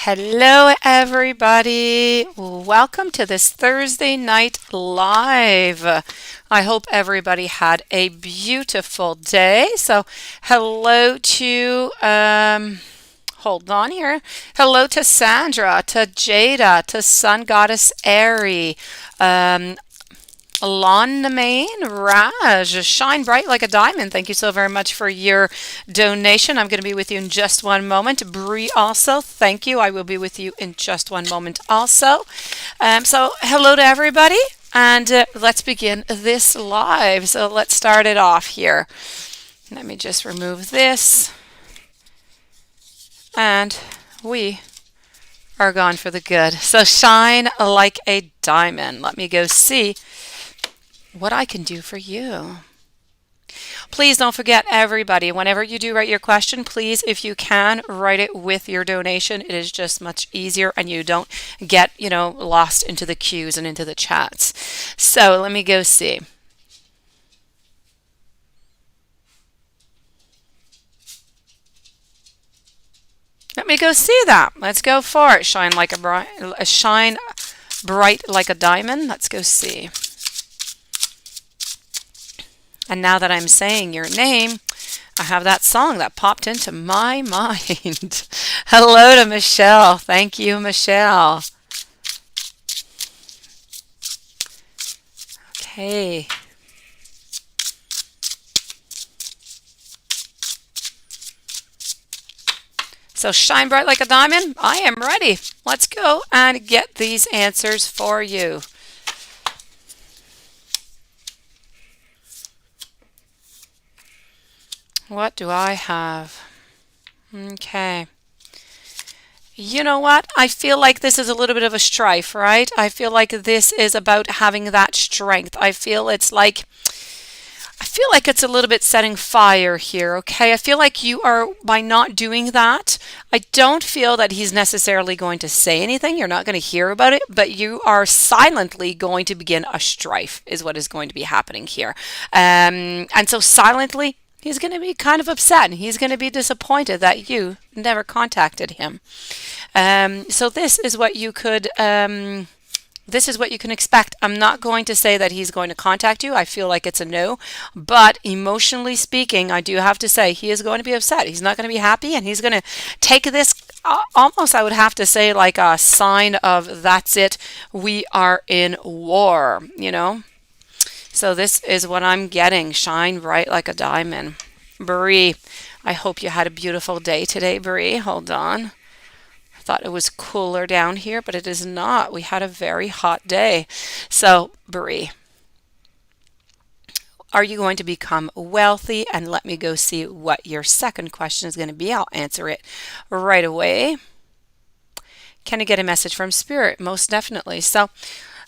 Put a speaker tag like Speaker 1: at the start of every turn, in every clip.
Speaker 1: Hello, everybody. Welcome to this Thursday night live. I hope everybody had a beautiful day. So, hello to, hold on here. Hello to Sandra, to Jada, to Sun Goddess Airy, um, Lawn Main, Raj, shine bright like a diamond. Thank you so very much for your donation. I'm going to be with you in just one moment. Bree also, thank you. I will be with you in just one moment also. So hello to everybody, and let's begin this live. So let's start it off here. Let me just remove this, and we are gone for the good. So shine like a diamond. Let me go see what I can do for you. Please don't forget, everybody, whenever you do write your question, please, if you can, write it with your donation. It is just much easier and you don't get, lost into the queues and into the chats. So let me go see. Let me go see that. Let's go for it. Shine bright like a diamond. Let's go see. And now that I'm saying your name, I have that song that popped into my mind. Hello to Michelle. Thank you, Michelle. Okay. So shine bright like a diamond. I am ready. Let's go and get these answers for you. What do I have? Okay. You know what? I feel like this is a little bit of a strife, right? I feel like this is about having that strength. I feel like it's a little bit setting fire here, okay? I feel like you are, by not doing that, I don't feel that he's necessarily going to say anything. You're not going to hear about it, but you are silently going to begin a strife is what is going to be happening here. And so silently, he's going to be kind of upset and he's going to be disappointed that you never contacted him. So this is what you could expect. I'm not going to say that he's going to contact you. I feel like it's a no, but emotionally speaking, I do have to say he is going to be upset. He's not going to be happy and he's going to take this almost, I would have to say, like a sign of that's it, we are in war, So this is what I'm getting. Shine bright like a diamond. Bree, I hope you had a beautiful day today, Bree. Hold on. I thought it was cooler down here, but it is not. We had a very hot day. So, Bree, are you going to become wealthy? And let me go see what your second question is going to be. I'll answer it right away. Can I get a message from Spirit? Most definitely. So,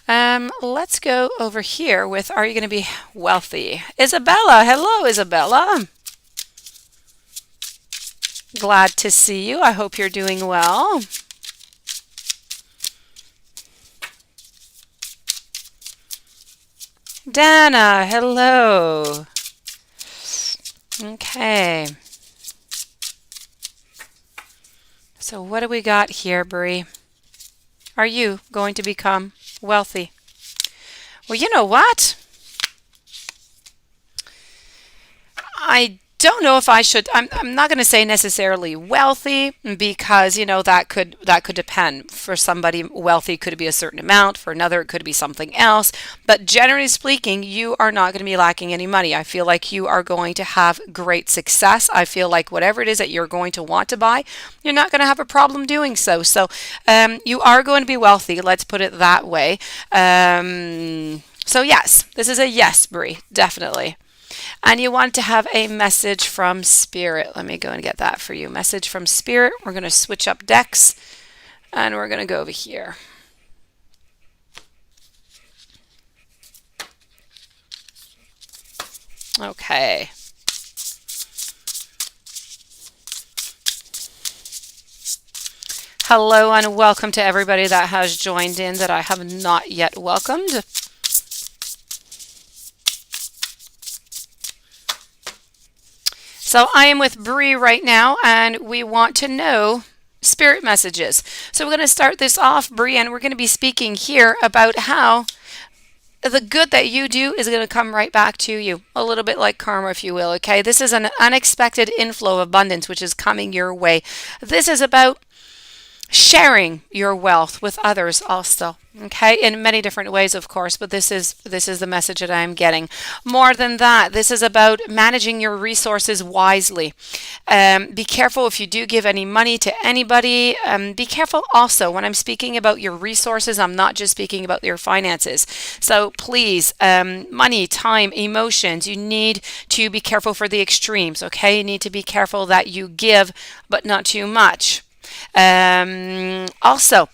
Speaker 1: let's go over here with, are you going to be wealthy? Isabella. Hello, Isabella. Glad to see you. I hope you're doing well. Dana, hello. Okay. So what do we got here, Bree? Are you going to become wealthy? Well, you know what? I don't know if I should. I'm not going to say necessarily wealthy because that could depend. For somebody, wealthy could be a certain amount. For another, it could be something else. But generally speaking, you are not going to be lacking any money. I feel like you are going to have great success. I feel like whatever it is that you're going to want to buy, you're not going to have a problem doing so. So you are going to be wealthy. Let's put it that way. So yes, this is a yes, Bree, definitely. And you want to have a message from Spirit. Let me go and get that for you. Message from Spirit. We're going to switch up decks and we're going to go over here. Okay. Hello and welcome to everybody that has joined in that I have not yet welcomed. So I am with Bree right now, and we want to know spirit messages. So we're going to start this off, Brie, and we're going to be speaking here about how the good that you do is going to come right back to you, a little bit like karma, if you will. Okay, this is an unexpected inflow of abundance which is coming your way. This is about sharing your wealth with others also, okay, in many different ways, of course, but this is the message that I'm getting. More than that, this is about managing your resources wisely. Be careful if you do give any money to anybody. Be careful also when I'm speaking about your resources. I'm not just speaking about your finances. So please, money, time, emotions, you need to be careful for the extremes, okay? You need to be careful that you give but not too much. Also,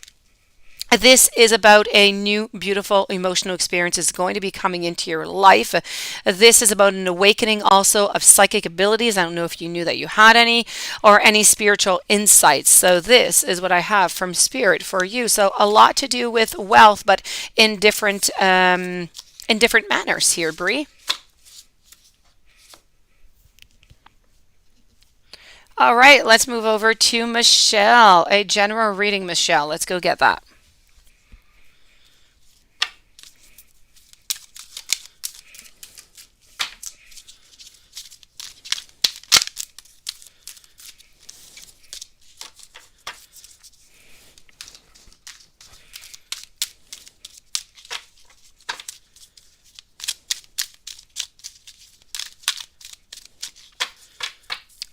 Speaker 1: this is about a new, beautiful emotional experience is going to be coming into your life. This is about an awakening also of psychic abilities. I don't know if you knew that you had any, or any spiritual insights. So this is what I have from Spirit for you. So a lot to do with wealth, but in different manners here, Bree. All right, let's move over to Michelle, a general reading. Michelle, let's go get that.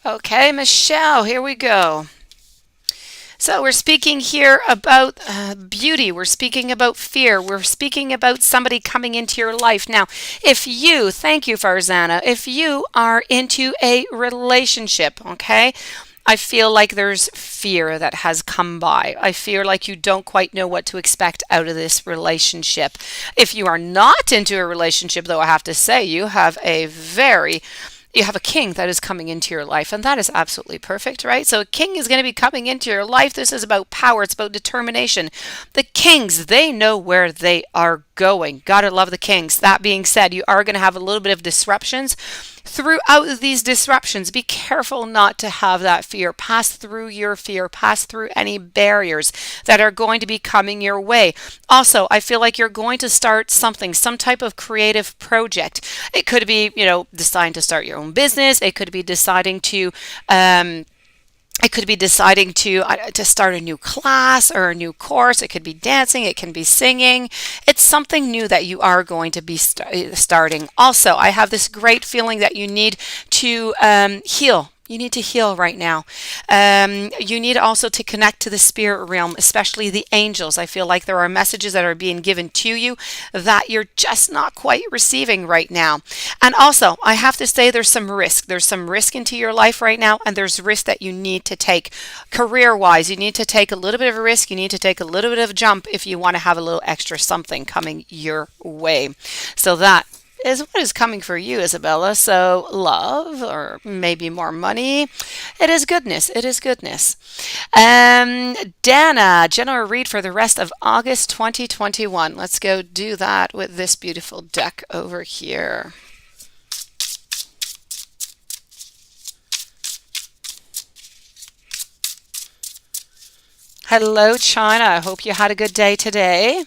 Speaker 1: Okay, Michelle, here we go. So we're speaking here about beauty. We're speaking about fear. We're speaking about somebody coming into your life. Now, if you, thank you, Farzana, if you are into a relationship, okay, I feel like there's fear that has come by. I feel like you don't quite know what to expect out of this relationship. If you are not into a relationship, though, I have to say you have a king that is coming into your life, and that is absolutely perfect, right? So a king is going to be coming into your life. This is about power. It's about determination. The kings, they know where they are going. Gotta love the kings. That being said, you are going to have a little bit of disruptions. Throughout these disruptions, be careful not to have that fear. Pass through your fear. Pass through any barriers that are going to be coming your way. Also, I feel like you're going to start something, some type of creative project. It could be, deciding to start your own business. It could be deciding to to start a new class or a new course. It could be dancing. It can be singing. It's something new that you are going to be starting. Also, I have this great feeling that you need to heal. You need to heal right now. You need also to connect to the spirit realm, especially the angels. I feel like there are messages that are being given to you that you're just not quite receiving right now. And also, I have to say there's some risk. There's some risk into your life right now, and there's risk that you need to take. Career-wise, you need to take a little bit of a risk. You need to take a little bit of a jump if you want to have a little extra something coming your way. So that is what is coming for you, Isabella. So love, or maybe more money. It is goodness. It is goodness. Dana, general read for the rest of August 2021. Let's go do that with this beautiful deck over here. Hello, China. I hope you had a good day today.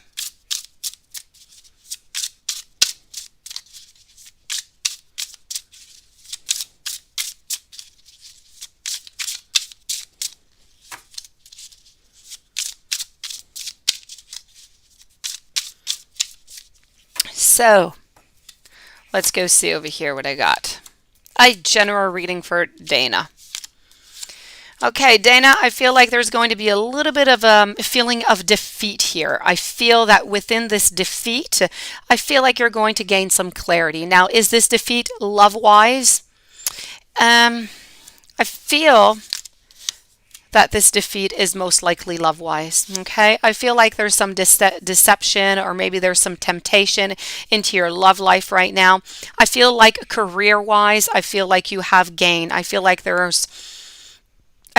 Speaker 1: So let's go see over here what I got. A general reading for Dana. Okay, Dana, I feel like there's going to be a little bit of a feeling of defeat here. I feel that within this defeat, I feel like you're going to gain some clarity. Now, is this defeat love-wise? I feel that this defeat is most likely love-wise, okay? I feel like there's some deception, or maybe there's some temptation into your love life right now. I feel like career-wise, I feel like you have gain. I feel like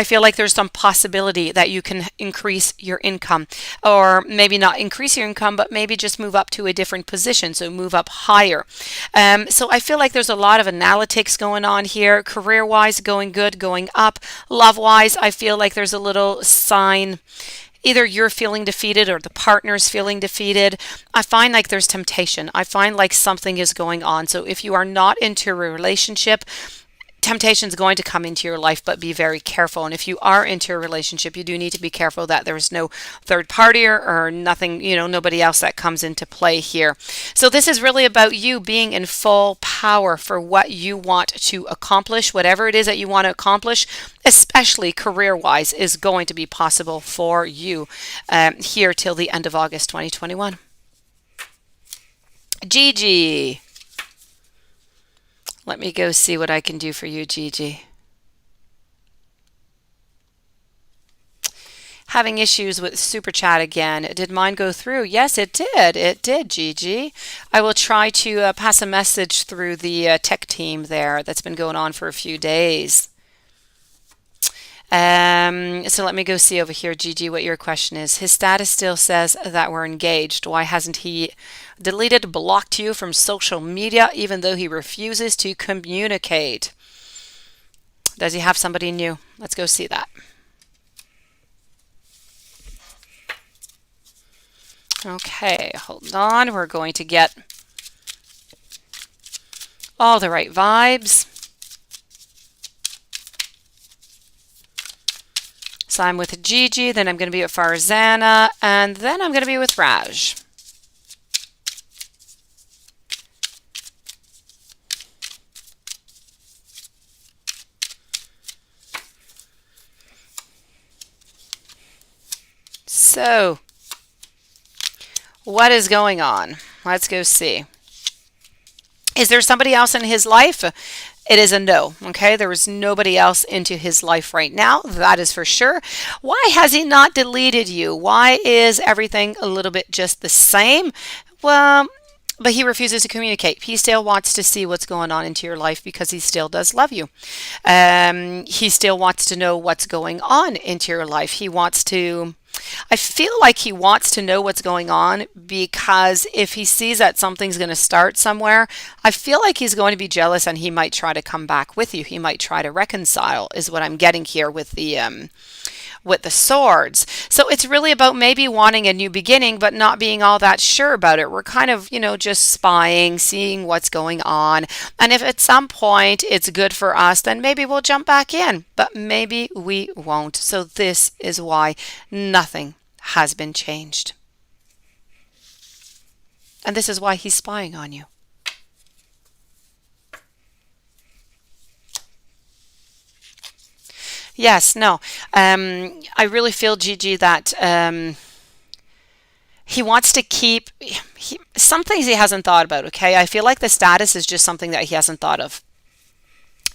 Speaker 1: I feel like there's some possibility that you can increase your income, or maybe not increase your income, but maybe just move up to a different position. So move up higher. So I feel like there's a lot of analytics going on here. Career wise, going good, going up. Love wise, I feel like there's a little sign. Either you're feeling defeated or the partner's feeling defeated. I find like there's temptation. I find like something is going on. So if you are not into a relationship, temptation is going to come into your life, but be very careful. And if you are into a relationship, you do need to be careful that there is no third party or nothing, nobody else that comes into play here. So this is really about you being in full power for what you want to accomplish. Whatever it is that you want to accomplish, especially career-wise, is going to be possible for you here till the end of August 2021. Gigi. Let me go see what I can do for you, Gigi. Having issues with Super Chat again. Did mine go through? Yes, it did. It did, Gigi. I will try to pass a message through the tech team there. That's been going on for a few days. So let me go see over here, Gigi, what your question is. His status still says that we're engaged. Why hasn't he deleted, blocked you from social media, even though he refuses to communicate? Does he have somebody new? Let's go see that. Okay, hold on. We're going to get all the right vibes. So I'm with Gigi, then I'm going to be with Farzana, and then I'm going to be with Raj. So, what is going on? Let's go see. Is there somebody else in his life? It is a no, okay? There is nobody else into his life right now. That is for sure. Why has he not deleted you? Why is everything a little bit just the same? Well, but he refuses to communicate. He still wants to see what's going on into your life because he still does love you. He still wants to know what's going on into your life. I feel like he wants to know what's going on because if he sees that something's going to start somewhere, I feel like he's going to be jealous and he might try to come back with you. He might try to reconcile, is what I'm getting here with the swords. So it's really about maybe wanting a new beginning, but not being all that sure about it. We're kind of, just spying, seeing what's going on. And if at some point it's good for us, then maybe we'll jump back in, but maybe we won't. So this is why nothing has been changed. And this is why he's spying on you. Yes, no. I really feel, Gigi, that he wants to keep some things he hasn't thought about, okay? I feel like the status is just something that he hasn't thought of.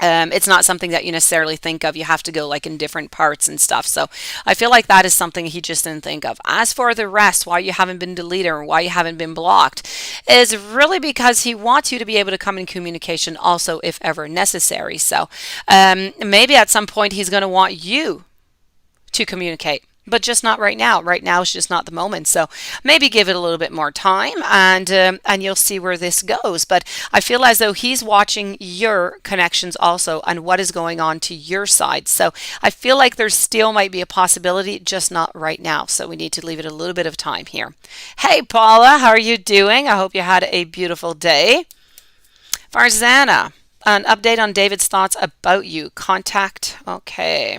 Speaker 1: It's not something that you necessarily think of. You have to go like in different parts and stuff. So I feel like that is something he just didn't think of. As for the rest, why you haven't been deleted or why you haven't been blocked is really because he wants you to be able to come in communication also if ever necessary. So maybe at some point he's going to want you to communicate, but just not right now. Right now is just not the moment. So maybe give it a little bit more time and you'll see where this goes. But I feel as though he's watching your connections also and what is going on to your side. So I feel like there still might be a possibility, just not right now. So we need to leave it a little bit of time here. Hey, Paula, how are you doing? I hope you had a beautiful day. Farzana, an update on David's thoughts about you. Contact. Okay.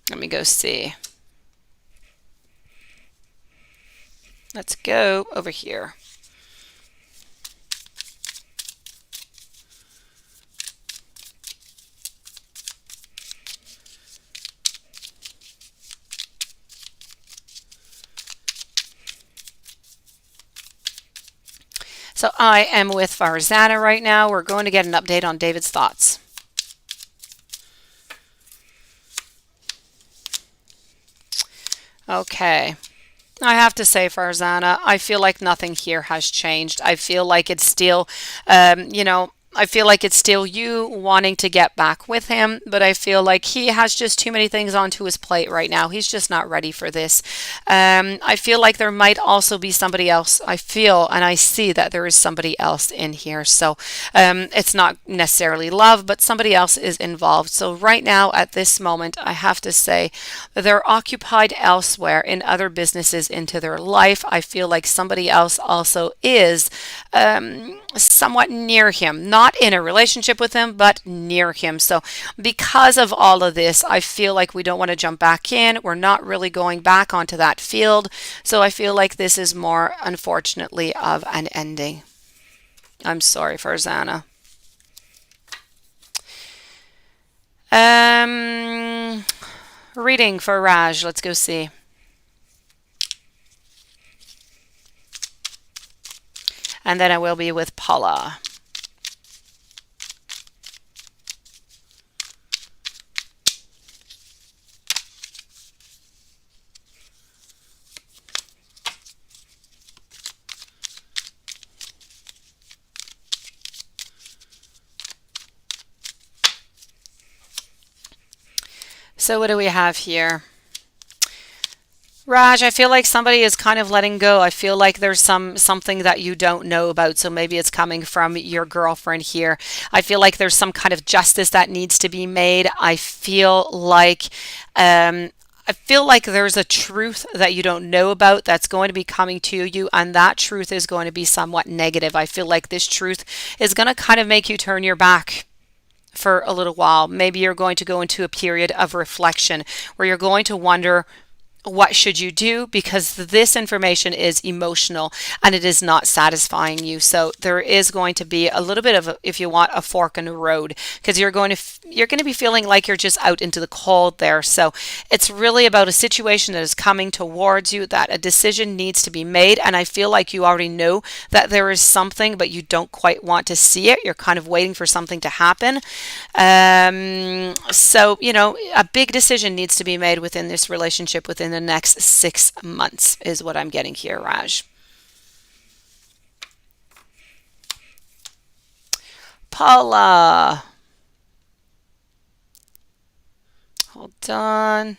Speaker 1: Let me go see. Let's go over here. So I am with Farzana right now. We're going to get an update on David's thoughts. Okay. I have to say, Farzana, I feel like nothing here has changed. I feel like it's still, I feel like it's still you wanting to get back with him, but I feel like he has just too many things onto his plate right now. He's just not ready for this. I feel like there might also be somebody else. I feel and I see that there is somebody else in here. So it's not necessarily love, but somebody else is involved. So right now, at this moment, I have to say that they're occupied elsewhere in other businesses into their life. I feel like somebody else also is somewhat near him, not in a relationship with him, but near him. So, because of all of this, I feel like we don't want to jump back in. We're not really going back onto that field. So, I feel like this is more, unfortunately, of an ending. I'm sorry, Farzana. Um, Reading for Raj. Let's go see. And then I will be with Paula. So what do we have here? Raj, I feel like somebody is kind of letting go. I feel like there's something that you don't know about. So maybe it's coming from your girlfriend here. I feel like there's some kind of justice that needs to be made. I feel like there's a truth that you don't know about that's going to be coming to you, and that truth is going to be somewhat negative. I feel like this truth is going to kind of make you turn your back for a little while. Maybe you're going to go into a period of reflection where you're going to wonder, what should you do, because this information is emotional and it is not satisfying you. So there is going to be a little bit of if you want, a fork in the road, because you're going to be feeling like you're just out into the cold there. So it's really about a situation that is coming towards you, that a decision needs to be made, and I feel like you already know that there is something, but you don't quite want to see it. You're kind of waiting for something to happen. So a big decision needs to be made within this relationship within the next 6 months is what I'm getting here, Raj. Paula. Hold on.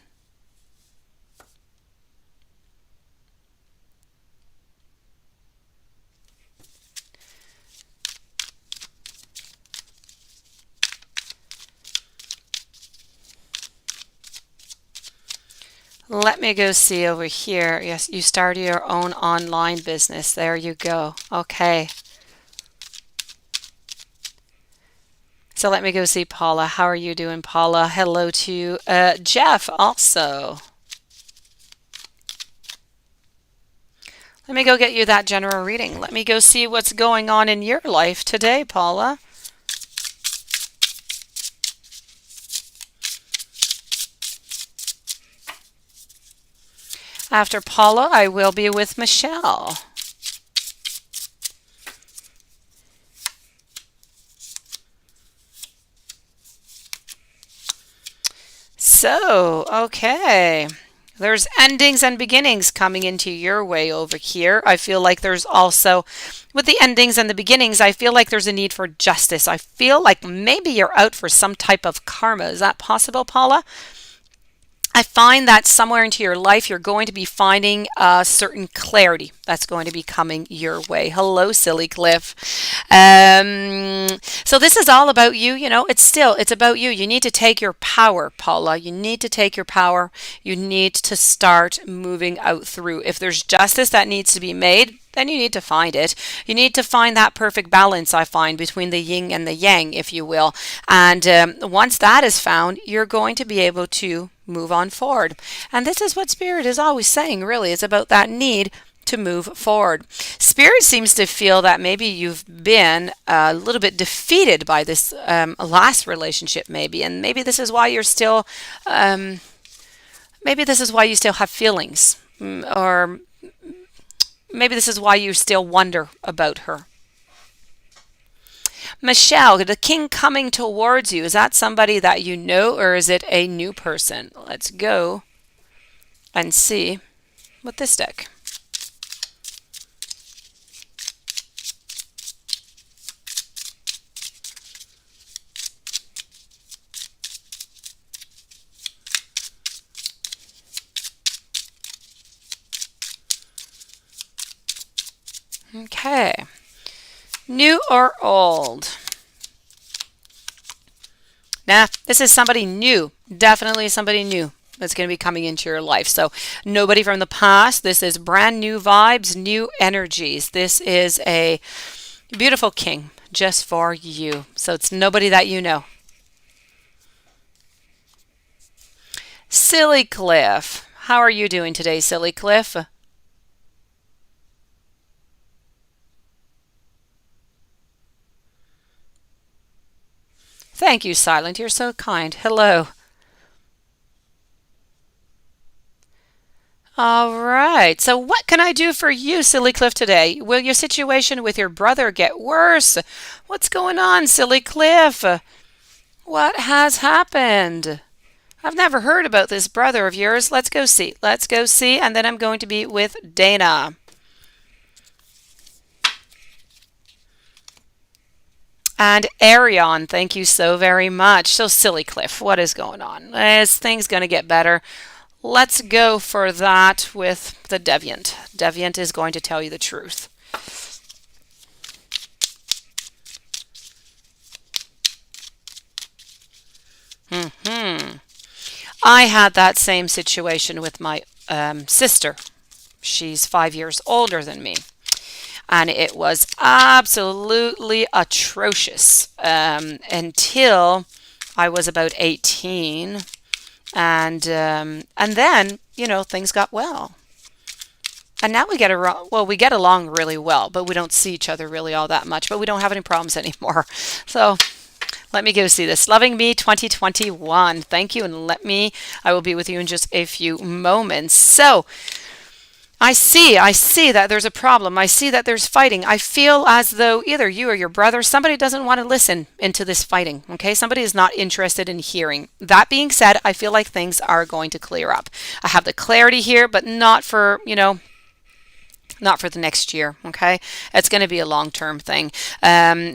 Speaker 1: Let me go see over here. Yes, you started your own online business. There you go. Okay. So let me go see Paula. How are you doing, Paula? Hello to Jeff also. Let me go get you that general reading. Let me go see what's going on in your life today, Paula. After Paula, I will be with Michelle. So, okay. There's endings and beginnings coming into your way over here. I feel like there's also, with the endings and the beginnings, I feel like there's a need for justice. I feel like maybe you're out for some type of karma. Is that possible, Paula? I find that somewhere into your life, you're going to be finding a certain clarity that's going to be coming your way. Hello, Silly Cliff. So this is all about you. It's about you. You need to take your power, Paula. You need to take your power. You need to start moving out through. If there's justice that needs to be made, then you need to find it. You need to find that perfect balance, I find, between the yin and the yang, if you will. And once that is found, you're going to be able to move on forward. And this is what Spirit is always saying, really. It's about that need to move forward. Spirit seems to feel that maybe you've been a little bit defeated by this last relationship, maybe. And maybe this is why you're still, maybe this is why you still have feelings. Or maybe this is why you still wonder about her. Michelle, the king coming towards you, is that somebody that you know, or is it a new person? Let's go and see with this deck. Okay. New or old? Nah, this is somebody new. Definitely somebody new that's going to be coming into your life. So nobody from the past. This is brand new vibes, new energies. This is a beautiful king just for you. So it's nobody that you know. Silly Cliff. How are you doing today, Silly Cliff? Thank you, Silent. You're so kind. Hello. All right. So, what can I do for you, Silly Cliff, today? Will your situation with your brother get worse? What's going on, Silly Cliff? What has happened? I've never heard about this brother of yours. Let's go see. Let's go see. And then I'm going to be with Dana. And Arion, thank you so very much. So, Silly Cliff, what is going on? Is things going to get better? Let's go for that with the Deviant. Deviant is going to tell you the truth. I had that same situation with my sister. She's 5 years older than me. And it was absolutely atrocious until I was about 18. And then, things got well. And now we get along really well, but we don't see each other really all that much, but we don't have any problems anymore. So let me go see this. Loving Me 2021. Thank you. And I will be with you in just a few moments. So I see that there's a problem. I see that there's fighting. I feel as though either you or your brother, somebody doesn't want to listen into this fighting. Okay. Somebody is not interested in hearing. That being said, I feel like things are going to clear up. I have the clarity here, but not for the next year. Okay. It's going to be a long-term thing.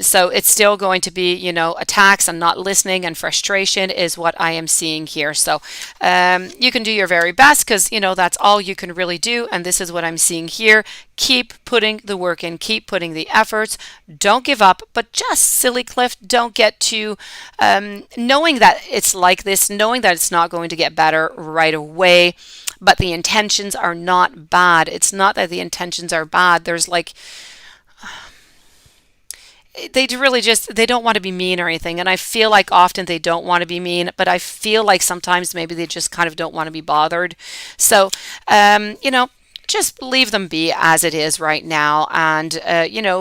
Speaker 1: So it's still going to be, attacks and not listening and frustration is what I am seeing here. So you can do your very best because, that's all you can really do. And this is what I'm seeing here. Keep putting the work in, keep putting the efforts. Don't give up, but just Silly Cliff, don't get to knowing that it's like this, knowing that it's not going to get better right away. But the intentions are not bad. It's not that the intentions are bad. There's they don't want to be mean or anything. And I feel like often they don't want to be mean, but I feel like sometimes maybe they just kind of don't want to be bothered. So, just leave them be as it is right now and,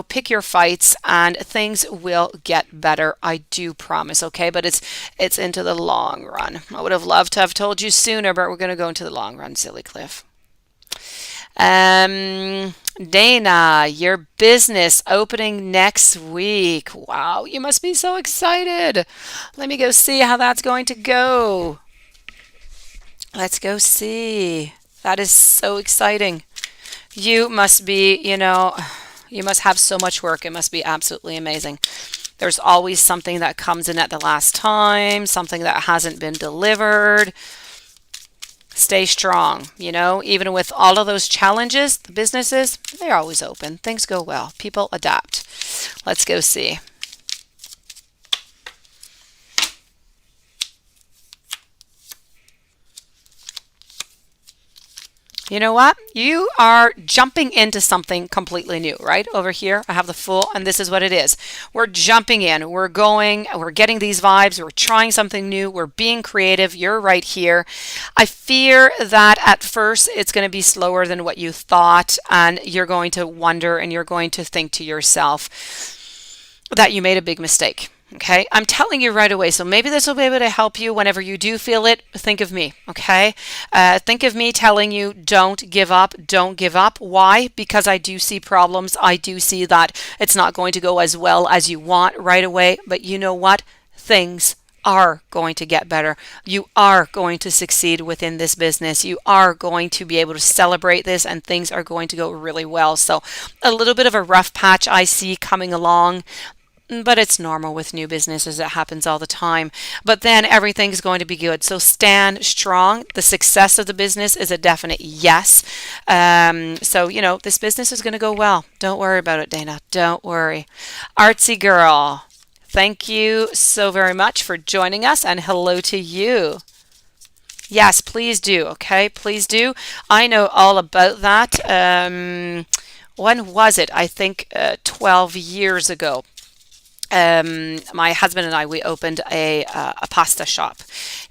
Speaker 1: pick your fights and things will get better. I do promise. Okay. But it's into the long run. I would have loved to have told you sooner, but we're going to go into the long run, Silly Cliff. Dana, your business opening next week. Wow. You must be so excited. Let me go see how that's going to go. Let's go see. That is so exciting. You must be, you must have so much work. It must be absolutely amazing. There's always something that comes in at the last time, something that hasn't been delivered. Stay strong, even with all of those challenges, the businesses, they're always open. Things go well. People adapt. Let's go see. You know what? You are jumping into something completely new, right? Over here, I have the Fool, and this is what it is. We're jumping in. We're getting these vibes. We're trying something new. We're being creative. You're right here. I fear that at first it's going to be slower than what you thought, and you're going to wonder and you're going to think to yourself that you made a big mistake. Okay, I'm telling you right away. So maybe this will be able to help you whenever you do feel it. Think of me. Okay, think of me telling you don't give up. Don't give up. Why? Because I do see problems. I do see that it's not going to go as well as you want right away. But you know what? Things are going to get better. You are going to succeed within this business. You are going to be able to celebrate this and things are going to go really well. So a little bit of a rough patch I see coming along. But it's normal with new businesses. It happens all the time. But then everything's going to be good. So stand strong. The success of the business is a definite yes. So, this business is going to go well. Don't worry about it, Dana. Don't worry. Artsy girl, thank you so very much for joining us, and hello to you. Yes, please do. Okay, please do. I know all about that. When was it? I think 12 years ago. My husband and I, we opened a pasta shop.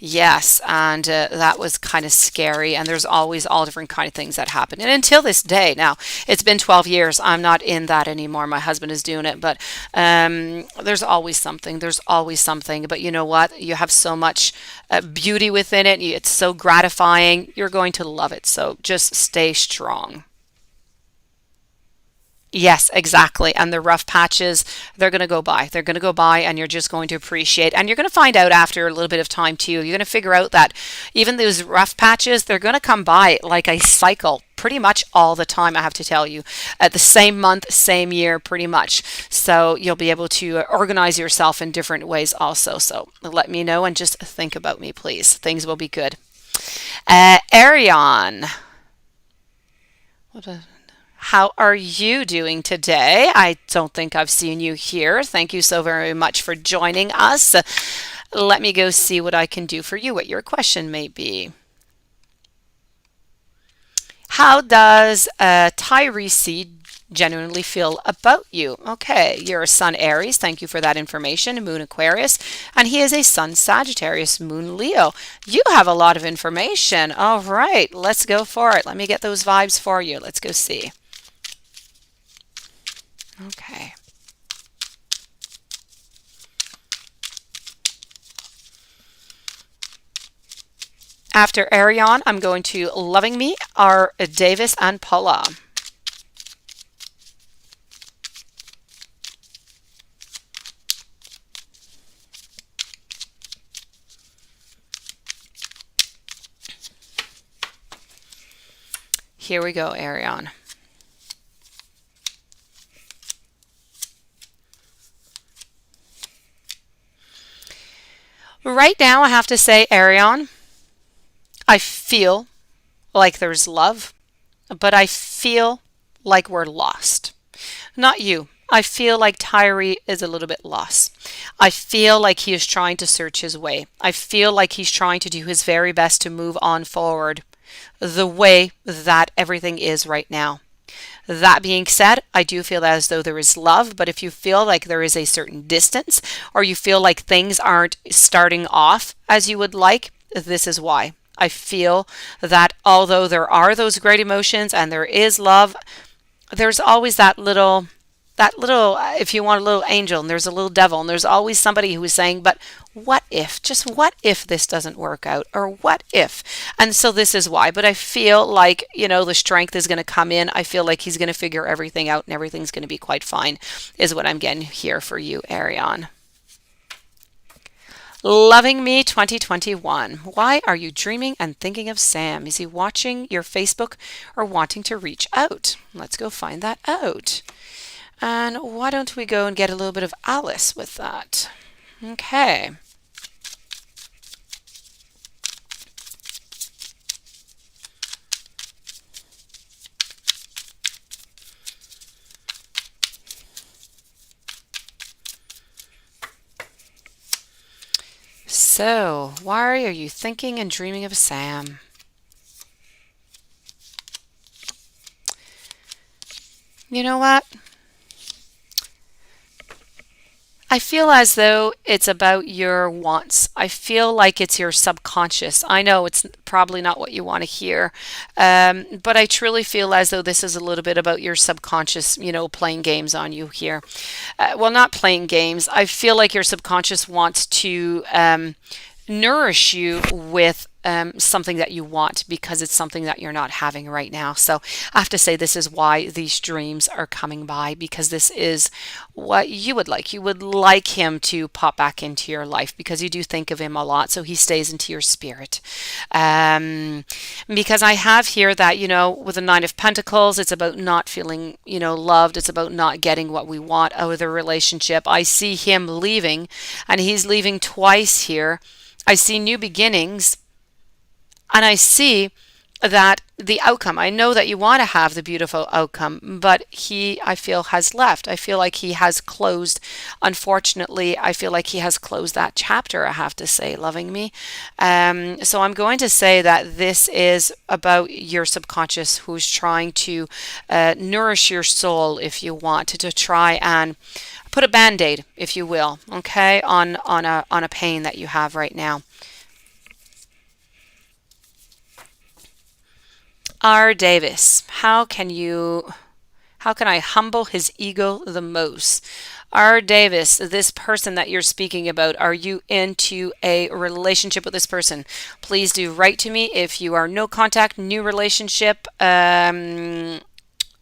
Speaker 1: Yes, and that was kind of scary. And there's always all different kind of things that happen. And until this day, now it's been 12 years. I'm not in that anymore. My husband is doing it, but there's always something. There's always something. But you know what? You have so much beauty within it. It's so gratifying. You're going to love it. So just stay strong. Yes, exactly. And the rough patches, they're going to go by. They're going to go by, and you're just going to appreciate. And you're going to find out after a little bit of time too. You're going to figure out that even those rough patches, they're going to come by like a cycle pretty much all the time, I have to tell you. At the same month, same year, pretty much. So you'll be able to organize yourself in different ways also. So let me know and just think about me, please. Things will be good. Ariane. What a How are you doing today? I don't think I've seen you here. Thank you so very much for joining us. Let me go see what I can do for you, what your question may be. How does Tyrese genuinely feel about you? Okay, you're a Sun Aries. Thank you for that information. Moon Aquarius. And he is a Sun Sagittarius, Moon Leo. You have a lot of information. All right, let's go for it. Let me get those vibes for you. Let's go see. Okay. After Ariane, I'm going to Loving Me, are Davis and Paula. Here we go, Ariane. Right now, I have to say, Ariane, I feel like there's love, but I feel like we're lost. Not you. I feel like Tyree is a little bit lost. I feel like he is trying to search his way. I feel like he's trying to do his very best to move on forward the way that everything is right now. That being said, I do feel as though there is love, but if you feel like there is a certain distance or you feel like things aren't starting off as you would like, this is why. I feel that although there are those great emotions and there is love, there's always that little, if you want, a little angel, and there's a little devil, and there's always somebody who is saying, but what if, just what if this doesn't work out, or what if? And so this is why. But I feel like, the strength is going to come in. I feel like he's going to figure everything out and everything's going to be quite fine, is what I'm getting here for you, Ariane. Loving Me 2021. Why are you dreaming and thinking of Sam? Is he watching your Facebook or wanting to reach out? Let's go find that out. And why don't we go and get a little bit of Alice with that? Okay. So, why are you thinking and dreaming of Sam? You know what? I feel as though it's about your wants. I feel like it's your subconscious. I know it's probably not what you want to hear, but I truly feel as though this is a little bit about your subconscious, playing games on you here. Well, not playing games. I feel like your subconscious wants to nourish you with something that you want because it's something that you're not having right now. So I have to say this is why these dreams are coming by, because this is what you would like. You would like him to pop back into your life because you do think of him a lot. So he stays into your spirit. Because I have here that, with the Nine of Pentacles, it's about not feeling, loved. It's about not getting what we want out of the relationship. I see him leaving, and he's leaving twice here. I see new beginnings, and I see that the outcome, I know that you want to have the beautiful outcome, but he, I feel, has left. I feel like he has closed. Unfortunately, I feel like he has closed that chapter, I have to say, loving me. So I'm going to say that this is about your subconscious, who's trying to nourish your soul, if you want, to try and put a band-aid, if you will, okay, on a pain that you have right now. R. Davis, how can I humble his ego the most? R. Davis, this person that you're speaking about, are you into a relationship with this person? Please do write to me if you are no contact, new relationship,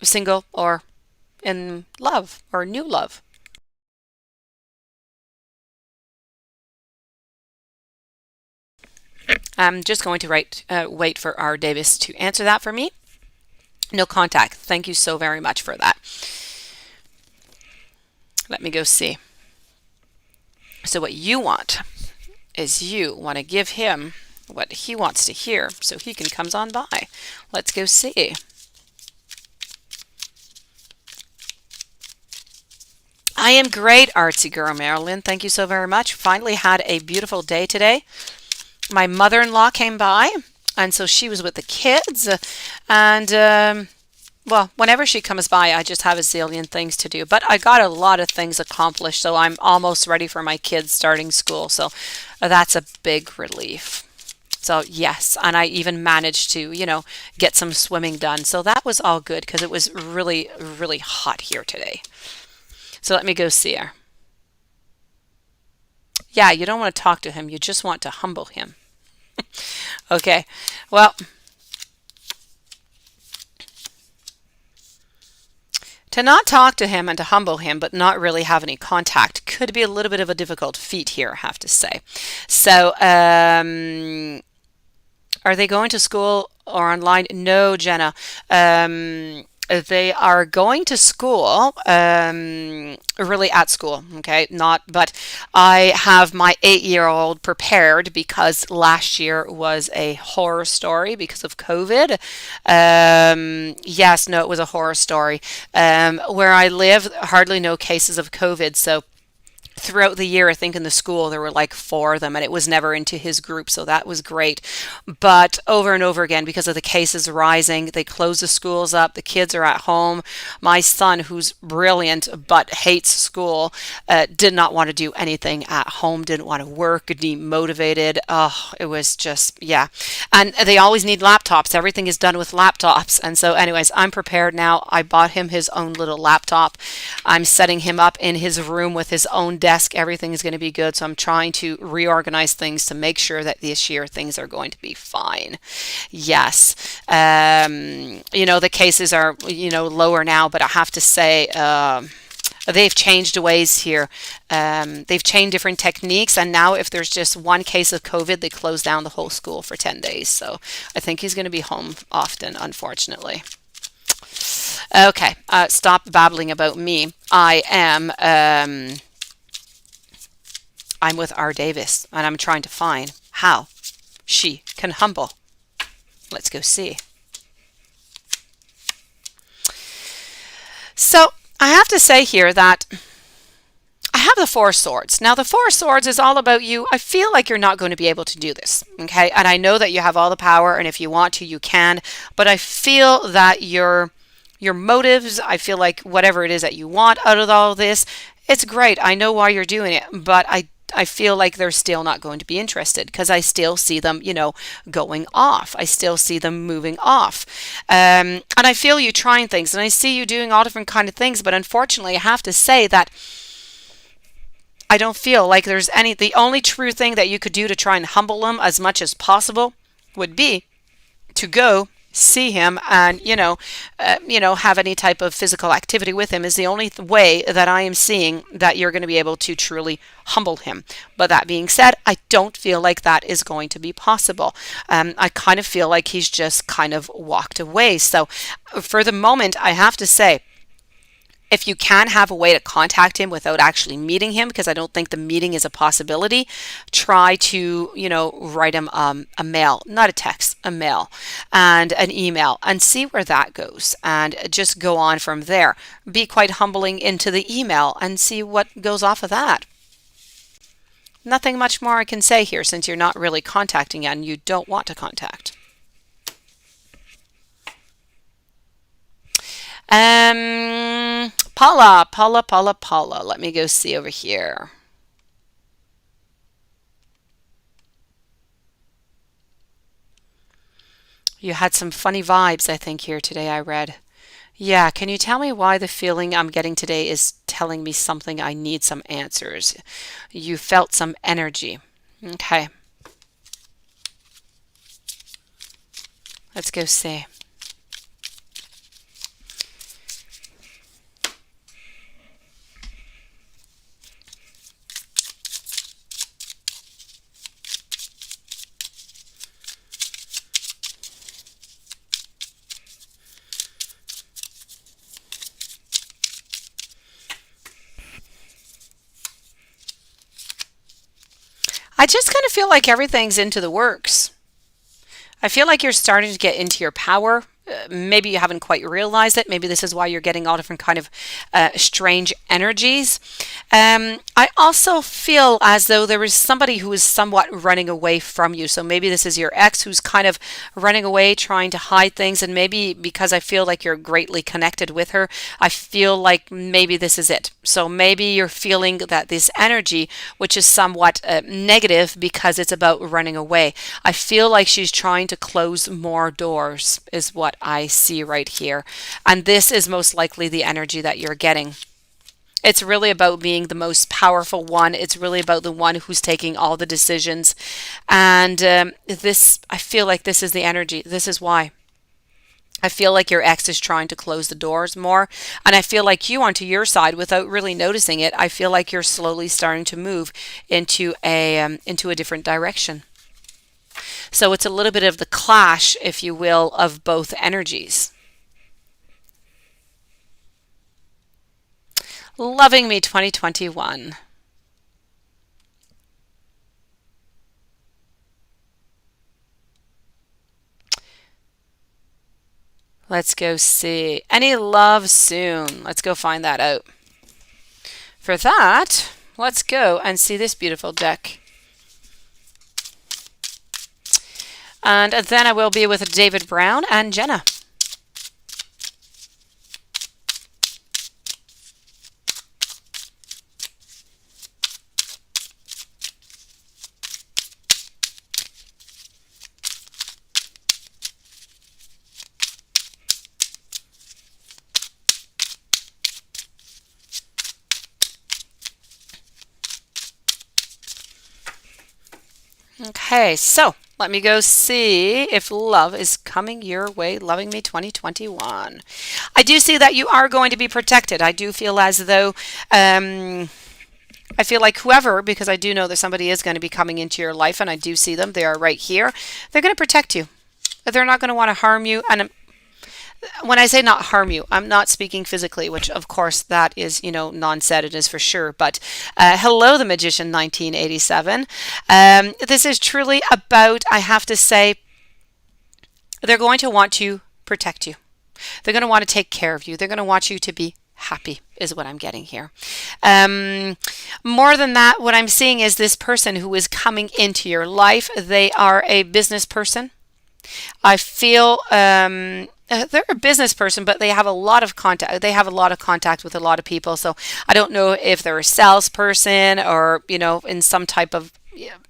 Speaker 1: single, or in love, or new love. I'm just going to wait for R. Davis to answer that for me. No contact. Thank you so very much for that. Let me go see. So what you want is you want to give him what he wants to hear so he can comes on by. Let's go see. I am great, artsy girl Marilyn. Thank you so very much. Finally had a beautiful day today. My mother-in-law came by, and so she was with the kids, and well, whenever she comes by, I just have a zillion things to do, but I got a lot of things accomplished, so I'm almost ready for my kids starting school, so that's a big relief. So yes, and I even managed to, get some swimming done, so that was all good because it was really, really hot here today. So let me go see her. Yeah, you don't want to talk to him. You just want to humble him. Okay. Well, to not talk to him and to humble him, but not really have any contact could be a little bit of a difficult feat here, I have to say. So, are they going to school or online? No, Jenna. They are going to school, really at school, okay? But I have my 8-year-old prepared because last year was a horror story because of COVID. Yes, no, it was a horror story. Where I live, hardly no cases of COVID, so throughout the year, I think in the school there were like 4 of them, and it was never into his group, so that was great. But over and over again, because of the cases rising, they closed the schools up. The kids are at home. My son, who's brilliant but hates school, did not want to do anything at home, didn't want to work, demotivated. Oh, it was just, yeah. And they always need laptops. Everything is done with laptops. And so anyways, I'm prepared now. I bought him his own little laptop. I'm setting him up in his room with his own desk. Everything is going to be good. So I'm trying to reorganize things to make sure that this year things are going to be fine. Yes. The cases are, lower now, but I have to say, they've changed ways here. They've changed different techniques, and now if there's just one case of COVID, they close down the whole school for 10 days. So I think he's going to be home often, unfortunately. Okay, stop babbling about me. I'm with R. Davis, and I'm trying to find how she can humble. Let's go see. So I have to say here that I have the 4 swords. Now, the 4 swords is all about you. I feel like you're not going to be able to do this, okay? And I know that you have all the power, and if you want to, you can. But I feel that your motives, I feel like whatever it is that you want out of all this, it's great. I know why you're doing it, but I feel like they're still not going to be interested because I still see them, going off. I still see them moving off. And I feel you trying things, and I see you doing all different kind of things, but unfortunately I have to say that I don't feel like there's the only true thing that you could do to try and humble them as much as possible would be to go see him and have any type of physical activity with him is the only way that I am seeing that you're going to be able to truly humble him. But that being said, I don't feel like that is going to be possible. I kind of feel like he's just kind of walked away. So for the moment, I have to say, if you can have a way to contact him without actually meeting him, because I don't think the meeting is a possibility, try to, write him a mail, not a text, a mail and an email, and see where that goes and just go on from there. Be quite humbling into the email and see what goes off of that. Nothing much more I can say here since you're not really contacting and you don't want to contact. Paula. Let me go see over here. You had some funny vibes, I think, here today, I read. Yeah, can you tell me why the feeling I'm getting today is telling me something I need some answers? You felt some energy. Okay. Let's go see. I just kind of feel like everything's into the works. I feel like you're starting to get into your power. Maybe you haven't quite realized it. Maybe this is why you're getting all different kind of strange energies. I also feel as though there is somebody who is somewhat running away from you. So maybe this is your ex who's kind of running away, trying to hide things. And maybe because I feel like you're greatly connected with her, I feel like maybe this is it. So maybe you're feeling that this energy, which is somewhat negative because it's about running away. I feel like she's trying to close more doors is what I see right here. And this is most likely the energy that you're getting. It's really about being the most powerful one. It's really about the one who's taking all the decisions. And I feel like this is the energy. This is why. I feel like your ex is trying to close the doors more. And I feel like you, onto your side, without really noticing it, I feel like you're slowly starting to move into a different direction. So it's a little bit of the clash, if you will, of both energies. Loving Me 2021. Let's go see. Any love soon? Let's go find that out. For that, let's go and see this beautiful deck. And then I will be with David Brown and Jenna. Okay, so let me go see if love is coming your way. Loving Me 2021. I do see that you are going to be protected. I do feel as though I feel like whoever, because I do know that somebody is going to be coming into your life, and I do see them. They are right here. They're going to protect you. They're not going to want to harm you. And when I say not harm you, I'm not speaking physically, which of course that is, non-said, it is for sure. But hello, the Magician 1987. This is truly about, I have to say, they're going to want to protect you. They're going to want to take care of you. They're going to want you to be happy is what I'm getting here. More than that, what I'm seeing is this person who is coming into your life. They are a business person. I feel they're a business person, but they have a lot of contact. They have a lot of contact with a lot of people. So I don't know if they're a salesperson or, in some type of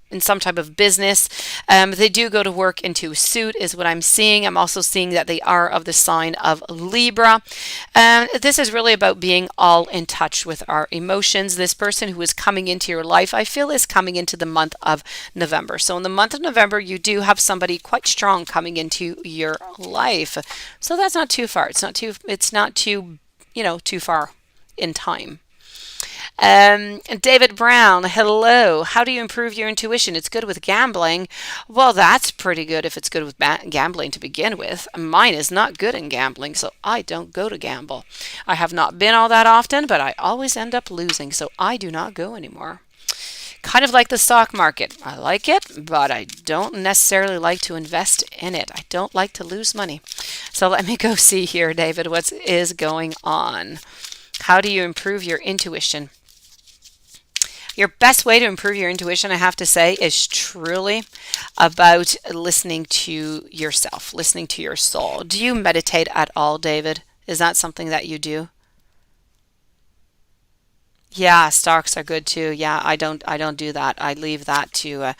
Speaker 1: in some type of business. They do go to work into a suit, is what I'm seeing. I'm also seeing that they are of the sign of Libra. This is really about being all in touch with our emotions. This person who is coming into your life, I feel, is coming into the month of November. So in the month of November, you do have somebody quite strong coming into your life. So that's not too far. It's not too too far in time. David Brown, hello. How do you improve your intuition? It's good with gambling. Well, that's pretty good if it's good with gambling to begin with. Mine is not good in gambling, so I don't go to gamble. I have not been all that often, but I always end up losing, so I do not go anymore. Kind of like the stock market. I like it, but I don't necessarily like to invest in it. I don't like to lose money. So let me go see here, David, what is going on. How do you improve your intuition? Your best way to improve your intuition, I have to say, is truly about listening to yourself, listening to your soul. Do you meditate at all, David? Is that something that you do? Yeah, stocks are good too. Yeah, I don't do that. I leave that to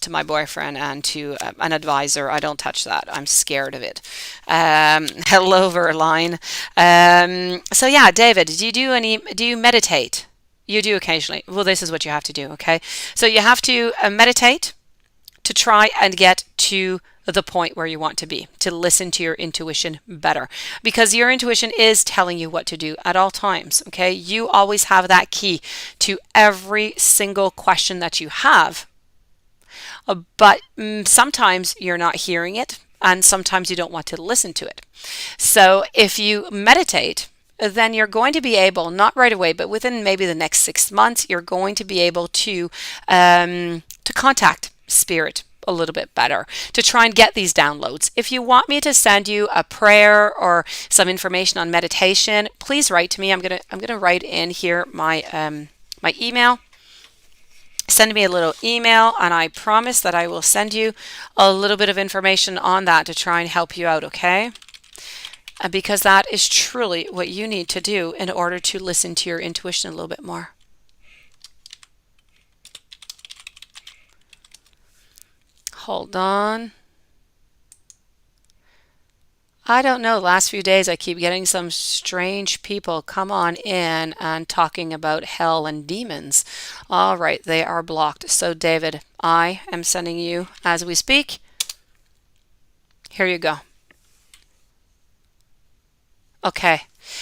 Speaker 1: my boyfriend and to an advisor. I don't touch that. I'm scared of it. Hello, Verline. So yeah, David, do you meditate? You do occasionally. Well, this is what you have to do, okay? So you have to meditate to try and get to the point where you want to be, to listen to your intuition better. Because your intuition is telling you what to do at all times, okay? You always have that key to every single question that you have. But sometimes you're not hearing it, and sometimes you don't want to listen to it. So if you meditate, then you're going to be able, not right away, but within maybe the next 6 months, you're going to be able to contact spirit a little bit better, to try and get these downloads. If you want me to send you a prayer or some information on meditation, please write to me. I'm gonna write in here my email. Send me a little email, and I promise that I will send you a little bit of information on that to try and help you out, okay? Because that is truly what you need to do in order to listen to your intuition a little bit more. Hold on. I don't know. Last few days, I keep getting some strange people come on in and talking about hell and demons. All right, they are blocked. So, David, I am sending you as we speak. Here you go. Okay.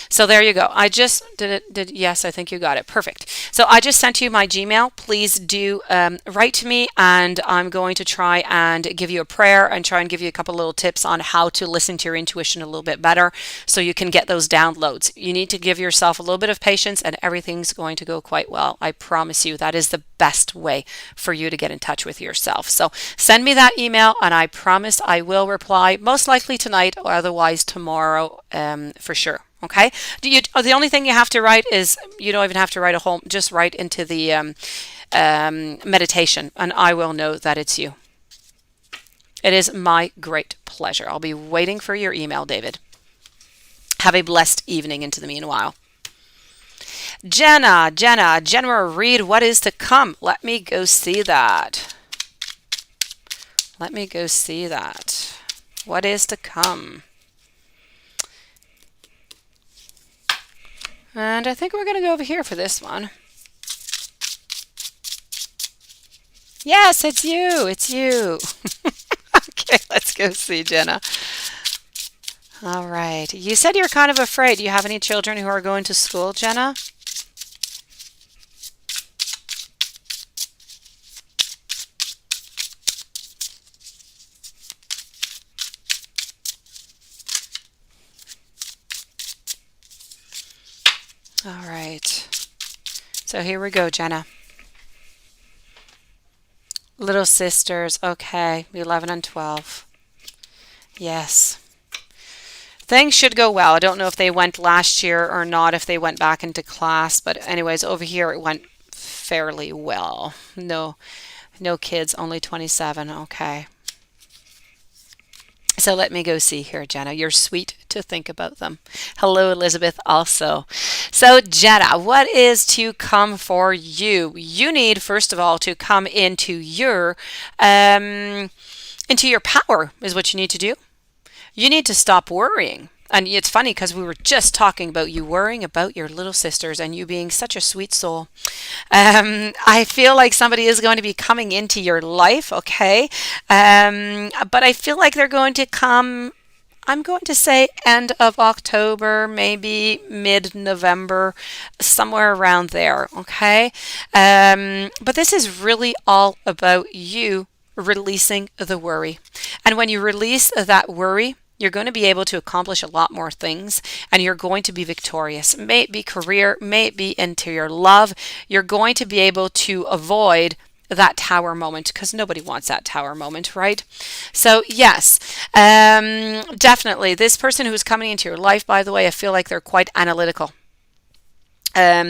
Speaker 1: So there you go. I just yes, I think you got it. Perfect. So I just sent you my Gmail. Please do write to me, and I'm going to try and give you a prayer and try and give you a couple little tips on how to listen to your intuition a little bit better so you can get those downloads. You need to give yourself a little bit of patience, and everything's going to go quite well. I promise you that is the best way for you to get in touch with yourself. So send me that email, and I promise I will reply, most likely tonight or otherwise tomorrow, for sure. Okay. The only thing you have to write is, you don't even have to write a whole, just write into the meditation, and I will know that it's you. It is my great pleasure. I'll be waiting for your email, David. Have a blessed evening into the meanwhile. Jenna, January read, what is to come? Let me go see that. Let me go see that. What is to come? And I think we're going to go over here for this one. Yes, it's you. It's you. Okay, let's go see Jenna. All right. You said you're kind of afraid. Do you have any children who are going to school, Jenna? All right. So here we go, Jenna. Little sisters. Okay, 11 and 12. Yes. Things should go well. I don't know if they went last year or not, if they went back into class, but anyways, over here it went fairly well. No kids, only 27. Okay. So let me go see here, Jenna. You're sweet to think about them. Hello, Elizabeth, also. So, Jenna, what is to come for you? You need, first of all, to come um, into your power, is what you need to do. You need to stop worrying. And it's funny because we were just talking about you worrying about your little sisters and you being such a sweet soul. I feel like somebody is going to be coming into your life, okay? But I feel like they're going to come, I'm going to say end of October, maybe mid-November, somewhere around there, okay? But this is really all about you releasing the worry. And when you release that worry, you're going to be able to accomplish a lot more things and you're going to be victorious. May it be career, may it be into your love. You're going to be able to avoid that tower moment because nobody wants that tower moment, right? So, yes, definitely. This person who's coming into your life, by the way, I feel like they're quite analytical. They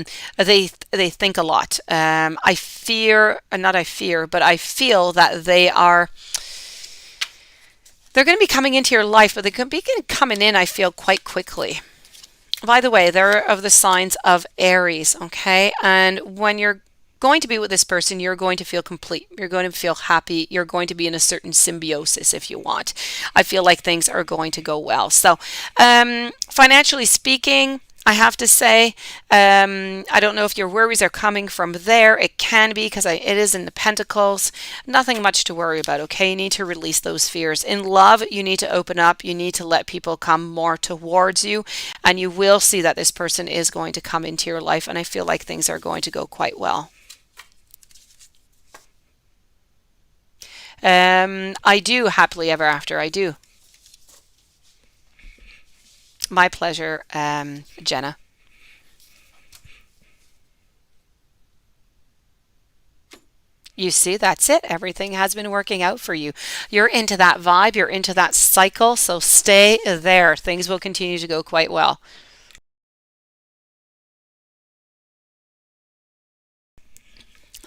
Speaker 1: think a lot. I fear, not I fear, but I feel that they're going to be coming into your life, but they're going to be coming in, I feel, quite quickly. By the way, they're of the signs of Aries, okay? And when you're going to be with this person, you're going to feel complete. You're going to feel happy. You're going to be in a certain symbiosis if you want. I feel like things are going to go well. So, financially speaking, I have to say, I don't know if your worries are coming from there. It can be because it is in the Pentacles. Nothing much to worry about, okay? You need to release those fears. In love, you need to open up. You need to let people come more towards you. And you will see that this person is going to come into your life. And I feel like things are going to go quite well. I do happily ever after. I do. My pleasure, Jenna. You see, that's it. Everything has been working out for you. You're into that vibe, you're into that cycle, so stay there. Things will continue to go quite well.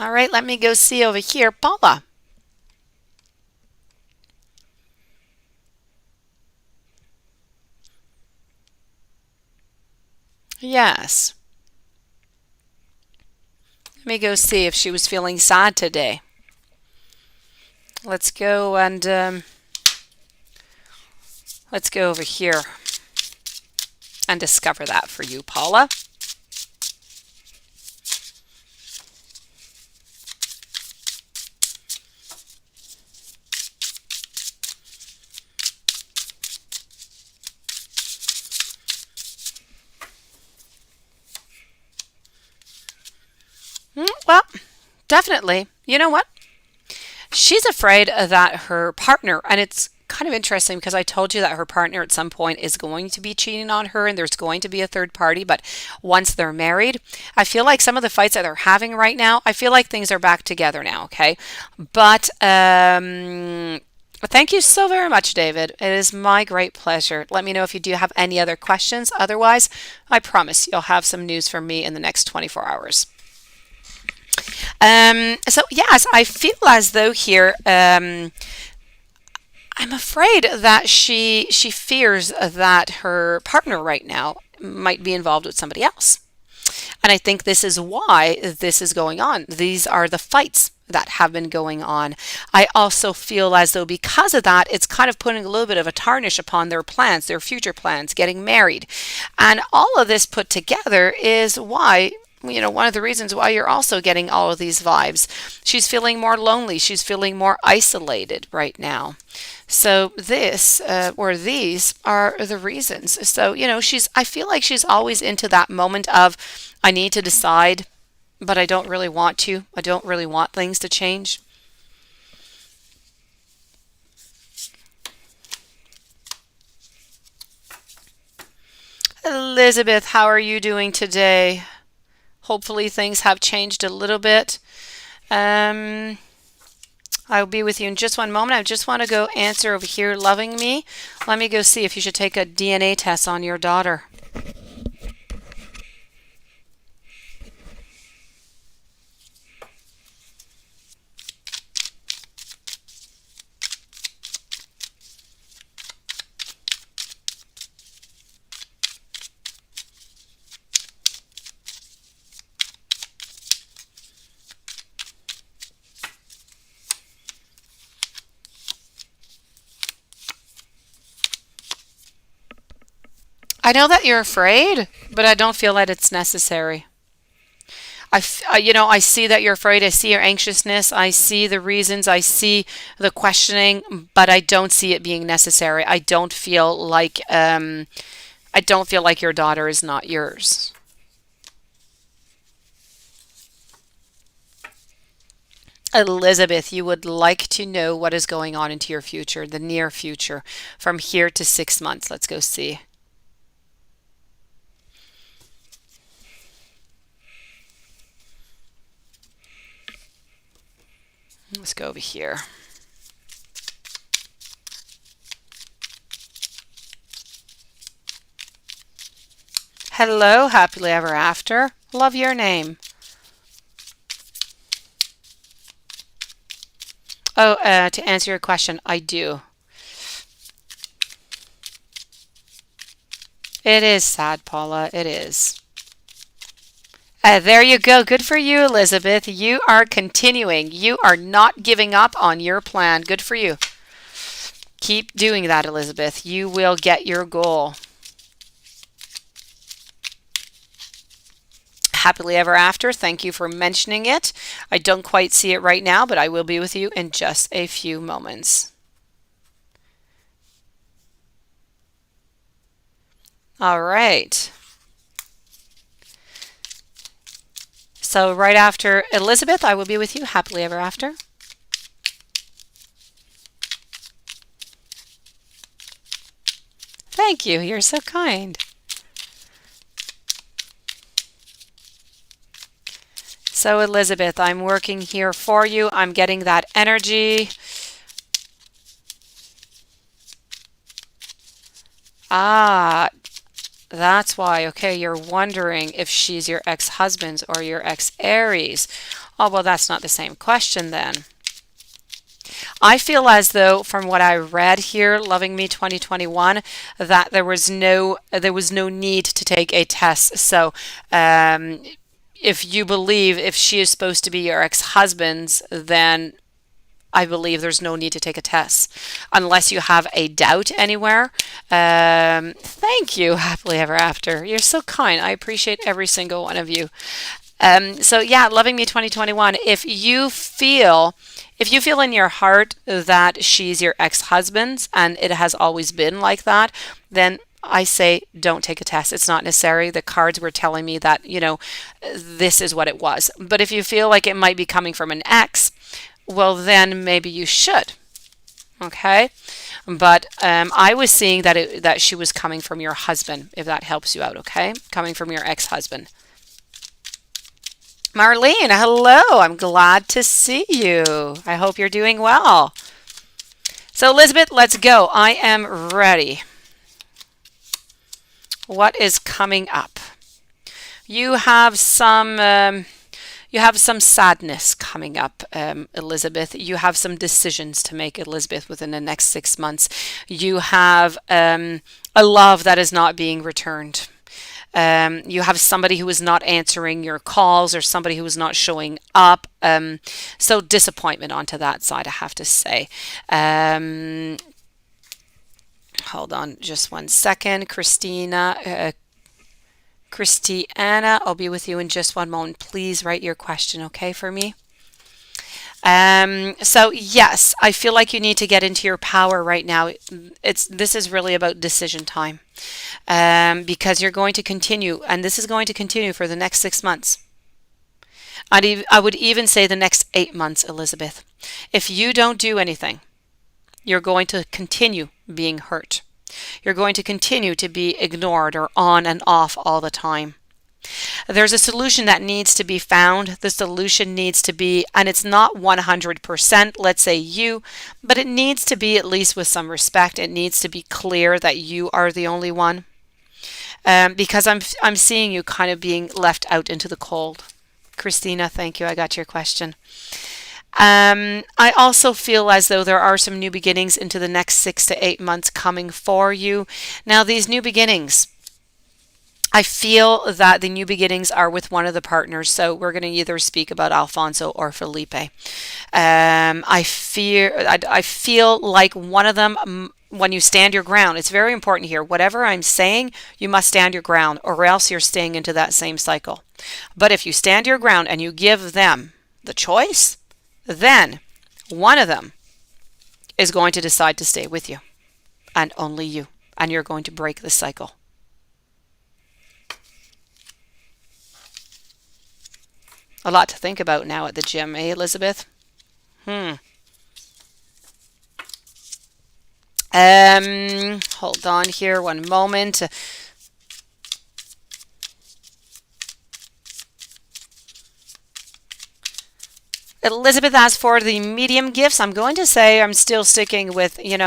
Speaker 1: All right, let me go see over here. Paula. Yes. Let me go see if she was feeling sad today. Let's go and let's go over here and discover that for you, Paula. Well, definitely. You know what? She's afraid that her partner, and it's kind of interesting because I told you that her partner at some point is going to be cheating on her and there's going to be a third party, but once they're married, I feel like some of the fights that they're having right now, I feel like things are back together now, okay? But thank you so very much, David. It is my great pleasure. Let me know if you do have any other questions. Otherwise, I promise you'll have some news from me in the next 24 hours. So yes, I feel as though here I'm afraid that she fears that her partner right now might be involved with somebody else. And I think this is why this is going on. These are the fights that have been going on. I also feel as though because of that, it's kind of putting a little bit of a tarnish upon their plans, their future plans, getting married. And all of this put together is why, one of the reasons why you're also getting all of these vibes. She's feeling more lonely. She's feeling more isolated right now. So this, or these are the reasons. So, I feel like she's always into that moment of, I need to decide, but I don't really want to. I don't really want things to change. Elizabeth, how are you doing today? Hopefully things have changed a little bit. I'll be with you in just one moment. I just want to go answer over here, loving me. Let me go see if you should take a DNA test on your daughter. I know that you're afraid, but I don't feel that it's necessary. I see that you're afraid. I see your anxiousness. I see the reasons. I see the questioning, but I don't see it being necessary. I don't feel like your daughter is not yours. Elizabeth, you would like to know what is going on into your future, the near future, from here to 6 months. Let's go see. Let's go over here. Hello, happily ever after. Love your name. Oh, to answer your question, I do. It is sad, Paula. It is. There you go. Good for you, Elizabeth. You are continuing. You are not giving up on your plan. Good for you. Keep doing that, Elizabeth. You will get your goal. Happily ever after. Thank you for mentioning it. I don't quite see it right now, but I will be with you in just a few moments. All right. So right after Elizabeth, I will be with you happily ever after. Thank you. You're so kind. So Elizabeth, I'm working here for you. I'm getting that energy. Ah, that's why. Okay, you're wondering if she's your ex-husband's or your ex-Aries. Oh, well, that's not the same question then. I feel as though from what I read here, Loving Me 2021, that there was no need to take a test. So, if you believe if she is supposed to be your ex-husband's, then I believe there's no need to take a test unless you have a doubt anywhere. Thank you, happily ever after. You're so kind. I appreciate every single one of you. So yeah, Loving Me 2021. If you feel in your heart that she's your ex-husband's and it has always been like that, then I say don't take a test. It's not necessary. The cards were telling me that, this is what it was. But if you feel like it might be coming from an ex, well, then maybe you should. Okay? But I was seeing that she was coming from your husband, if that helps you out, okay? Coming from your ex-husband. Marlene, hello. I'm glad to see you. I hope you're doing well. So, Elizabeth, let's go. I am ready. What is coming up? You have some sadness coming up, Elizabeth. You have some decisions to make, Elizabeth, within the next 6 months. You have a love that is not being returned. You have somebody who is not answering your calls or somebody who is not showing up. So disappointment onto that side, I have to say. Hold on just one second. Christiana, I'll be with you in just one moment. Please write your question, okay, for me? So yes, I feel like you need to get into your power right now. This is really about decision time, because you're going to continue, and this is going to continue for the next 6 months. I would even say the next 8 months, Elizabeth. If you don't do anything, you're going to continue being hurt. You're going to continue to be ignored or on and off all the time. There's a solution that needs to be found. The solution needs to be, and it's not 100%, let's say you, but it needs to be at least with some respect. It needs to be clear that you are the only one. Because I'm seeing you kind of being left out into the cold. Christina, thank you. I got your question. I also feel as though there are some new beginnings into the next 6 to 8 months coming for you. Now, these new beginnings, I feel that the new beginnings are with one of the partners. So we're going to either speak about Alfonso or Felipe. I feel like one of them. When you stand your ground, it's very important here. Whatever I'm saying, you must stand your ground, or else you're staying into that same cycle. But if you stand your ground and you give them the choice, then one of them is going to decide to stay with you, and only you, and you're going to break the cycle. A lot to think about now at the gym, eh, Elizabeth? Hmm. Hold on here one moment. Elizabeth, as for the medium gifts, I'm going to say I'm still sticking with, you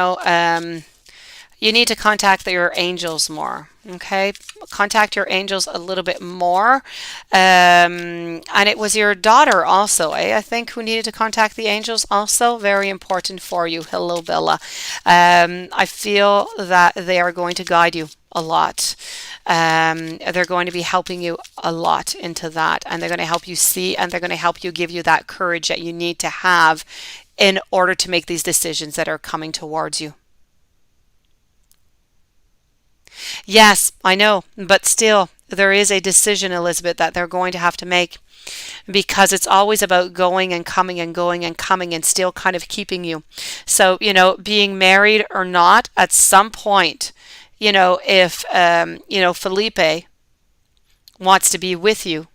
Speaker 1: need to contact your angels more. Okay, contact your angels a little bit more. And it was your daughter also, eh? I think who needed to contact the angels also. Very important for you. Hello, Bella. I feel that they are going to guide you a lot. They're going to be helping you a lot into that, and they're going to help you see, and they're going to help you, give you that courage that you need to have in order to make these decisions that are coming towards you. Yes, I know, but still, there is a decision, Elizabeth, that they're going to have to make, because it's always about going and coming and going and coming and still kind of keeping you. So, being married or not, at some point, if, Felipe wants to be with you,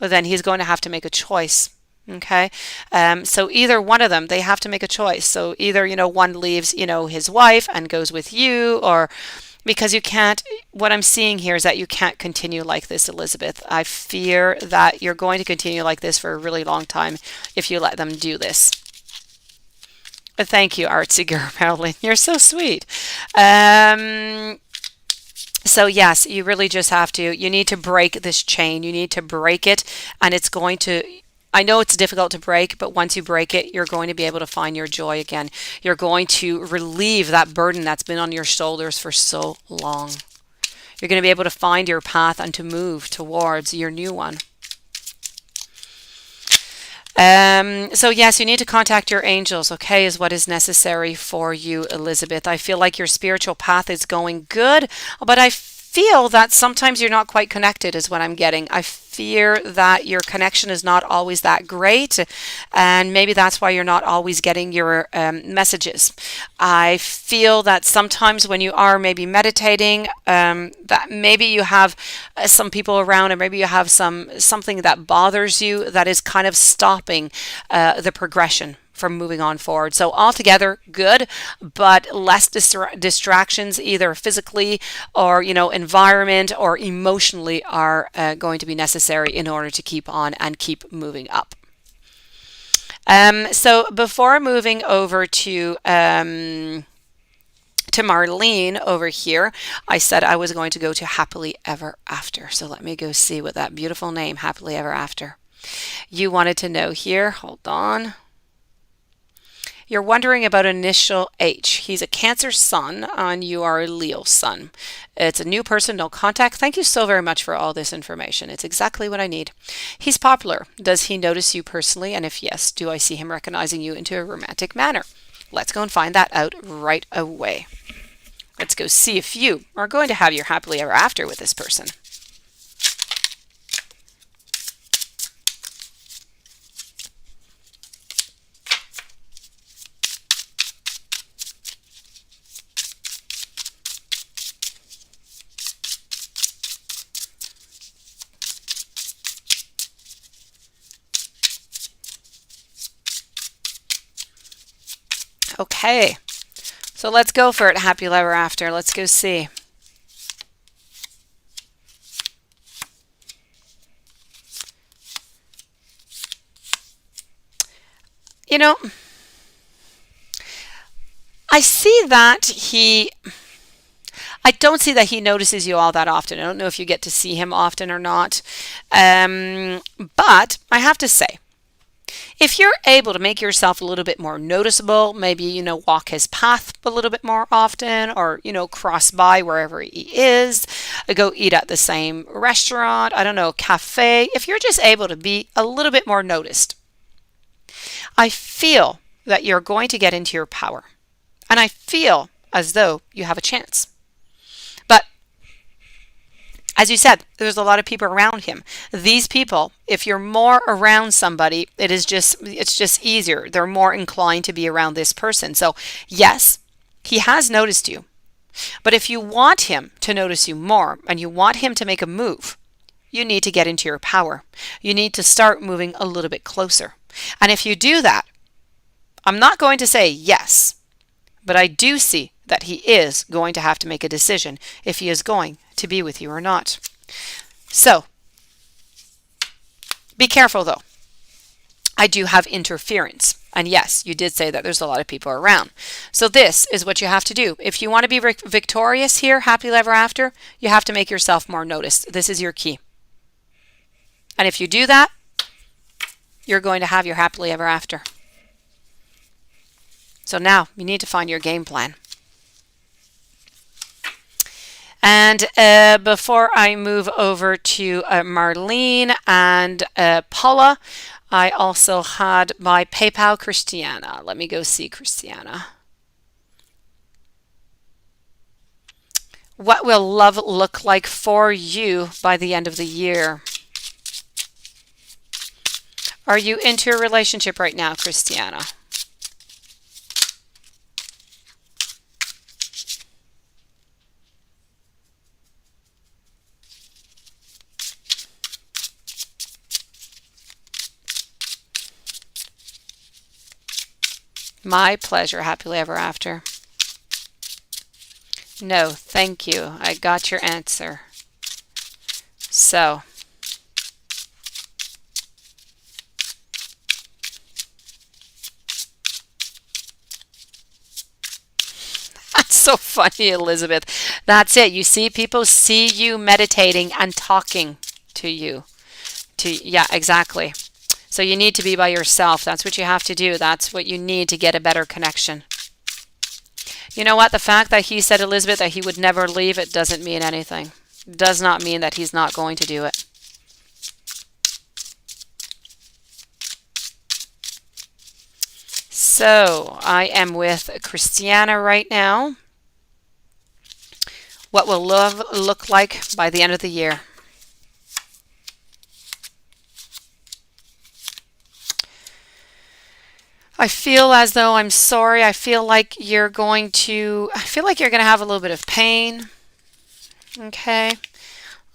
Speaker 1: well, then he's going to have to make a choice. Okay. So either one of them, they have to make a choice. So either, one leaves, his wife and goes with you, or because you can't, what I'm seeing here is that you can't continue like this, Elizabeth. I fear that you're going to continue like this for a really long time if you let them do this. Thank you, Artsy Girl Marilyn. You're so sweet. So yes, you really just have to, you need to break this chain. You need to break it, and it's going to, I know it's difficult to break, but once you break it, you're going to be able to find your joy again. You're going to relieve that burden that's been on your shoulders for so long. You're going to be able to find your path and to move towards your new one. So yes, you need to contact your angels, okay, is what is necessary for you, Elizabeth. I feel like your spiritual path is going good, but I feel that sometimes you're not quite connected is what I'm getting. I fear that your connection is not always that great, and maybe that's why you're not always getting your messages. I feel that sometimes when you are maybe meditating, that maybe you have some people around, or maybe you have something that bothers you that is kind of stopping the progression from moving on forward. So altogether good, but less distractions, either physically or environment or emotionally, are going to be necessary in order to keep on and keep moving up. So before moving over to Marlene over here, I said I was going to go to Happily Ever After. So let me go see what that beautiful name, Happily Ever After. You wanted to know here. Hold on. You're wondering about initial H. He's a Cancer sun and you are a Leo sun. It's a new person, no contact. Thank you so very much for all this information. It's exactly what I need. He's popular. Does he notice you personally? And if yes, do I see him recognizing you into a romantic manner? Let's go and find that out right away. Let's go see if you are going to have your happily ever after with this person. Okay, so let's go for it, happy ever after. Let's go see. You know, I see that I don't see that he notices you all that often. I don't know if you get to see him often or not. But I have to say, If you're able to make yourself a little bit more noticeable, maybe, walk his path a little bit more often, or, cross by wherever he is, go eat at the same restaurant, I don't know, cafe. If you're just able to be a little bit more noticed, I feel that you're going to get into your power. And I feel as though you have a chance. But as you said, there's a lot of people around him. These people, if you're more around somebody, it's just easier. They're more inclined to be around this person. So yes, he has noticed you. But if you want him to notice you more and you want him to make a move, you need to get into your power. You need to start moving a little bit closer. And if you do that, I'm not going to say yes, but I do see that he is going to have to make a decision if he is going to be with you or not. So, be careful though. I do have interference. And yes, you did say that there's a lot of people around. So this is what you have to do. If you want to be victorious here, happily ever after, you have to make yourself more noticed. This is your key. And if you do that, you're going to have your happily ever after. So now you need to find your game plan. And before I move over to Marlene and Paula, I also had my PayPal Christiana. Let me go see Christiana. What will love look like for you by the end of the year? Are you into a relationship right now, Christiana? My pleasure. Happily ever after. No, thank you. I got your answer. So, that's so funny, Elizabeth. That's it. You see, people see you meditating and talking to you. Yeah, exactly. So you need to be by yourself. That's what you have to do. That's what you need to get a better connection. You know what? The fact that he said, Elizabeth, that he would never leave, it doesn't mean anything. It does not mean that he's not going to do it. So I am with Christiana right now. What will love look like by the end of the year? I feel as though I'm sorry. I feel like you're going to have a little bit of pain. Okay.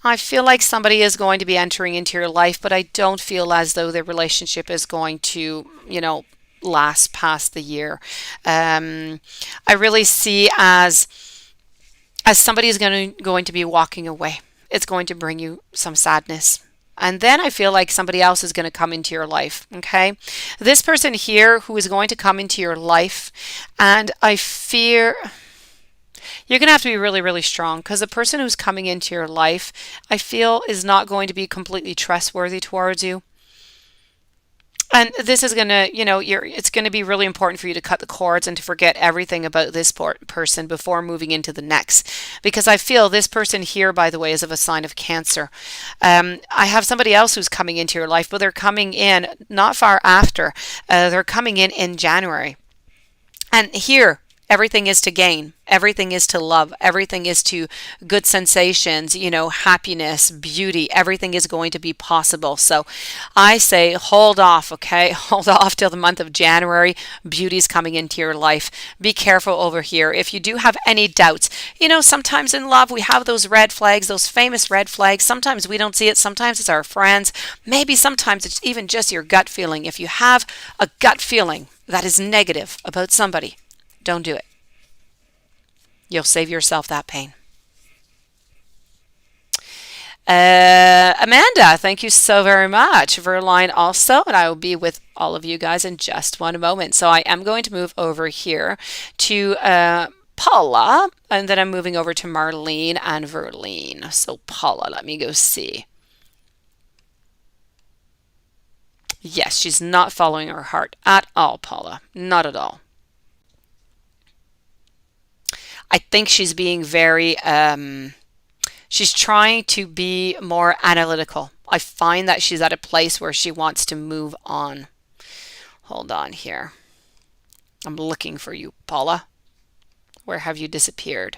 Speaker 1: I feel like somebody is going to be entering into your life, but I don't feel as though the relationship is going to, last past the year. I really see as somebody is going to be walking away. It's going to bring you some sadness. And then I feel like somebody else is going to come into your life, okay? This person here who is going to come into your life, and I fear you're going to have to be really, really strong, because the person who's coming into your life, I feel, is not going to be completely trustworthy towards you. And this is going to, it's going to be really important for you to cut the cords and to forget everything about this person before moving into the next. Because I feel this person here, by the way, is of a sign of Cancer. I have somebody else who's coming into your life, but they're coming in not far after. They're coming in January. And here, everything is to gain. Everything is to love. Everything is to good sensations, happiness, beauty. Everything is going to be possible. So I say hold off, okay? Hold off till the month of January. Beauty's coming into your life. Be careful over here. If you do have any doubts, sometimes in love we have those red flags, those famous red flags. Sometimes we don't see it. Sometimes it's our friends. Maybe sometimes it's even just your gut feeling. If you have a gut feeling that is negative about somebody, don't do it. You'll save yourself that pain. Amanda, thank you so very much. Verline also, and I will be with all of you guys in just one moment. So I am going to move over here to Paula, and then I'm moving over to Marlene and Verline. So Paula, let me go see. Yes, she's not following her heart at all, Paula. Not at all. I think she's being very, she's trying to be more analytical. I find that she's at a place where she wants to move on. Hold on here. I'm looking for you, Paula. Where have you disappeared?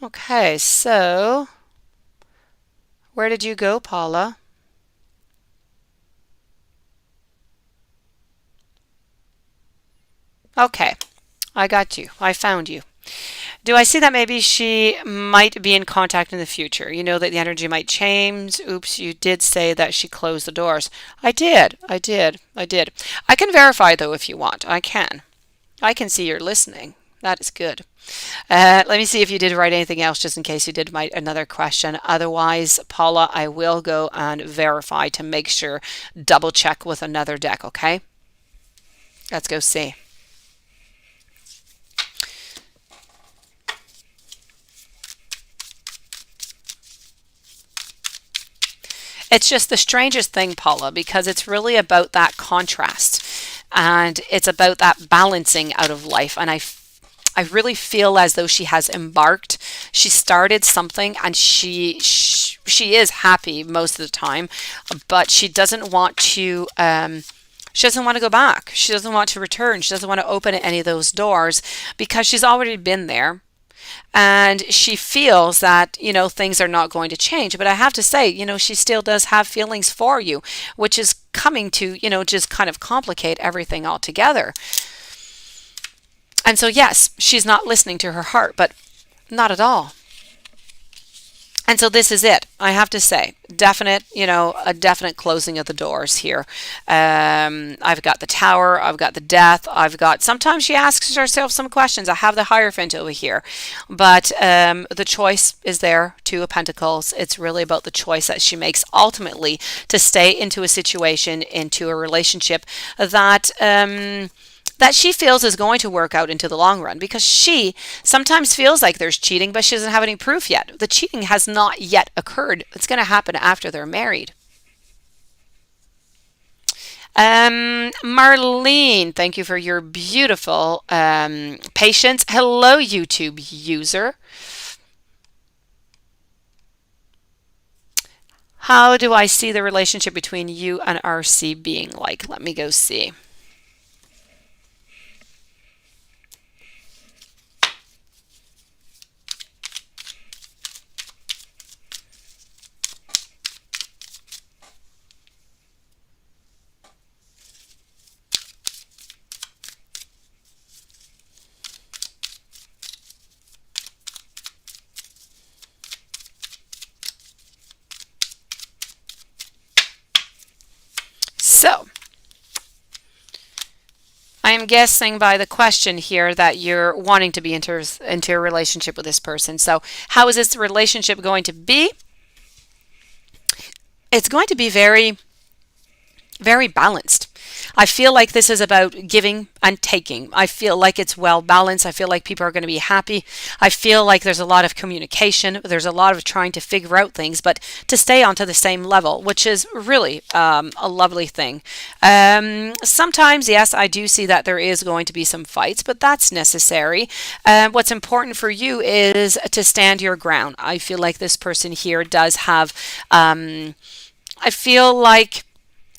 Speaker 1: Okay, so where did you go, Paula? Okay, I got you. I found you. Do I see that maybe she might be in contact in the future? You know that the energy might change. Oops, you did say that she closed the doors. I did. I did. I did. I can verify though if you want. I can. I can see you're listening. That is good. Let me see if you did write anything else just in case you did write another question. Otherwise, Paula, I will go and verify to make sure, double check with another deck, okay? Let's go see. It's just the strangest thing, Paula, because it's really about that contrast and it's about that balancing out of life. And I really feel as though she has embarked. She started something and she is happy most of the time, but she doesn't want to she doesn't want to go back. She doesn't want to return. She doesn't want to open any of those doors because she's already been there. And she feels that, things are not going to change. But I have to say, she still does have feelings for you, which is coming to, just kind of complicate everything altogether. And so, yes, she's not listening to her heart, but not at all. And so this is it. I have to say, definite, a definite closing of the doors here. I've got the Tower, I've got the Death, I've got, sometimes she asks herself some questions. I have the Hierophant over here. But the choice is there, Two of Pentacles. It's really about the choice that she makes ultimately to stay into a situation, into a relationship that she feels is going to work out into the long run, because she sometimes feels like there's cheating, but she doesn't have any proof yet. The cheating has not yet occurred. It's going to happen after they're married. Marlene, thank you for your beautiful patience. Hello, YouTube user. How do I see the relationship between you and RC being like? Let me go see. So, I am guessing by the question here that you're wanting to be into a relationship with this person. So, how is this relationship going to be? It's going to be very, very balanced. I feel like this is about giving and taking. I feel like it's well balanced. I feel like people are going to be happy. I feel like there's a lot of communication. There's a lot of trying to figure out things, but to stay onto the same level, which is really a lovely thing. Sometimes, yes, I do see that there is going to be some fights, but that's necessary. What's important for you is to stand your ground. I feel like this person here does have, I feel like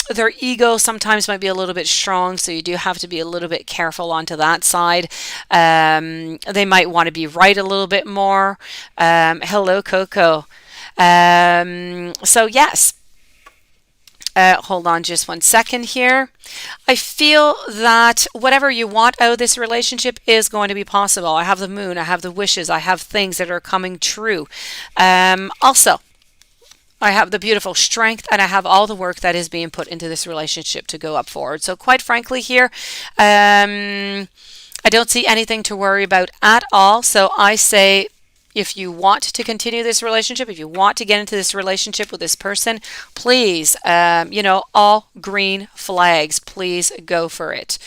Speaker 1: their ego sometimes might be a little bit strong, so you do have to be a little bit careful onto that side. They might want to be right a little bit more. Hello, Coco. So yes, hold on just one second here. I feel that whatever you want out of this relationship is going to be possible. I have the Moon, I have the wishes, I have things that are coming true. Also, I have the beautiful strength, and I have all the work that is being put into this relationship to go up forward. So quite frankly here, I don't see anything to worry about at all. So I say, if you want to continue this relationship, if you want to get into this relationship with this person, please, all green flags, please go for it.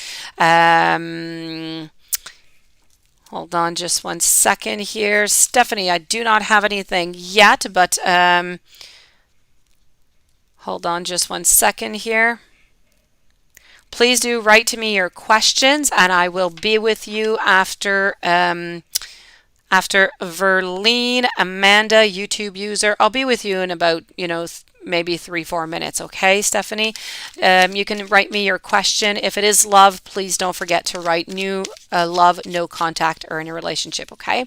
Speaker 1: Hold on just one second here. Stephanie, I do not have anything yet, but hold on just one second here. Please do write to me your questions, and I will be with you after Verlene, Amanda, YouTube user. I'll be with you in about, maybe 3-4 minutes. Okay, Stephanie? You can write me your question. If it is love, please don't forget to write new love, no contact, or in a relationship. Okay?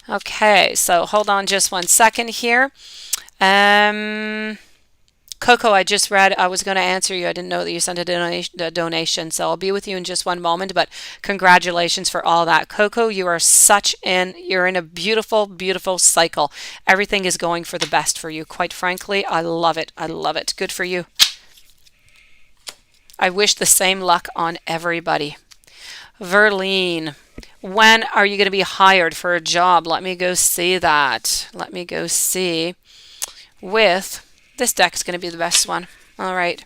Speaker 1: Okay, so hold on just one second here. Coco, I just read, I was going to answer you. I didn't know that you sent a donation, so I'll be with you in just one moment, but congratulations for all that. Coco, you're in a beautiful, beautiful cycle. Everything is going for the best for you. Quite frankly, I love it. I love it. Good for you. I wish the same luck on everybody. Verlene, when are you going to be hired for a job? Let me go see that. Let me go see. With this deck is going to be the best one. All right.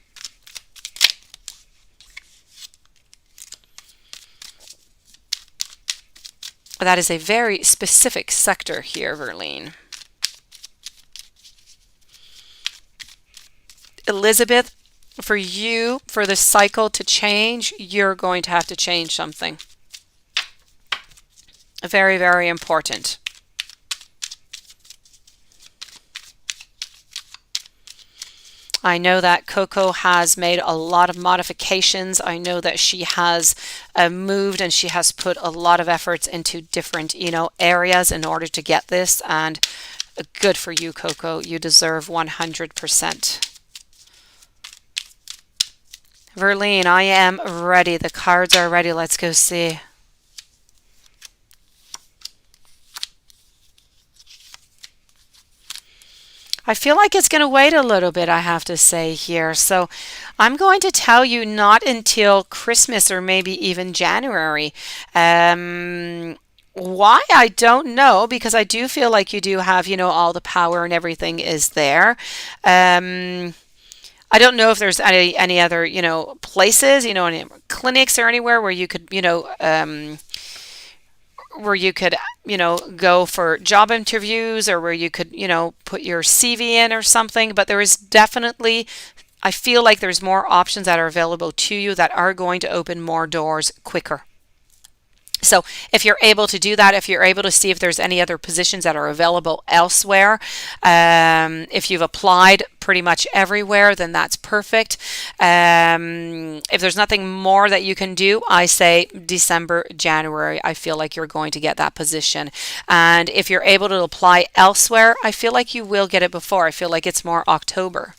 Speaker 1: That is a very specific sector here, Verlene. Elizabeth, for you, for the cycle to change, you're going to have to change something. Very, very important. I know that Coco has made a lot of modifications. I know that she has moved and she has put a lot of efforts into different, areas in order to get this. And good for you, Coco. You deserve 100%. Verlene, I am ready. The cards are ready. Let's go see. I feel like it's going to wait a little bit, I have to say here. So I'm going to tell you not until Christmas or maybe even January. Why? I don't know, because I do feel like you do have, all the power and everything is there. I don't know if there's any other, places, any clinics or anywhere where you could, go for job interviews, or where you could, put your CV in or something. But there is definitely, I feel like there's more options that are available to you that are going to open more doors quicker. So if you're able to do that, if you're able to see if there's any other positions that are available elsewhere, if you've applied pretty much everywhere, then that's perfect. If there's nothing more that you can do, I say December, January, I feel like you're going to get that position. And if you're able to apply elsewhere, I feel like you will get it before. I feel like it's more October.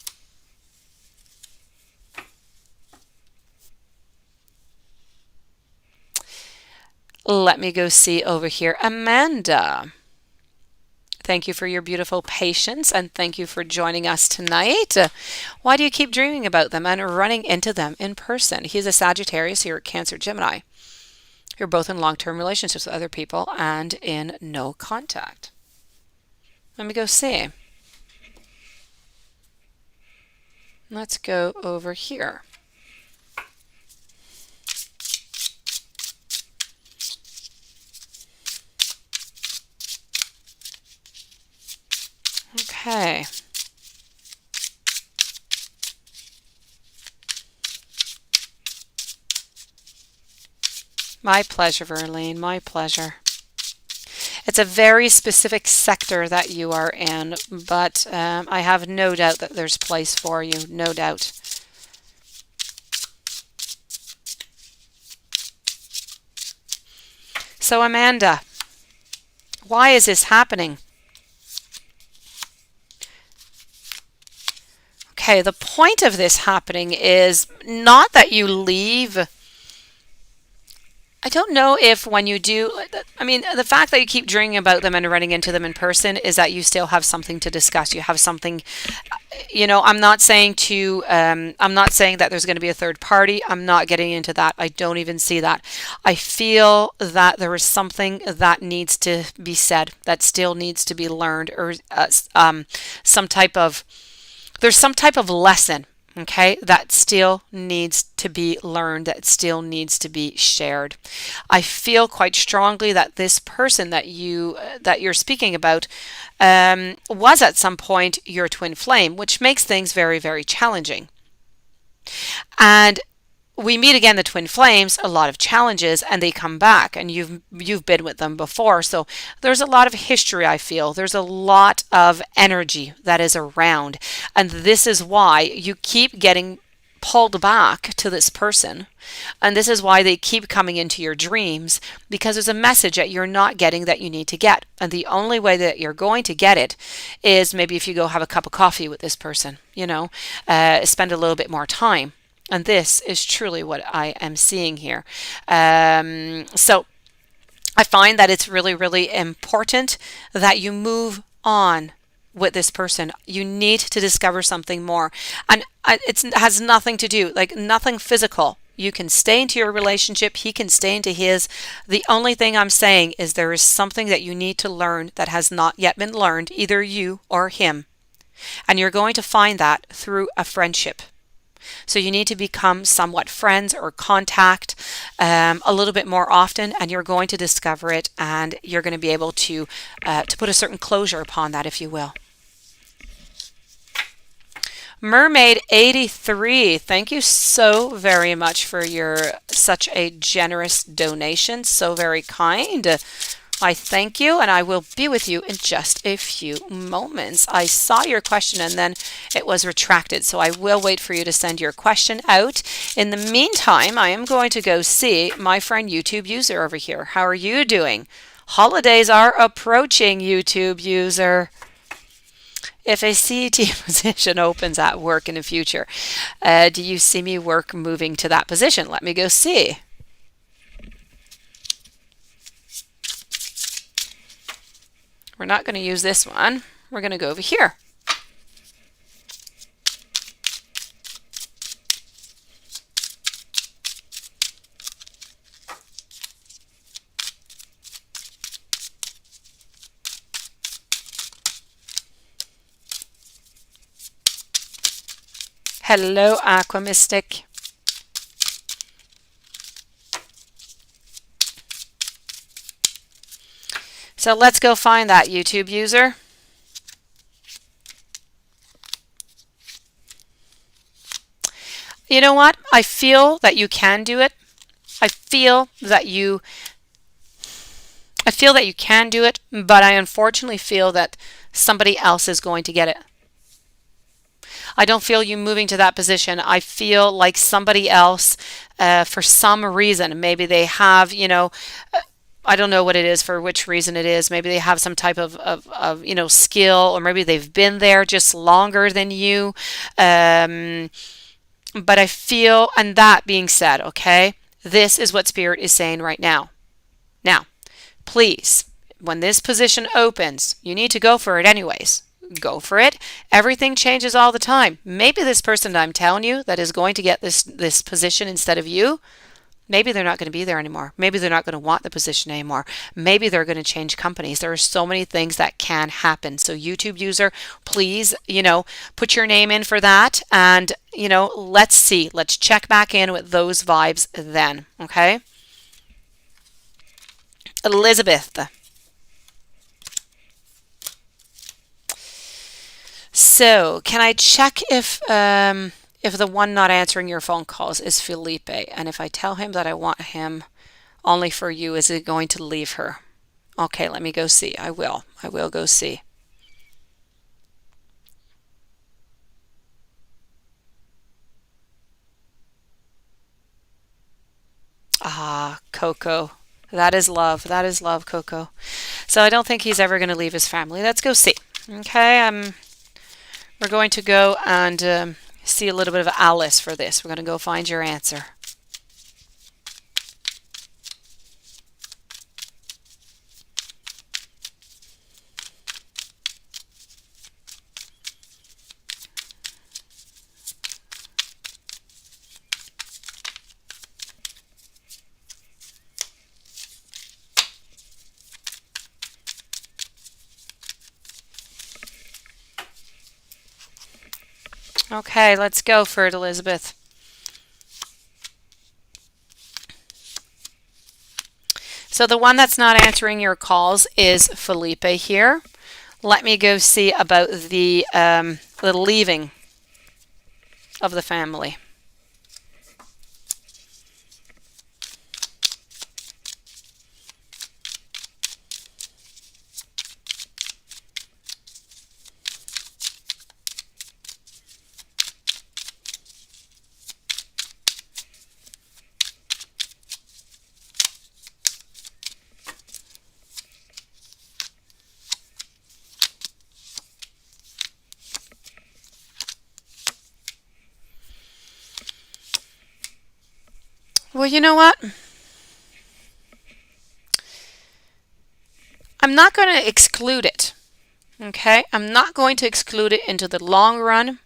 Speaker 1: Let me go see over here. Amanda, thank you for your beautiful patience, and thank you for joining us tonight. Why do you keep dreaming about them and running into them in person? He's a Sagittarius, you're a Cancer, Gemini. You're both in long-term relationships with other people and in no contact. Let me go see. Let's go over here. Okay. My pleasure, Verlene. My pleasure. It's a very specific sector that you are in, but I have no doubt that there's place for you. No doubt. So, Amanda, why is this happening? Okay, the point of this happening is not that you leave. I don't know if when you do, I mean, the fact that you keep dreaming about them and running into them in person is that you still have something to discuss. You have something, I'm not saying I'm not saying that there's going to be a third party. I'm not getting into that. I don't even see that. I feel that there is something that needs to be said, that still needs to be learned, or some type of, there's some type of lesson, okay, that still needs to be learned, that still needs to be shared. I feel quite strongly that this person that you're speaking about was at some point your twin flame, which makes things very, very challenging. And we meet again, the twin flames, a lot of challenges, and they come back, and you've been with them before, so there's a lot of history. I feel there's a lot of energy that is around, and this is why you keep getting pulled back to this person, and this is why they keep coming into your dreams, because there's a message that you're not getting that you need to get, and the only way that you're going to get it is maybe if you go have a cup of coffee with this person, spend a little bit more time. And this is truly what I am seeing here. So I find that it's really, really important that you move on with this person. You need to discover something more. And it has nothing to do, like nothing physical. You can stay into your relationship. He can stay into his. The only thing I'm saying is there is something that you need to learn that has not yet been learned, either you or him. And you're going to find that through a friendship. So you need to become somewhat friends or contact a little bit more often, and you're going to discover it, and you're going to be able to put a certain closure upon that, if you will. Mermaid 83, thank you so very much for such a generous donation. So very kind. I thank you, and I will be with you in just a few moments. I saw your question and then it was retracted, so I will wait for you to send your question out. In the meantime, I am going to go see my friend YouTube user over here. How are you doing? Holidays are approaching, YouTube user. If a CET position opens at work in the future, do you see me moving to that position? Let me go see. We're not going to use this one. We're going to go over here. Hello, Aquamystic. So let's go find that YouTube user. You know what? I feel that you can do it. I feel that you can do it, but I unfortunately feel that somebody else is going to get it. I don't feel you moving to that position. I feel like somebody else, for some reason, maybe they have, I don't know what it is, for which reason it is. Maybe they have some type of skill, or maybe they've been there just longer than you. But I feel, and that being said, okay, this is what Spirit is saying right now. Now, please, when this position opens, you need to go for it anyways. Go for it. Everything changes all the time. Maybe this person that I'm telling you that is going to get this position instead of you, maybe they're not going to be there anymore. Maybe they're not going to want the position anymore. Maybe they're going to change companies. There are so many things that can happen. So YouTube user, please, put your name in for that. And, let's see. Let's check back in with those vibes then. Okay? Elizabeth. So, can I check if the one not answering your phone calls is Felipe, and if I tell him that I want him only for you, is it going to leave her? Okay, let me go see. I will go see. Ah, Coco. That is love. That is love, Coco. So I don't think he's ever going to leave his family. Let's go see. Okay, we're going to go and see a little bit of Alice for this. We're going to go find your answer. Okay, let's go for it, Elizabeth. So the one that's not answering your calls is Felipe here. Let me go see about the leaving of the family. Well, you know what? I'm not going to exclude it. Okay? I'm not going to exclude it into the long run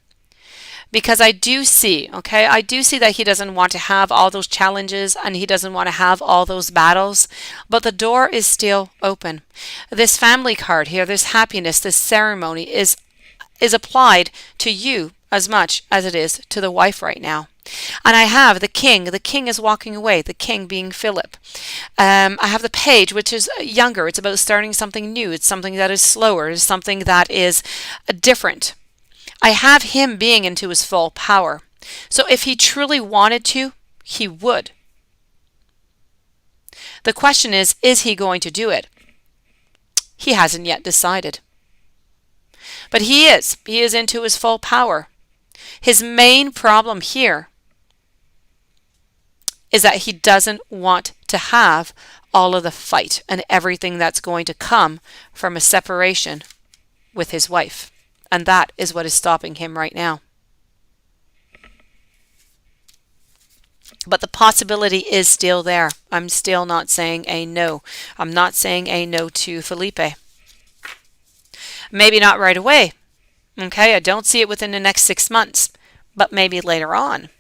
Speaker 1: because I do see, okay? I do see that he doesn't want to have all those challenges and he doesn't want to have all those battles, but the door is still open. This family card here, this happiness, this ceremony is applied to you as much as it is to the wife right now. And I have the king. The king is walking away, the king being Philip. I have the page, which is younger. It's about starting something new. It's something that is slower. It's something that is different. I have him being into his full power. So if he truly wanted to, he would. The question is he going to do it? He hasn't yet decided. But he is. He is into his full power. His main problem here is that he doesn't want to have all of the fight and everything that's going to come from a separation with his wife. And that is what is stopping him right now. But the possibility is still there. I'm still not saying a no. I'm not saying a no to Felipe. Maybe not right away. Okay, I don't see it within the next 6 months, but maybe later on.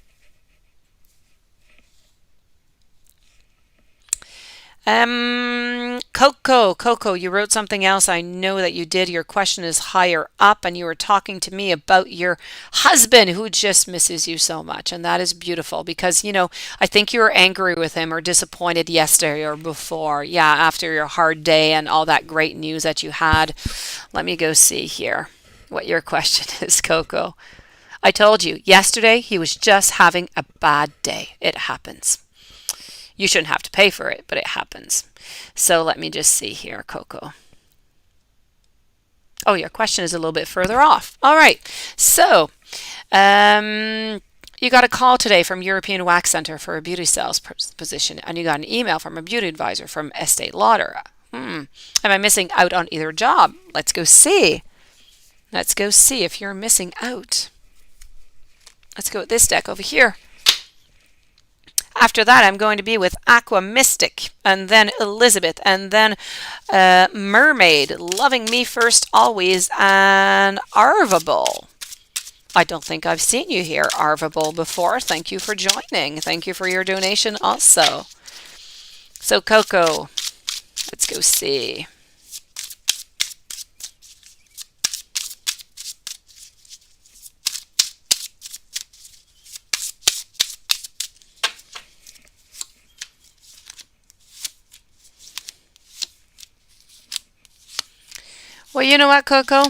Speaker 1: Coco, you wrote something else. I know that you did. Your question is higher up, and you were talking to me about your husband who just misses you so much. And that is beautiful because, I think you were angry with him or disappointed yesterday or before. Yeah, after your hard day and all that great news that you had. Let me go see here what your question is, Coco. I told you yesterday he was just having a bad day. It happens. You shouldn't have to pay for it, but it happens. So let me just see here, Coco. Oh, your question is a little bit further off. All right. So you got a call today from European Wax Center for a beauty sales position, and you got an email from a beauty advisor from Estee Lauder. Am I missing out on either job? Let's go see. Let's go see if you're missing out. Let's go with this deck over here. After that, I'm going to be with Aqua Mystic, and then Elizabeth, and then Mermaid, Loving Me First Always, and Arvable. I don't think I've seen you here, Arvable, before. Thank you for joining. Thank you for your donation also. So, Coco, let's go see. Well, you know what, Coco?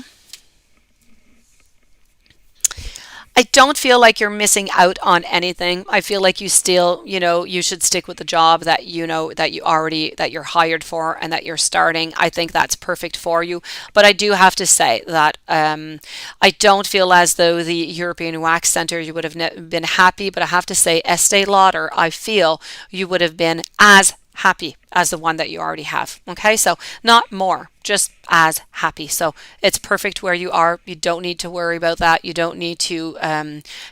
Speaker 1: I don't feel like you're missing out on anything. I feel like you still, you should stick with the job that that you're hired for and that you're starting. I think that's perfect for you. But I do have to say that I don't feel as though the European Wax Center you would have been happy. But I have to say, Estee Lauder, I feel you would have been as happy as the one that you already have. Okay, so not more, just as happy. So it's perfect where you are. You don't need to worry about that. You don't need to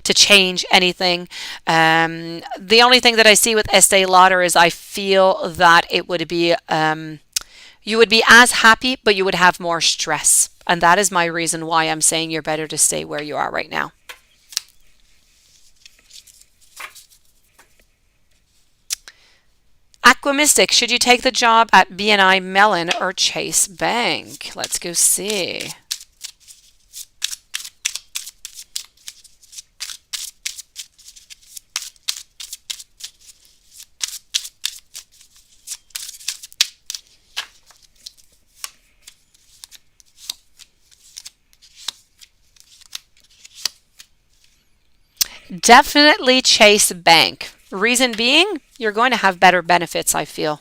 Speaker 1: change anything. The only thing that I see with Estee Lauder is I feel that it would be you would be as happy, but you would have more stress, and that is my reason why I'm saying you're better to stay where you are right now. Aquamistic, should you take the job at BNI Mellon or Chase Bank? Let's go see. Definitely Chase Bank. Reason being, you're going to have better benefits, I feel.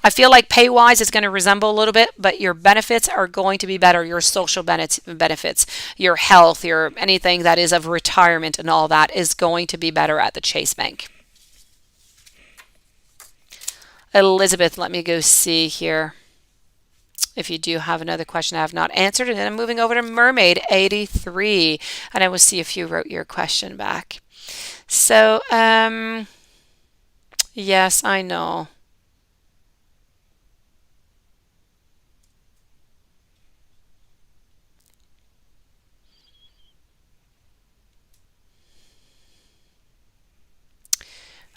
Speaker 1: I feel like pay wise is going to resemble a little bit, but your benefits are going to be better. Your social benefits, your health, your anything that is of retirement and all that is going to be better at the Chase Bank. Elizabeth, let me go see here if you do have another question I have not answered. And then I'm moving over to Mermaid 83. And I will see if you wrote your question back. So, yes, I know.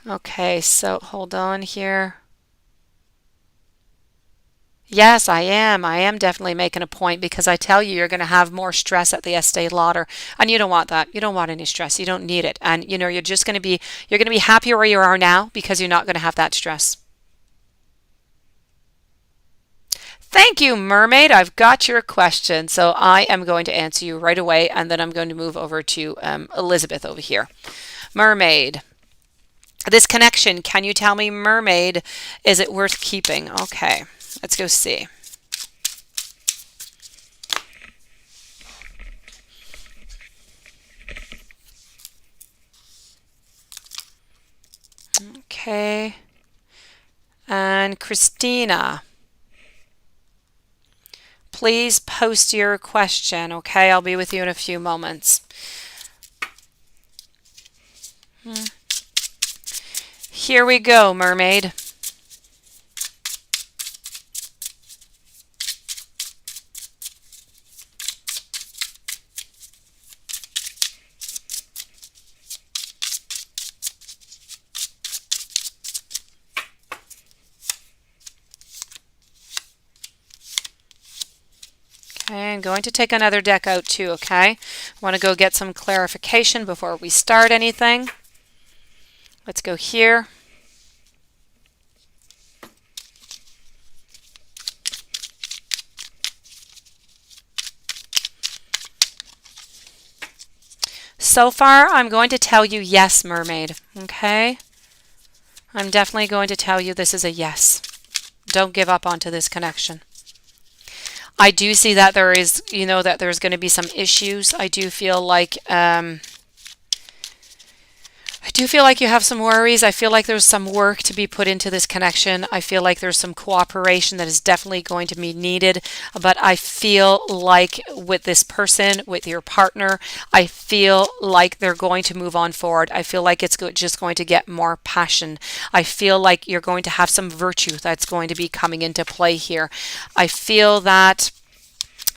Speaker 1: Okay, so hold on here. Yes, I am. I am definitely making a point because I tell you, you're going to have more stress at the Estee Lauder, and you don't want that. You don't want any stress. You don't need it, and you're just going to be happier where you are now because you're not going to have that stress. Thank you, Mermaid. I've got your question, so I am going to answer you right away, and then I'm going to move over to Elizabeth over here. Mermaid, this connection. Can you tell me, Mermaid, is it worth keeping? Okay, let's go see. Okay. And Christina, please post your question, okay? I'll be with you in a few moments. Here we go, Mermaid. Okay, I'm going to take another deck out too, okay? I want to go get some clarification before we start anything. Let's go here. So far, I'm going to tell you yes, Mermaid, okay? I'm definitely going to tell you this is a yes. Don't give up onto this connection. I do see that there is, that there's going to be some issues. I do feel like you have some worries. I feel like there's some work to be put into this connection. I feel like there's some cooperation that is definitely going to be needed. But I feel like with this person, with your partner, I feel like they're going to move on forward. I feel like it's just going to get more passion. I feel like you're going to have some virtue that's going to be coming into play here. I feel that.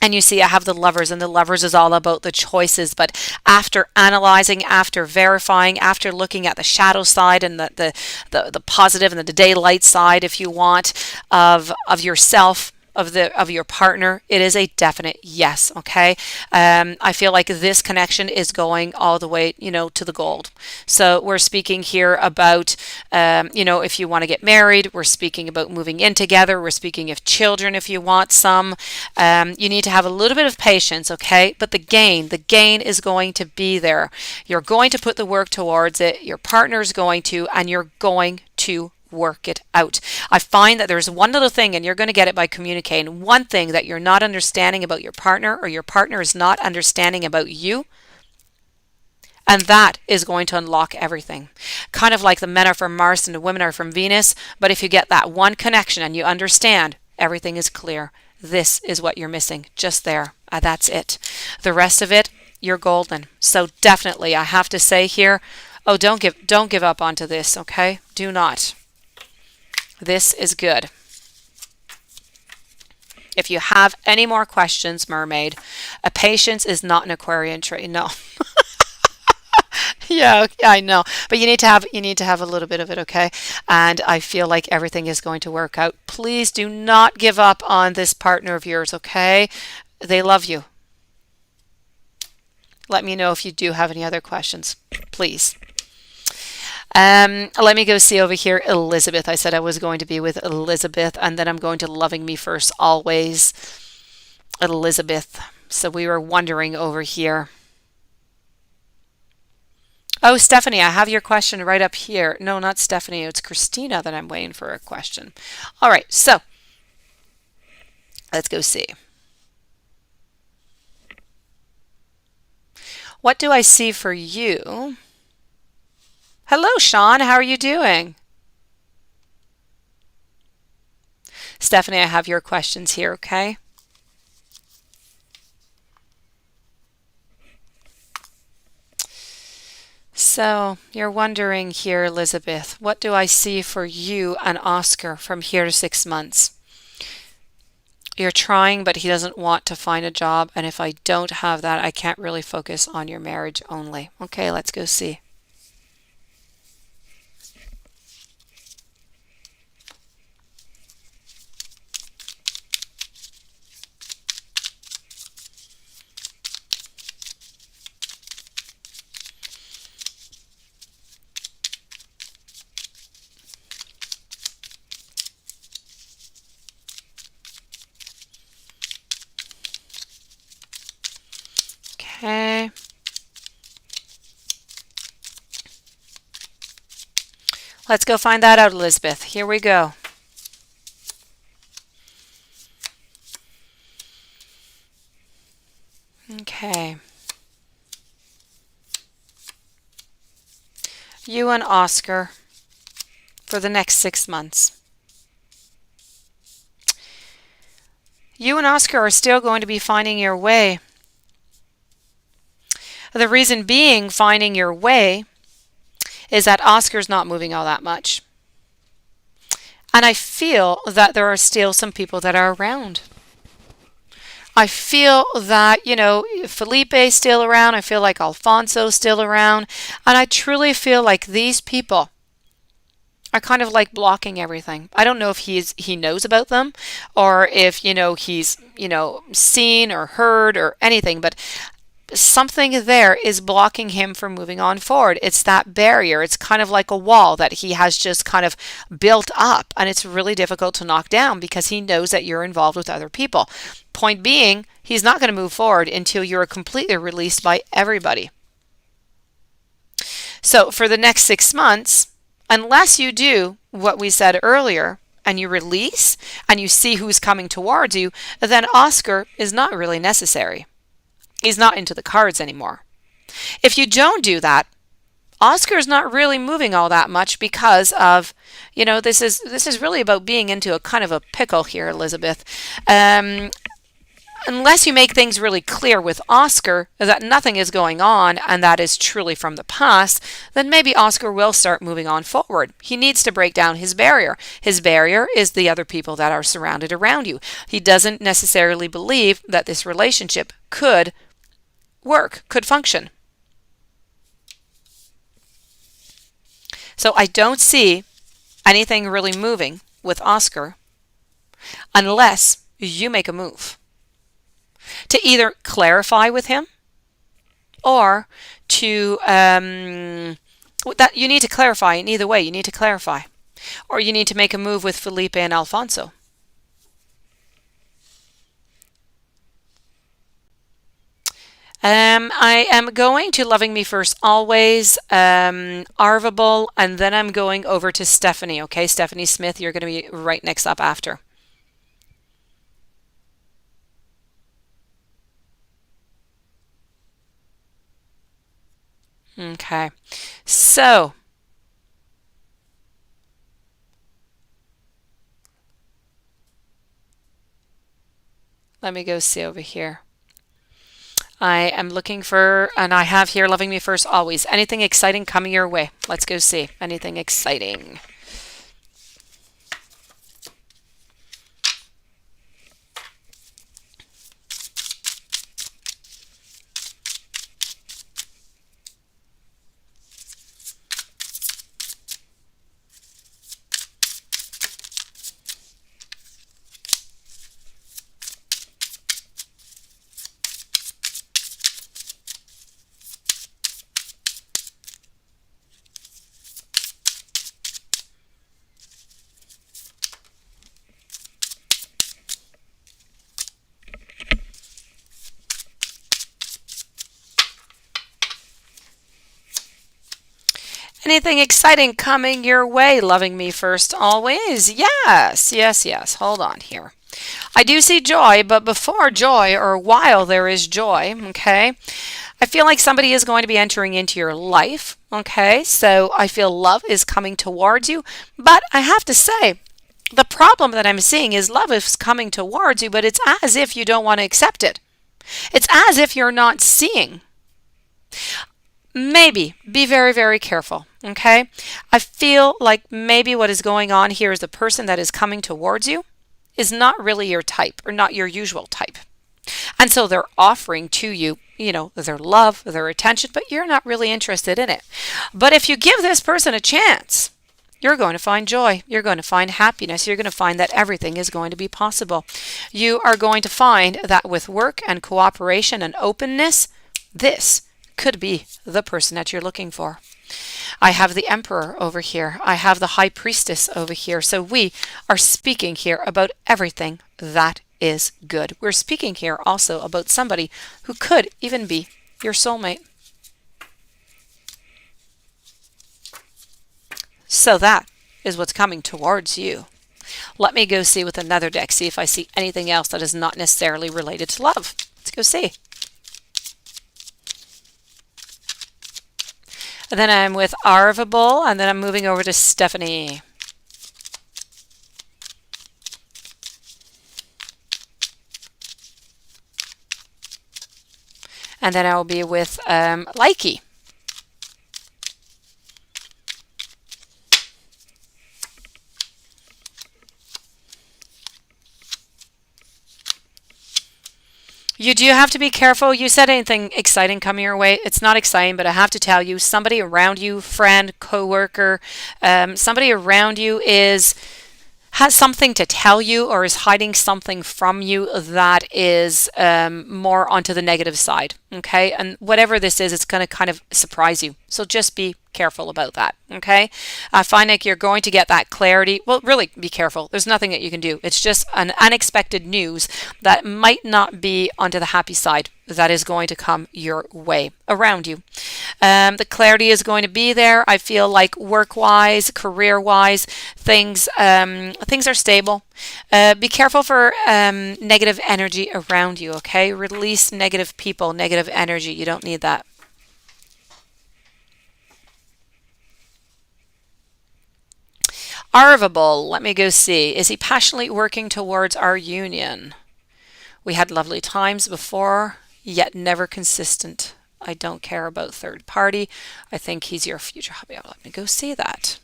Speaker 1: And you see, I have the Lovers, and the Lovers is all about the choices. But after analyzing, after verifying, after looking at the shadow side and the positive and the daylight side, if you want, of yourself, of your partner, it is a definite yes. Okay, I feel like this connection is going all the way, to the gold. So we're speaking here about, if you want to get married, we're speaking about moving in together. We're speaking of children if you want some. You need to have a little bit of patience, okay? But the gain is going to be there. You're going to put the work towards it. Your partner's going to, and you're going to work it out. I find that there's one little thing, and you're going to get it by communicating. One thing that you're not understanding about your partner, or your partner is not understanding about you, and that is going to unlock everything. Kind of like the men are from Mars and the women are from Venus, but if you get that one connection and you understand, everything is clear. This is what you're missing, just there. That's it. The rest of it, you're golden. So definitely, I have to say here, oh, don't give up onto this, okay? Do not. This is good. If you have any more questions, Mermaid, a patience is not an Aquarian trait. No. Yeah, I know. But you need to have a little bit of it, okay? And I feel like everything is going to work out. Please do not give up on this partner of yours, okay? They love you. Let me know if you do have any other questions, please. Let me go see over here, Elizabeth. I said I was going to be with Elizabeth, and then I'm going to Loving Me First Always, Elizabeth. So we were wondering over here. Oh, Stephanie, I have your question right up here. No, not Stephanie. It's Christina that I'm waiting for a question. All right, so let's go see. What do I see for you? Hello, Sean. How are you doing? Stephanie, I have your questions here, okay? So, you're wondering here, Elizabeth, what do I see for you and Oscar from here to 6 months? You're trying, but he doesn't want to find a job, and if I don't have that, I can't really focus on your marriage only. Okay, let's go see. Okay. Let's go find that out, Elizabeth. Here we go. Okay. You and Oscar for the next 6 months. You and Oscar are still going to be finding your way. The reason being finding your way is that Oscar's not moving all that much. And I feel that there are still some people that are around. I feel that, Felipe's still around. I feel like Alfonso's still around. And I truly feel like these people are kind of like blocking everything. I don't know if he knows about them or if, he's, seen or heard or anything, but something there is blocking him from moving on forward. It's that barrier. It's kind of like a wall that he has just kind of built up, and it's really difficult to knock down because he knows that you're involved with other people. Point being, he's not going to move forward until you're completely released by everybody. So for the next 6 months, unless you do what we said earlier and you release and you see who's coming towards you, then Oscar is not really necessary. He's not into the cards anymore. If you don't do that, Oscar's not really moving all that much because of, this is really about being into a kind of a pickle here, Elizabeth. Unless you make things really clear with Oscar that nothing is going on and that is truly from the past, then maybe Oscar will start moving on forward. He needs to break down his barrier. His barrier is the other people that are surrounded around you. He doesn't necessarily believe that this relationship could work, could function. So I don't see anything really moving with Oscar unless you make a move to either clarify with him or to that you need to clarify in either way. You need to clarify, or you need to make a move with Felipe and Alfonso. I am going to Loving Me First Always, Arvable, and then I'm going over to Stephanie. Okay, Stephanie Smith, you're going to be right next up after. Okay, so let me go see over here. I am looking for, and I have here Loving Me First Always. Anything exciting coming your way? Let's go see. Anything exciting? Anything exciting coming your way? Loving me first always. Yes, yes, yes. Hold on here. I do see joy, but before joy or while there is joy, okay, I feel like somebody is going to be entering into your life, okay? So I feel love is coming towards you, but I have to say, the problem that I'm seeing is love is coming towards you, but it's as if you don't want to accept it. It's as if you're not seeing. Maybe be very, very careful, okay? I feel like maybe what is going on here is the person that is coming towards you is not really your type or not your usual type. And so they're offering to you, their love, their attention, but you're not really interested in it. But if you give this person a chance, you're going to find joy. You're going to find happiness. You're going to find that everything is going to be possible. You are going to find that with work and cooperation and openness, this could be the person that you're looking for. I have the Emperor over here. I have the High Priestess over here. So we are speaking here about everything that is good. We're speaking here also about somebody who could even be your soulmate. So that is what's coming towards you. Let me go see with another deck, see if I see anything else that is not necessarily related to love. Let's go see. And then I'm with Arvable, and then I'm moving over to Stephanie. And then I will be with Likey. You do have to be careful. You said anything exciting coming your way. It's not exciting, but I have to tell you, somebody around you, friend, coworker, somebody around you has something to tell you or is hiding something from you that is more onto the negative side. Okay, and whatever this is, it's going to kind of surprise you. So just be careful about that. Okay, I find like you're going to get that clarity. Well, really be careful. There's nothing that you can do. It's just an unexpected news that might not be onto the happy side that is going to come your way around you. The clarity is going to be there. I feel like work-wise, career-wise, things are stable. Be careful for negative energy around you. Okay, release negative people, negative energy. You don't need that. Arvable, let me go see. Is he passionately working towards our union? We had lovely times before, yet never consistent. I don't care about third party. I think he's your future hubby. Let me go see that.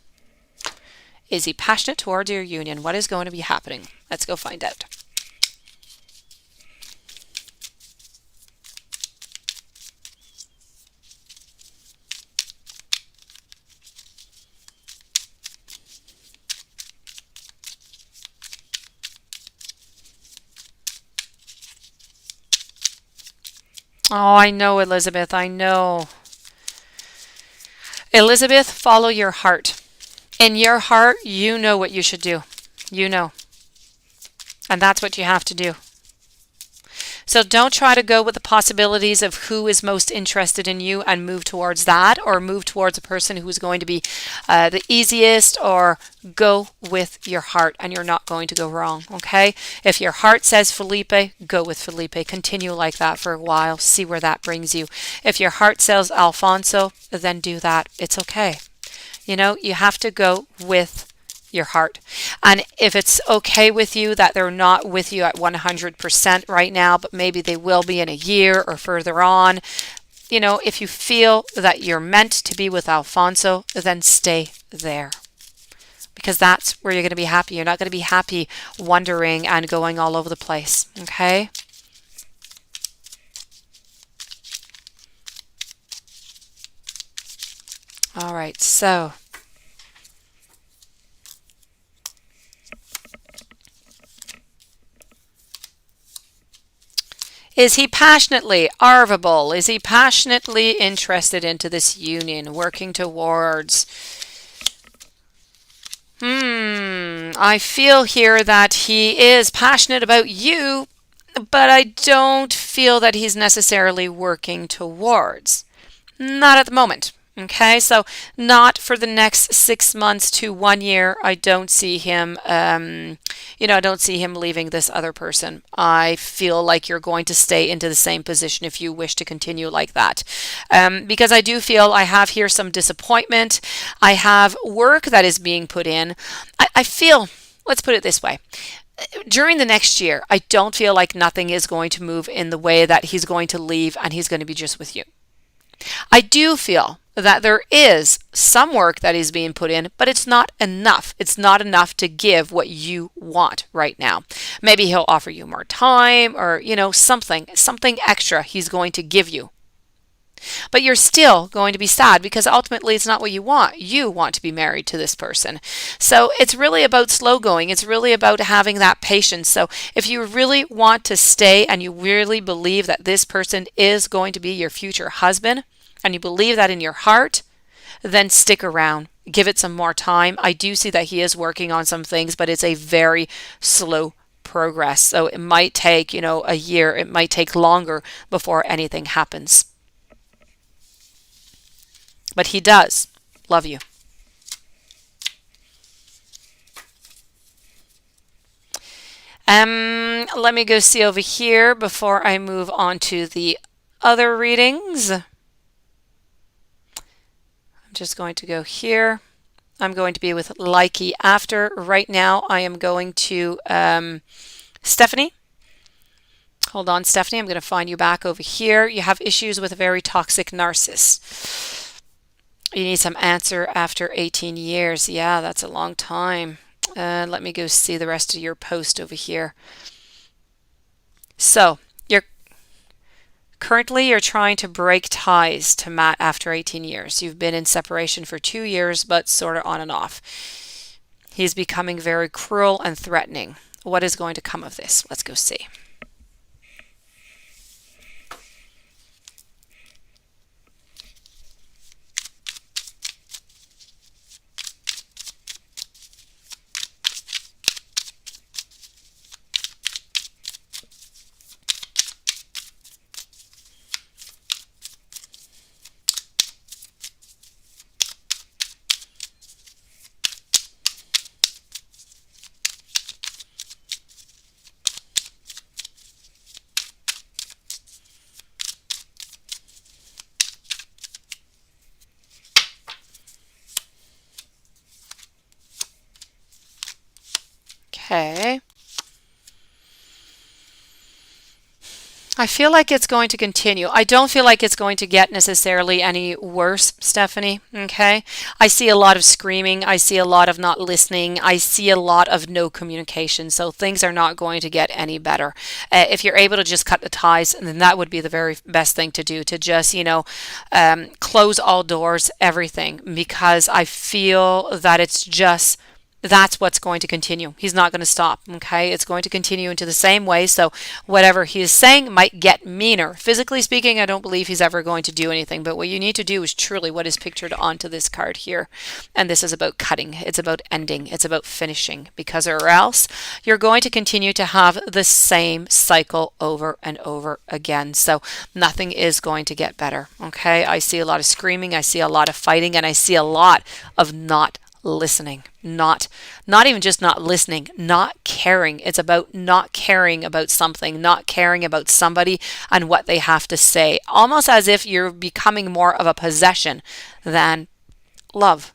Speaker 1: Is he passionate towards your union? What is going to be happening? Let's go find out. Oh, I know, Elizabeth. I know. Elizabeth, follow your heart. In your heart, you know what you should do. You know. And that's what you have to do. So don't try to go with the possibilities of who is most interested in you and move towards that, or move towards a person who is going to be the easiest, or go with your heart and you're not going to go wrong, okay? If your heart says Felipe, go with Felipe. Continue like that for a while. See where that brings you. If your heart says Alfonso, then do that. It's okay. You have to go with your heart. And if it's okay with you that they're not with you at 100% right now, but maybe they will be in a year or further on, if you feel that you're meant to be with Alfonso, then stay there. Because that's where you're going to be happy. You're not going to be happy wandering and going all over the place. Okay? All right, so is he passionately arvable? Is he passionately interested into this union, working towards? I feel here that he is passionate about you, but I don't feel that he's necessarily working towards. Not at the moment. Okay, so not for the next 6 months to 1 year. I don't see him, I don't see him leaving this other person. I feel like you're going to stay into the same position if you wish to continue like that. Because I do feel I have here some disappointment. I have work that is being put in. I feel, let's put it this way. During the next year, I don't feel like nothing is going to move in the way that he's going to leave and he's going to be just with you. I do feel that there is some work that is being put in, but it's not enough. It's not enough to give what you want right now. Maybe he'll offer you more time or, something extra he's going to give you. But you're still going to be sad because ultimately it's not what you want. You want to be married to this person. So it's really about slow going. It's really about having that patience. So if you really want to stay and you really believe that this person is going to be your future husband and you believe that in your heart, then stick around. Give it some more time. I do see that he is working on some things, but it's a very slow progress. So it might take, a year. It might take longer before anything happens. But he does love you. Let me go see over here before I move on to the other readings. I'm just going to go here. I'm going to be with Likey after. Right now, I am going to Stephanie. Hold on, Stephanie. I'm going to find you back over here. You have issues with a very toxic narcissist. You need some answer after 18 years. Yeah, that's a long time. Let me go see the rest of your post over here. So, you're trying to break ties to Matt after 18 years. You've been in separation for 2 years, but sort of on and off. He's becoming very cruel and threatening. What is going to come of this? Let's go see. Okay. I feel like it's going to continue. I don't feel like it's going to get necessarily any worse, Stephanie. Okay. I see a lot of screaming. I see a lot of not listening. I see a lot of no communication. So things are not going to get any better. If you're able to just cut the ties, then that would be the very best thing to do, to just, close all doors, everything, because I feel that that's what's going to continue. He's not going to stop, okay? It's going to continue into the same way. So whatever he is saying might get meaner. Physically speaking, I don't believe he's ever going to do anything. But what you need to do is truly what is pictured onto this card here. And this is about cutting. It's about ending. It's about finishing. Because or else you're going to continue to have the same cycle over and over again. So nothing is going to get better, okay? I see a lot of screaming. I see a lot of fighting. And I see a lot of not listening, not even just not listening, not caring. It's about not caring about something, not caring about somebody and what they have to say, almost as if you're becoming more of a possession than love.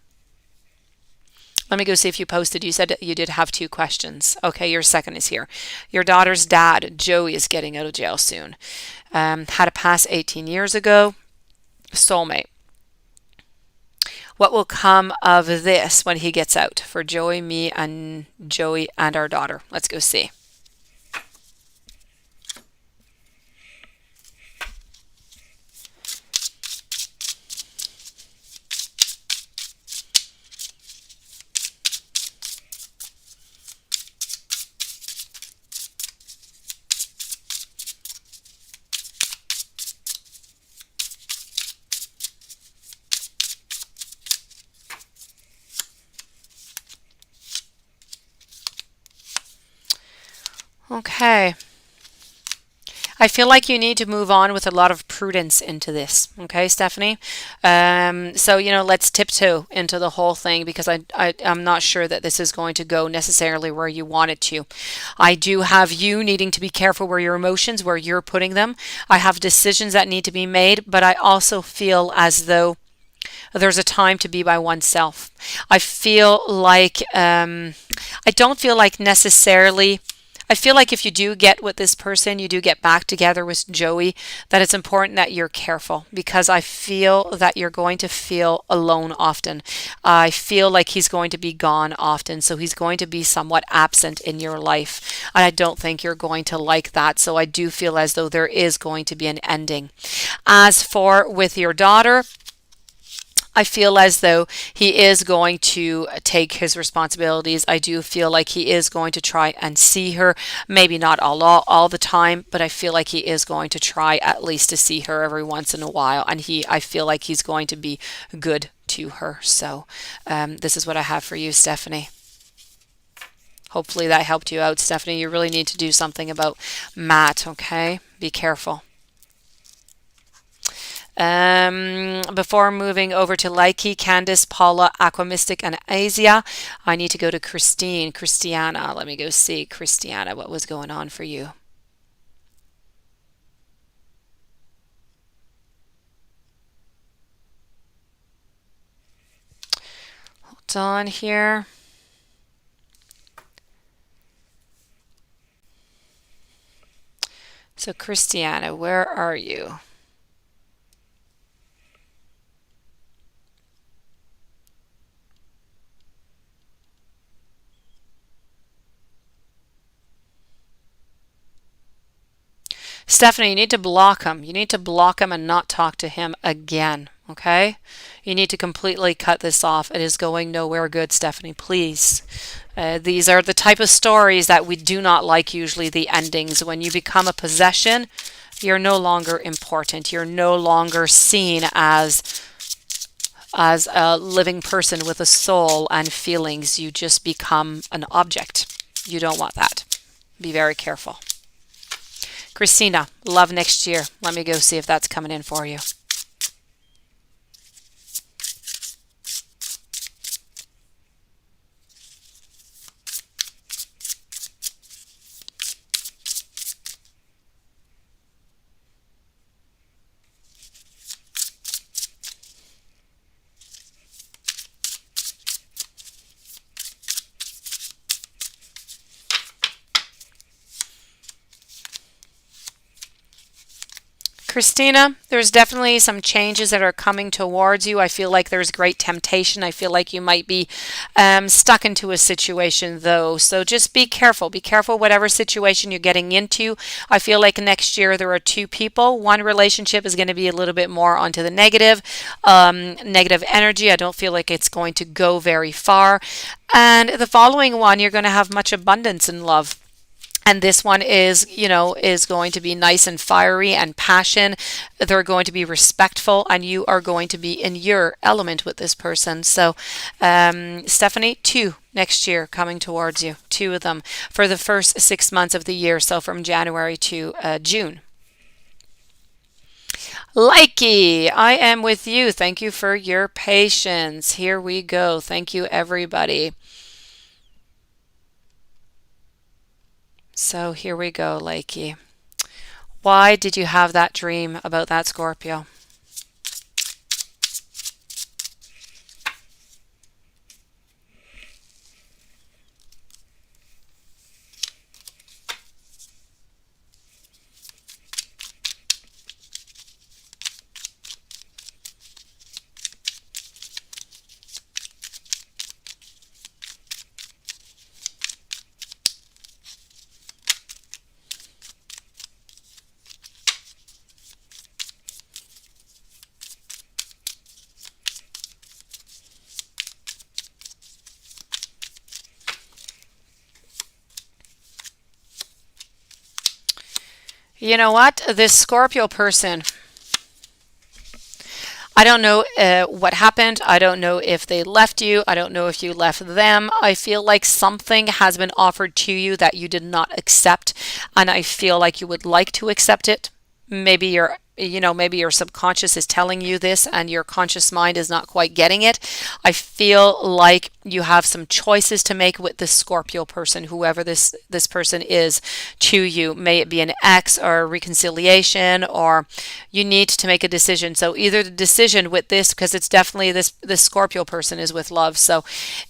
Speaker 1: Let me go see if you posted. You said you did have 2 questions. Okay, your second is here. Your daughter's dad, Joey, is getting out of jail soon. Had a pass 18 years ago. Soulmate. What will come of this when he gets out for Joey, me, and Joey and our daughter? Let's go see. Okay. I feel like you need to move on with a lot of prudence into this. Okay, Stephanie? So, let's tiptoe into the whole thing because I'm not sure that this is going to go necessarily where you want it to. I do have you needing to be careful where your emotions, where you're putting them. I have decisions that need to be made, but I also feel as though there's a time to be by oneself. I feel like, I don't feel like necessarily, I feel like if you do get with this person, you do get back together with Joey, that it's important that you're careful because I feel that you're going to feel alone often. I feel like he's going to be gone often, so he's going to be somewhat absent in your life. And I don't think you're going to like that. So I do feel as though there is going to be an ending. As for with your daughter, I feel as though he is going to take his responsibilities. I do feel like he is going to try and see her, maybe not all the time, but I feel like he is going to try at least to see her every once in a while. And I feel like he's going to be good to her. So this is what I have for you, Stephanie. Hopefully that helped you out, Stephanie. You really need to do something about Matt, okay? Be careful. Before moving over to Likey, Candace, Paula, Aquamystic, and Asia, I need to go to Christiana. Let me go see, Christiana, what was going on for you. Hold on here. So Christiana, where are you? Stephanie, you need to block him. You need to block him and not talk to him again, okay? You need to completely cut this off. It is going nowhere good, Stephanie, please. These are the type of stories that we do not like usually, the endings. When you become a possession, you're no longer important. You're no longer seen as a living person with a soul and feelings. You just become an object. You don't want that. Be very careful. Christina, love next year. Let me go see if that's coming in for you. Christina, there's definitely some changes that are coming towards you. I feel like there's great temptation. I feel like you might be stuck into a situation though. So just be careful. Be careful whatever situation you're getting into. I feel like next year there are two people. One relationship is going to be a little bit more onto the negative, negative energy. I don't feel like it's going to go very far. And the following one, you're going to have much abundance in love. And this one is going to be nice and fiery and passion. They're going to be respectful and you are going to be in your element with this person. So, Stephanie, two next year coming towards you, two of them for the first 6 months of the year. So from January to June. Likey, I am with you. Thank you for your patience. Here we go. Thank you, everybody. So here we go, Likey. Why did you have that dream about that Scorpio? You know what? This Scorpio person, I don't know what happened. I don't know if they left you. I don't know if you left them. I feel like something has been offered to you that you did not accept, and I feel like you would like to accept it. Maybe you're maybe your subconscious is telling you this and your conscious mind is not quite getting it. I feel like you have some choices to make with this Scorpio person, whoever this person is to you. May it be an ex or a reconciliation, or you need to make a decision. So either the decision with this, because it's definitely this Scorpio person is with love. So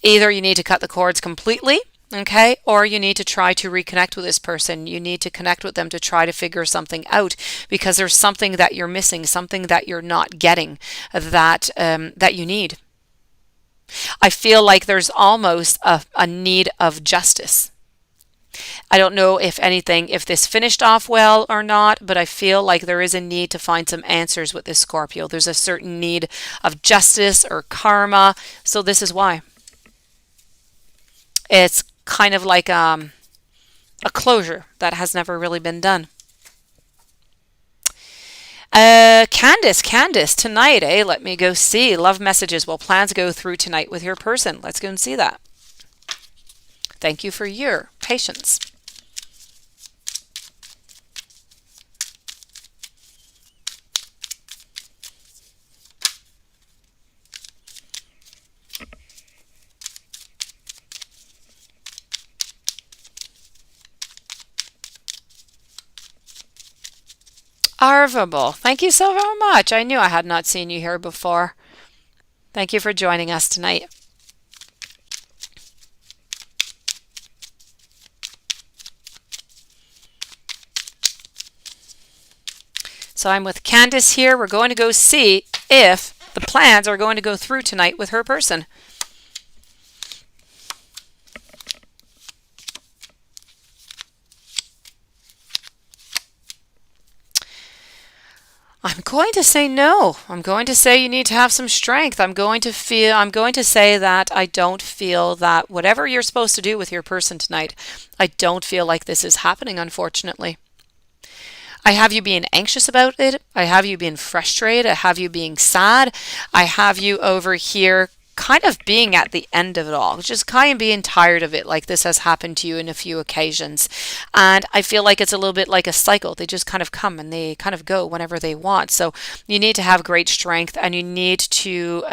Speaker 1: either you need to cut the cords completely, okay, or you need to try to reconnect with this person. You need to connect with them to try to figure something out, because there's something that you're missing, something that you're not getting, that you need. I feel like there's almost a need of justice. I don't know if this finished off well or not, but I feel like there is a need to find some answers with this Scorpio. There's a certain need of justice or karma. So this is why. It's kind of like a closure that has never really been done. Candace, tonight, let me go see. Love messages. Will plans go through tonight with your person? Let's go and see that. Thank you for your patience. Arvable, thank you so very much. I knew I had not seen you here before. Thank you for joining us tonight. So I'm with Candace here. We're going to go see if the plans are going to go through tonight with her person. I'm going to say no. I'm going to say you need to have some strength. I'm going to say that I don't feel that whatever you're supposed to do with your person tonight, I don't feel like this is happening, unfortunately. I have you being anxious about it. I have you being frustrated. I have you being sad. I have you over here kind of being at the end of it all, just kind of being tired of it, like this has happened to you in a few occasions. And I feel like it's a little bit like a cycle. They just kind of come and they kind of go whenever they want. So you need to have great strength, and you need to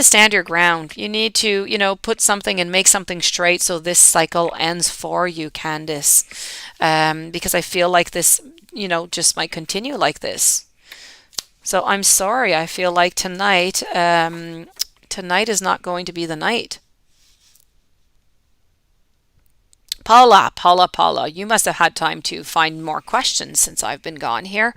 Speaker 1: stand your ground. You need to, put something and make something straight so this cycle ends for you, Candace. Because I feel like this, just might continue like this. So I'm sorry. I feel like tonight is not going to be the night. Paula, you must have had time to find more questions since I've been gone here.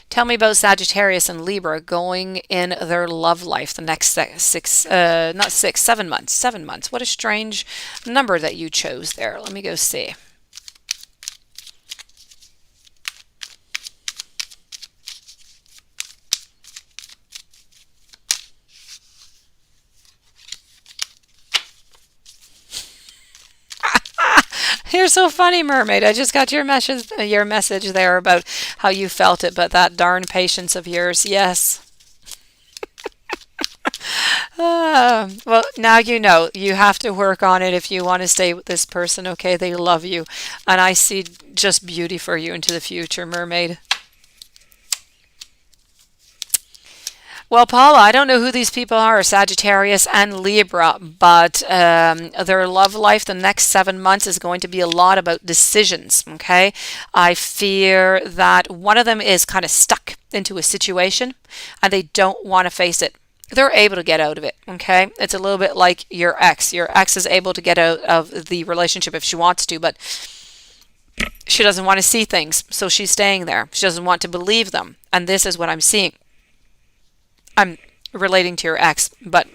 Speaker 1: Tell me about Sagittarius and Libra going in their love life the next 7 months. 7 months. What a strange number that you chose there. Let me go see. You're so funny, Mermaid. I just got your message there about how you felt it, but that darn patience of yours, yes. Well, now you have to work on it if you want to stay with this person, okay? They love you, and I see just beauty for you into the future, Mermaid. Well, Paula, I don't know who these people are, Sagittarius and Libra, but their love life the next 7 months is going to be a lot about decisions, okay? I fear that one of them is kind of stuck into a situation and they don't want to face it. They're able to get out of it, okay? It's a little bit like your ex. Your ex is able to get out of the relationship if she wants to, but she doesn't want to see things, so she's staying there. She doesn't want to believe them, and this is what I'm seeing. I'm relating to your ex, but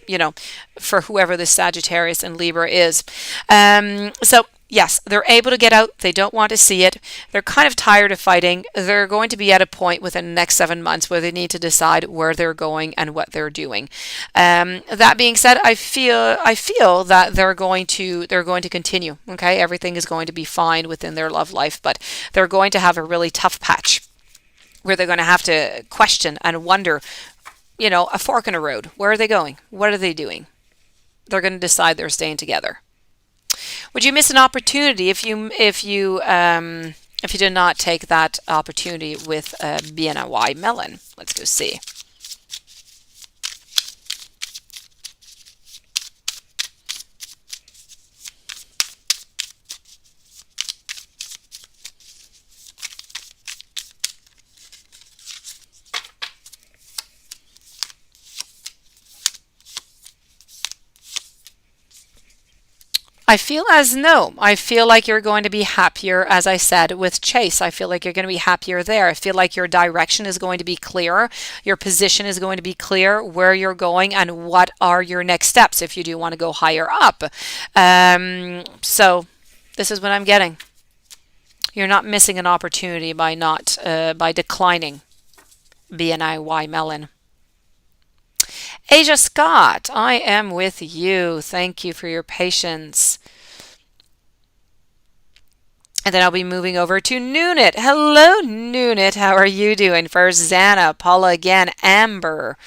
Speaker 1: for whoever this Sagittarius and Libra is. So yes, they're able to get out. They don't want to see it. They're kind of tired of fighting. They're going to be at a point within the next 7 months where they need to decide where they're going and what they're doing. That being said, I feel that they're going to continue. Okay, everything is going to be fine within their love life, but they're going to have a really tough patch where they're going to have to question and wonder. A fork in a road. Where are they going? What are they doing? They're going to decide they're staying together. Would you miss an opportunity if you if you did not take that opportunity with BNY Melon. Let's go see. I feel like you're going to be happier, as I said, with Chase. I feel like you're going to be happier there. I feel like your direction is going to be clearer. Your position is going to be clear, where you're going and what are your next steps if you do want to go higher up. So this is what I'm getting. You're not missing an opportunity by declining BNY Mellon. Asia Scott, I am with you. Thank you for your patience. And then I'll be moving over to Noonit. Hello, Noonit. How are you doing? First, Zana, Paula again, Amber.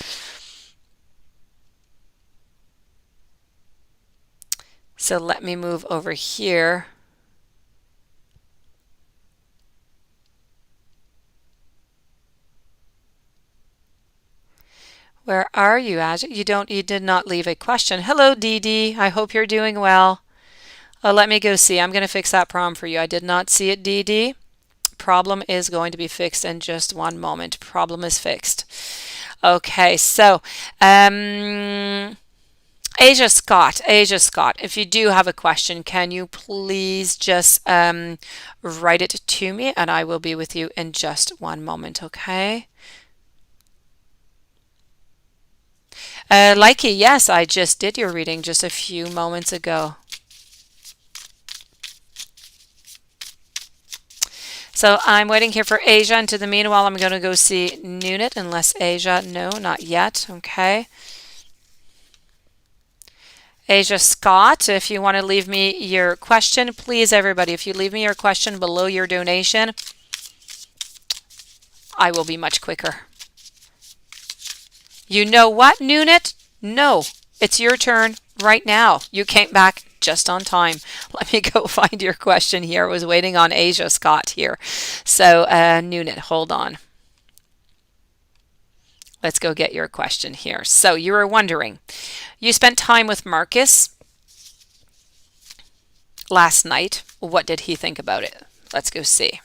Speaker 1: So let me move over here. Where are you, Aja? You did not leave a question. Hello, Dee Dee. I hope you're doing well. Let me go see. I'm going to fix that problem for you. I did not see it, Dee Dee. Problem is going to be fixed in just one moment. Problem is fixed. Okay, so Asia Scott, if you do have a question, can you please just write it to me and I will be with you in just one moment, okay? Likey, yes, I just did your reading just a few moments ago. So I'm waiting here for Asia, and to the meanwhile, I'm going to go see Noonit, unless Asia, no, not yet, okay. Asia Scott, if you want to leave me your question, please, everybody, if you leave me your question below your donation, I will be much quicker. You know what, Noonit? No, it's your turn right now. You came back just on time. Let me go find your question here. I was waiting on Asia Scott here. So, Noonit, hold on. Let's go get your question here. So, you were wondering, you spent time with Marcus last night. What did he think about it? Let's go see.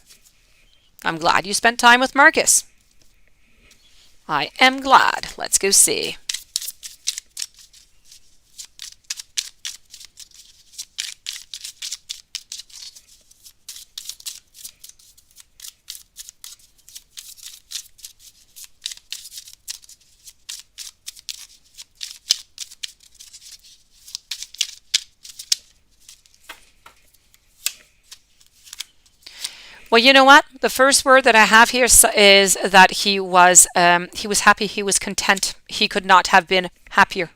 Speaker 1: I'm glad you spent time with Marcus. I am glad. Let's go see. Well, you know what? The first word that I have here is that he was happy, he was content. He could not have been happier.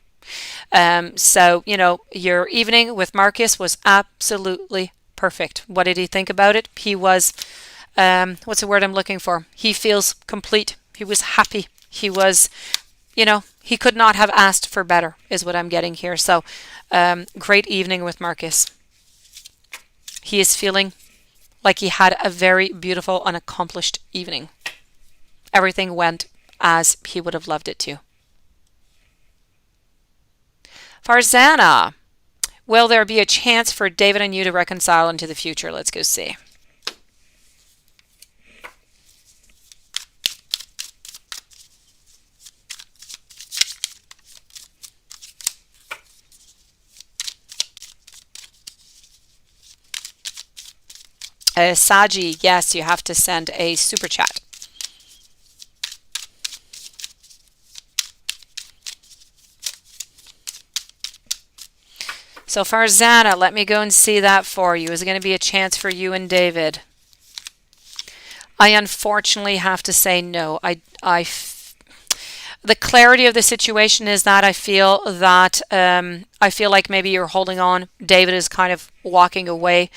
Speaker 1: So, you know, your evening with Marcus was absolutely perfect. What did he think about it? He was, what's the word I'm looking for? He feels complete. He was happy. He was, you know, he could not have asked for better, is what I'm getting here. So, great evening with Marcus. He is feeling like he had a very beautiful and accomplished evening. Everything went as he would have loved it to. Farzana, will there be a chance for David and you to reconcile into the future? Let's go see. Saji, yes, you have to send a super chat. So Farzana, let me go and see that for you. Is it going to be a chance for you and David? I unfortunately have to say no. The clarity of the situation is that I feel like maybe you're holding on. David is kind of walking away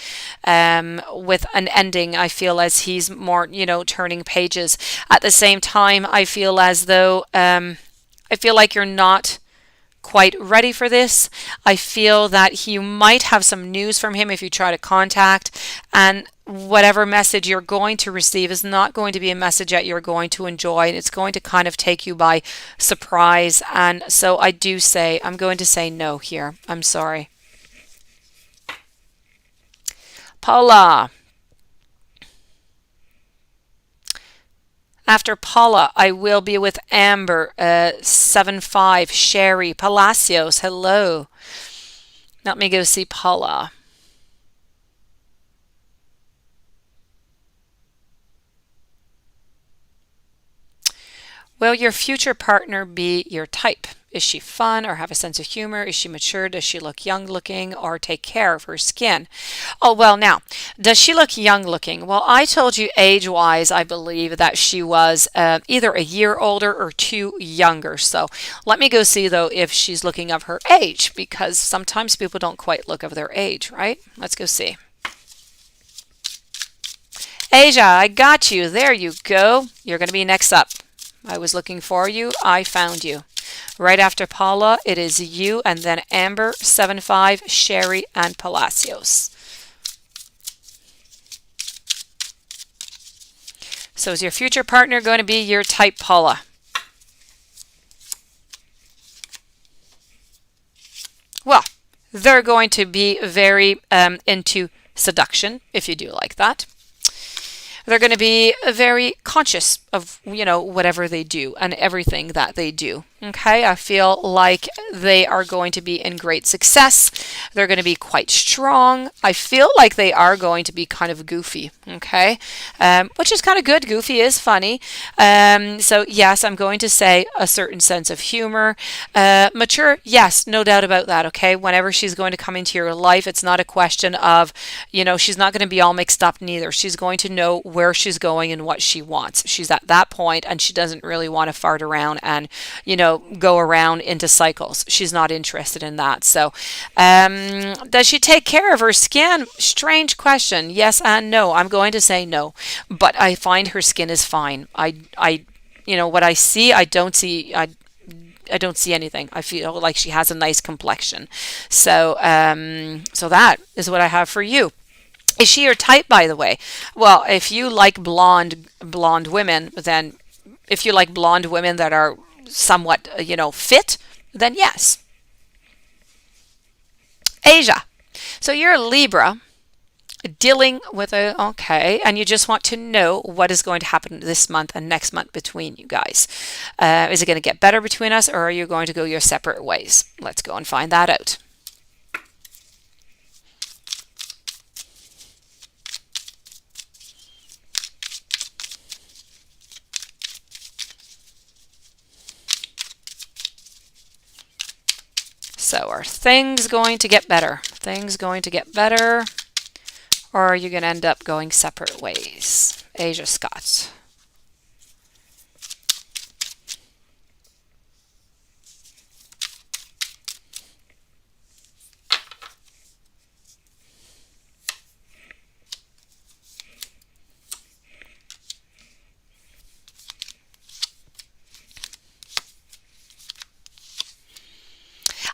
Speaker 1: with an ending. I feel as he's more, you know, turning pages. At the same time, I feel as though I feel like you're not quite ready for this. I feel that you might have some news from him if you try to contact, and whatever message you're going to receive is not going to be a message that you're going to enjoy, and it's going to kind of take you by surprise. And so I'm going to say no here. I'm sorry. Paula. After Paula, I will be with Amber, 7-5, Sherry, Palacios, hello. Let me go see Paula. Will your future partner be your type? Is she fun or have a sense of humor? Is she mature? Does she look young looking or take care of her skin? Oh, well, now, does she look young looking? Well, I told you age wise, I believe that she was either a year older or 2 younger. So let me go see, though, if she's looking of her age, because sometimes people don't quite look of their age, right? Let's go see. Asia, I got you. There you go. You're going to be next up. I was looking for you. I found you. Right after Paula, it is you, and then Amber, 7-5, Sherry, and Palacios. So is your future partner going to be your type, Paula? Well, they're going to be very into seduction, if you do like that. They're going to be very conscious of, whatever they do and everything that they do. Okay, I feel like they are going to be in great success. They're going to be quite strong. I feel like they are going to be kind of goofy. Okay, which is kind of good. Goofy is funny. So yes, I'm going to say a certain sense of humor. Mature, yes, no doubt about that. Okay, whenever she's going to come into your life, it's not a question of, she's not going to be all mixed up neither. She's going to know where she's going and what she wants. She's at that point, and she doesn't really want to fart around and, go around into cycles. She's not interested in that. So, does she take care of her skin? Strange question. Yes and no. I'm going to say no, but I find her skin is fine. What I see, I don't see. I don't see anything. I feel like she has a nice complexion. So, so that is what I have for you. Is she your type, by the way? Well, if you like blonde women, then if you like blonde women that are somewhat, fit, then yes. Asia. So you're a Libra dealing with okay, and you just want to know what is going to happen this month and next month between you guys. Is it going to get better between us, or are you going to go your separate ways? Let's go and find that out. So are things going to get better? Things going to get better? Or are you going to end up going separate ways? Asia Scott.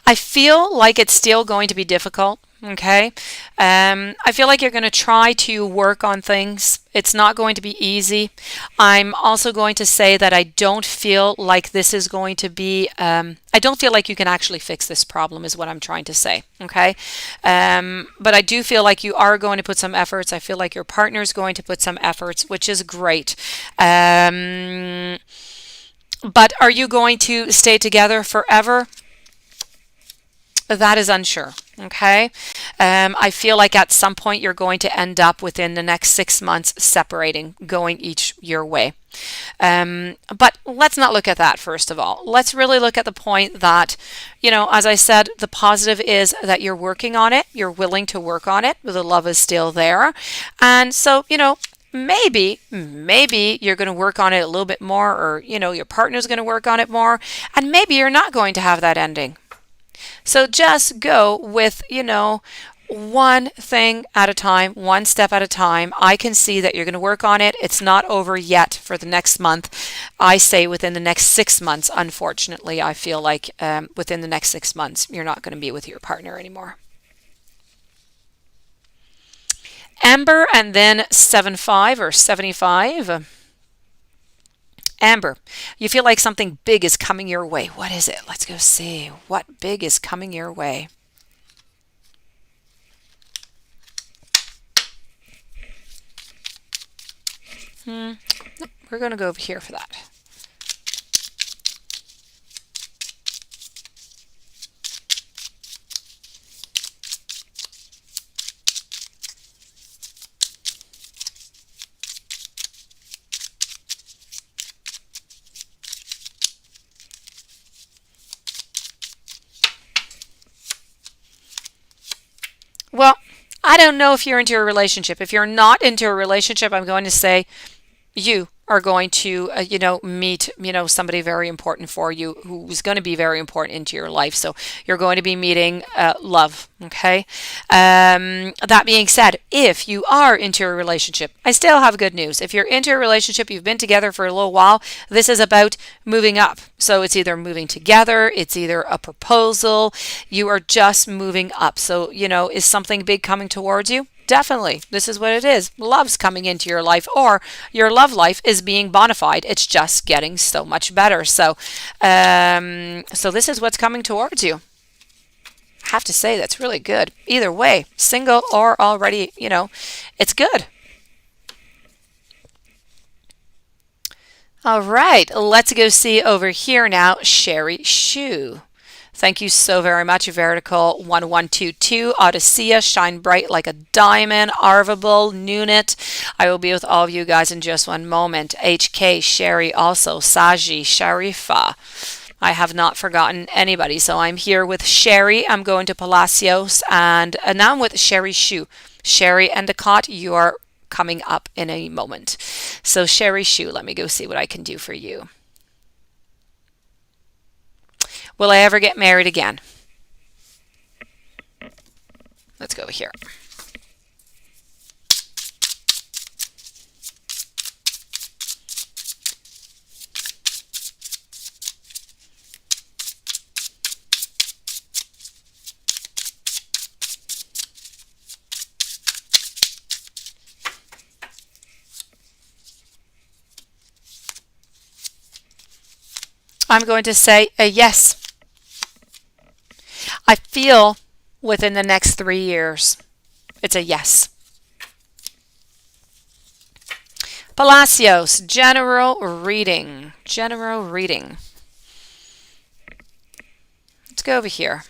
Speaker 1: I feel like it's still going to be difficult. Okay. I feel like you're going to try to work on things. It's not going to be easy. I'm also going to say that I don't feel like this is going to be, I don't feel like you can actually fix this problem is what I'm trying to say. Okay. But I do feel like you are going to put some efforts. I feel like your partner is going to put some efforts, which is great. But are you going to stay together forever? That is unsure. Okay. I feel like at some point you're going to end up within the next 6 months separating, going each your way. But let's not look at that first of all. Let's really look at the point that, as I said, the positive is that you're working on it. You're willing to work on it. The love is still there. And so, maybe you're going to work on it a little bit more, or, your partner's going to work on it more. And maybe you're not going to have that ending. So just go with, one thing at a time, one step at a time. I can see that you're going to work on it. It's not over yet for the next month. I say within the next 6 months. Unfortunately, I feel like within the next 6 months, you're not going to be with your partner anymore. Amber and then 75 or 75. Amber, you feel like something big is coming your way. What is it? Let's go see. What big is coming your way? Nope, we're going to go over here for that. Well, I don't know if you're into a relationship. If you're not into a relationship, I'm going to say you are going to meet somebody very important for you who's going to be very important into your life. So you're going to be meeting love. Okay. That being said, if you are into a relationship, I still have good news. If you're into a relationship, you've been together for a little while, this is about moving up. So it's either moving together, it's either a proposal, you are just moving up. So is something big coming towards you? Definitely. This is what it is. Love's coming into your life, or your love life is being bona fide. It's just getting so much better. So this is what's coming towards you. I have to say that's really good. Either way, single or already, it's good. All right, let's go see over here now, Sherry Shu. Thank you so very much, Vertical 1122, Odysseus, Shine Bright Like a Diamond, Arvable, Nunit. I will be with all of you guys in just one moment. HK, Sherry also, Saji, Sharifa. I have not forgotten anybody. So I'm here with Sherry. I'm going to Palacios, and now I'm with Sherry Shu. Sherry Endicott, you are coming up in a moment. So Sherry Shu, let me go see what I can do for you. Will I ever get married again? Let's go here. I'm going to say a yes. I feel within the next 3 years. It's a yes. Palacios, general reading. General reading. Let's go over here.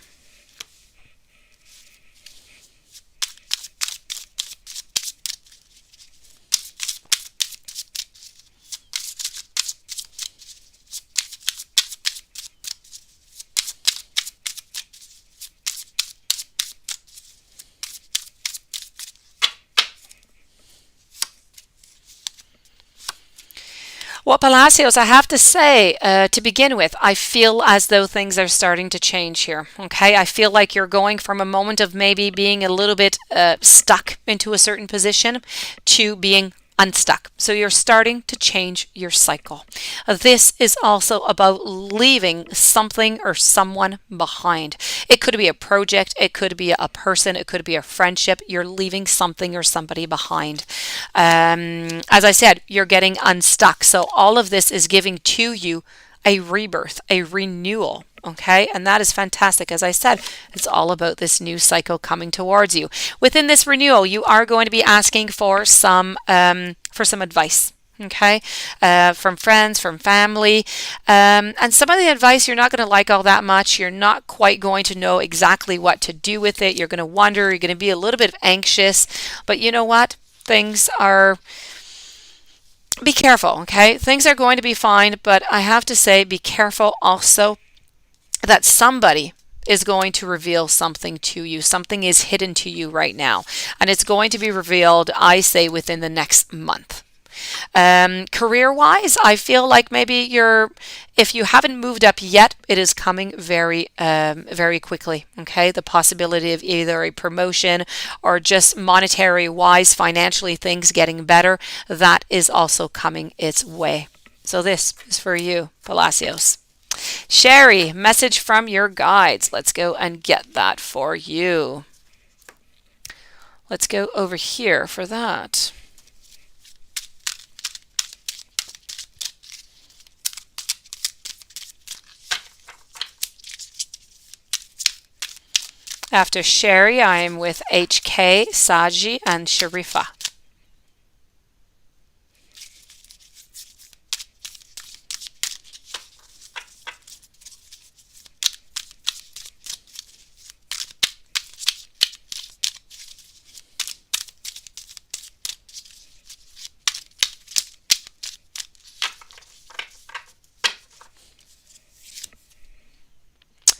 Speaker 1: Well, Palacios, I have to say, to begin with, I feel as though things are starting to change here. Okay, I feel like you're going from a moment of maybe being a little bit stuck into a certain position to being unstuck. So you're starting to change your cycle. This is also about leaving something or someone behind. It could be a project, it could be a person, it could be a friendship. You're leaving something or somebody behind. As I said, you're getting unstuck. So all of this is giving to you a rebirth, a renewal. Okay, and that is fantastic. As I said, it's all about this new cycle coming towards you. Within this renewal, you are going to be asking for some advice. Okay, from friends, from family, and some of the advice you're not going to like all that much. You're not quite going to know exactly what to do with it. You're going to wonder. You're going to be a little bit anxious. But you know what? Be careful. Okay, things are going to be fine. But I have to say, be careful also that somebody is going to reveal something to you. Something is hidden to you right now. And it's going to be revealed, I say, within the next month. Career-wise, I feel like maybe if you haven't moved up yet, it is coming very quickly. Okay, the possibility of either a promotion or just monetary-wise, financially things getting better, that is also coming its way. So this is for you, Palacios. Sherry, message from your guides. Let's go and get that for you. Let's go over here for that. After Sherry, I am with HK, Saji, and Sharifa.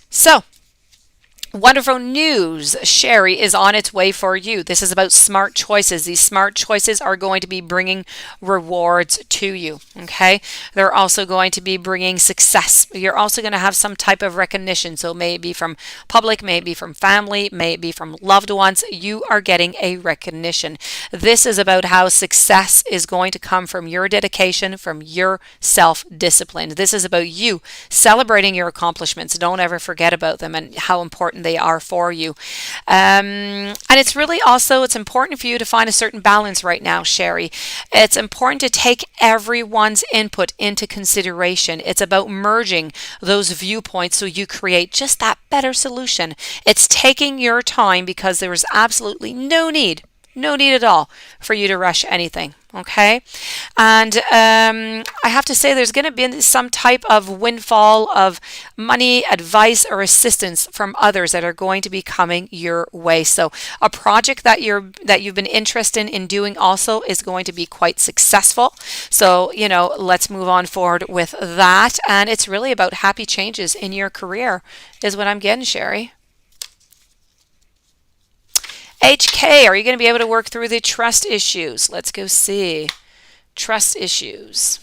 Speaker 1: So, wonderful news. Sherry is on its way for you. This is about smart choices. These smart choices are going to be bringing rewards to you. Okay. They're also going to be bringing success. You're also going to have some type of recognition. So maybe from public, maybe from family, maybe from loved ones. You are getting a recognition. This is about how success is going to come from your dedication, from your self-discipline. This is about you celebrating your accomplishments. Don't ever forget about them and how important they are for you. And it's really also, it's important for you to find a certain balance right now, Sherry. It's important to take everyone's input into consideration. It's about merging those viewpoints so you create just that better solution. It's taking your time because there is absolutely no need at all for you to rush anything. Okay. And I have to say there's going to be some type of windfall of money, advice, or assistance from others that are going to be coming your way. So a project that you've been interested in doing also is going to be quite successful. So, let's move on forward with that. And it's really about happy changes in your career is what I'm getting, Sherry. HK, are you going to be able to work through the trust issues? Let's go see. Trust issues.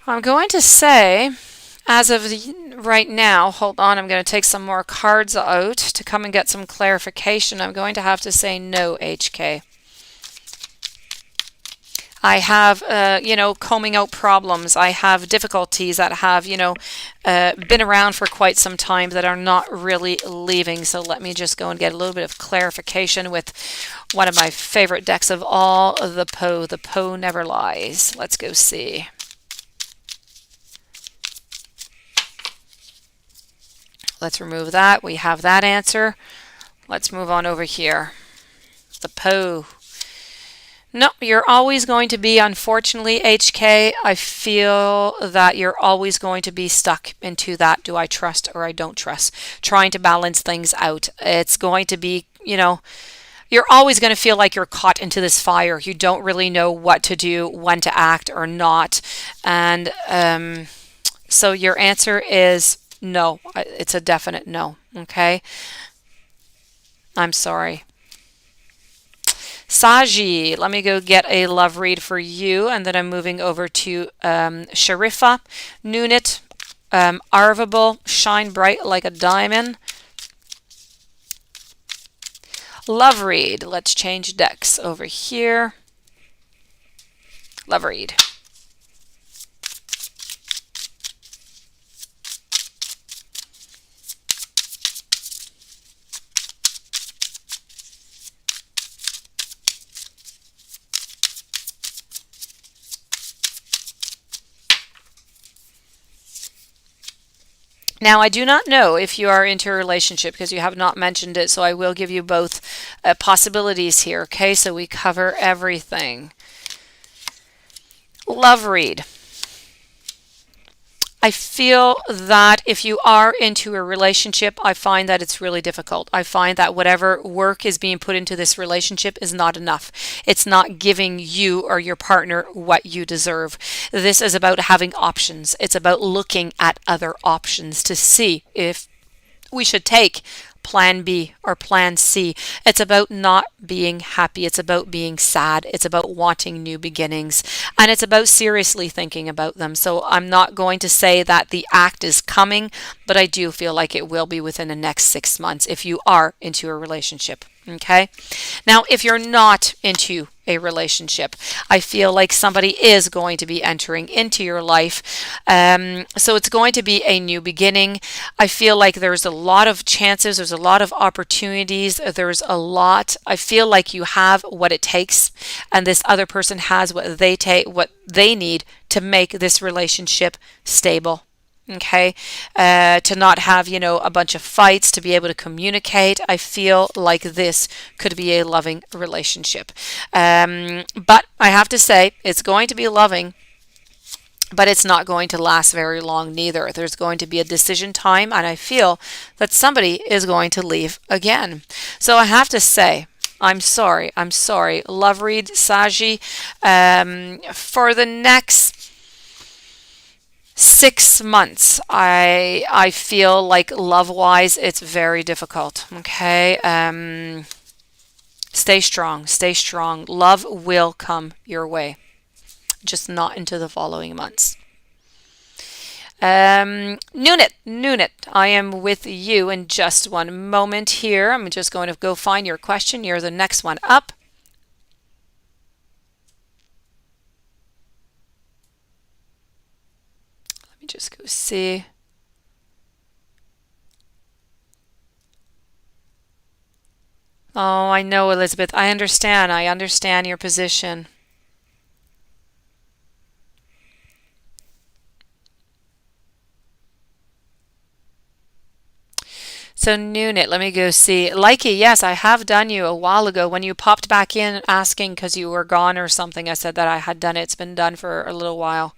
Speaker 1: I'm going to say, as of right now, hold on, I'm going to take some more cards out to come and get some clarification. I'm going to have to say no, HK. I have, combing out problems. I have difficulties that have, been around for quite some time that are not really leaving. So let me just go and get a little bit of clarification with one of my favorite decks of all, the Poe. The Poe never lies. Let's go see. Let's remove that. We have that answer. Let's move on over here. The Poe. No, you're always going to be, unfortunately, HK, I feel that you're always going to be stuck into that do I trust or I don't trust, trying to balance things out. It's going to be, you're always going to feel like you're caught into this fire. You don't really know what to do, when to act or not. And so your answer is no. It's a definite no. Okay. I'm sorry. Saji, let me go get a love read for you, and then I'm moving over to Sharifa, Nunit, Arvable, Shine Bright Like a Diamond. Love read. Let's change decks over here. Love read. Now, I do not know if you are into a relationship because you have not mentioned it, so I will give you both possibilities here, okay? So we cover everything. Love read. I feel that if you are into a relationship, I find that it's really difficult. I find that whatever work is being put into this relationship is not enough. It's not giving you or your partner what you deserve. This is about having options. It's about looking at other options to see if we should take plan B or plan C. It's about not being happy. It's about being sad. It's about wanting new beginnings. And it's about seriously thinking about them. So I'm not going to say that the act is coming, but I do feel like it will be within the next 6 months if you are into a relationship. Okay. Now, if you're not into a relationship, I feel like somebody is going to be entering into your life. So it's going to be a new beginning. I feel like there's a lot of chances, there's a lot of opportunities, I feel like you have what it takes, and this other person has what they need to make this relationship stable. Okay, to not have, a bunch of fights, to be able to communicate. I feel like this could be a loving relationship. But I have to say, it's going to be loving, but it's not going to last very long neither. There's going to be a decision time, and I feel that somebody is going to leave again. So I have to say, I'm sorry. Love read, Saji. For the next 6 months, I feel like love wise it's very difficult. Okay. Stay strong. Love will come your way, just not into the following months. Nunit, I am with you in just one moment here. I'm just going to go find your question. You're the next one up. Just go see. Oh, I know, Elizabeth. I understand. I understand your position. So Nunit, let me go see. Likey, yes, I have done you a while ago when you popped back in asking because you were gone or something. I said that I had done it. It's been done for a little while.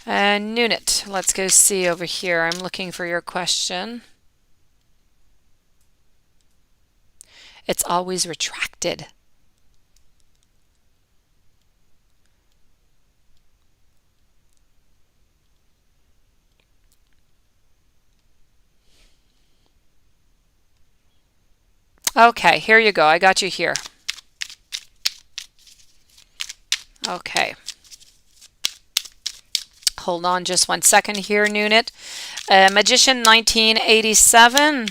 Speaker 1: Nunit, let's go see over here. I'm looking for your question. It's always retracted. Okay, here you go. I got you here. Okay. Hold on just 1 second here, Nunit. Magician 1987.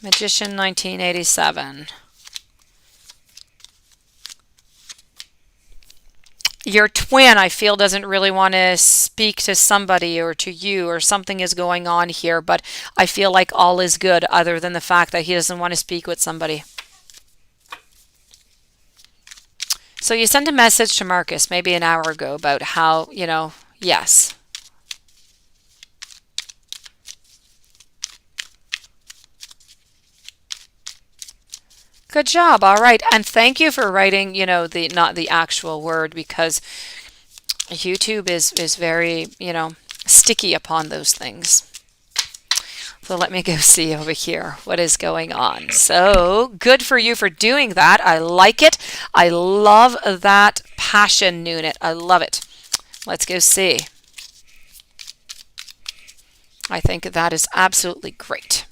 Speaker 1: Magician 1987. Your twin, I feel, doesn't really want to speak to somebody or to you, or something is going on here, but I feel like all is good other than the fact that he doesn't want to speak with somebody. So you sent a message to Marcus maybe an hour ago about how, yes. Good job. All right. And thank you for writing, not the actual word, because YouTube is very, sticky upon those things. So let me go see over here what is going on. So good for you for doing that. I like it. I love that passion, Nunit. I love it. Let's go see. I think that is absolutely great.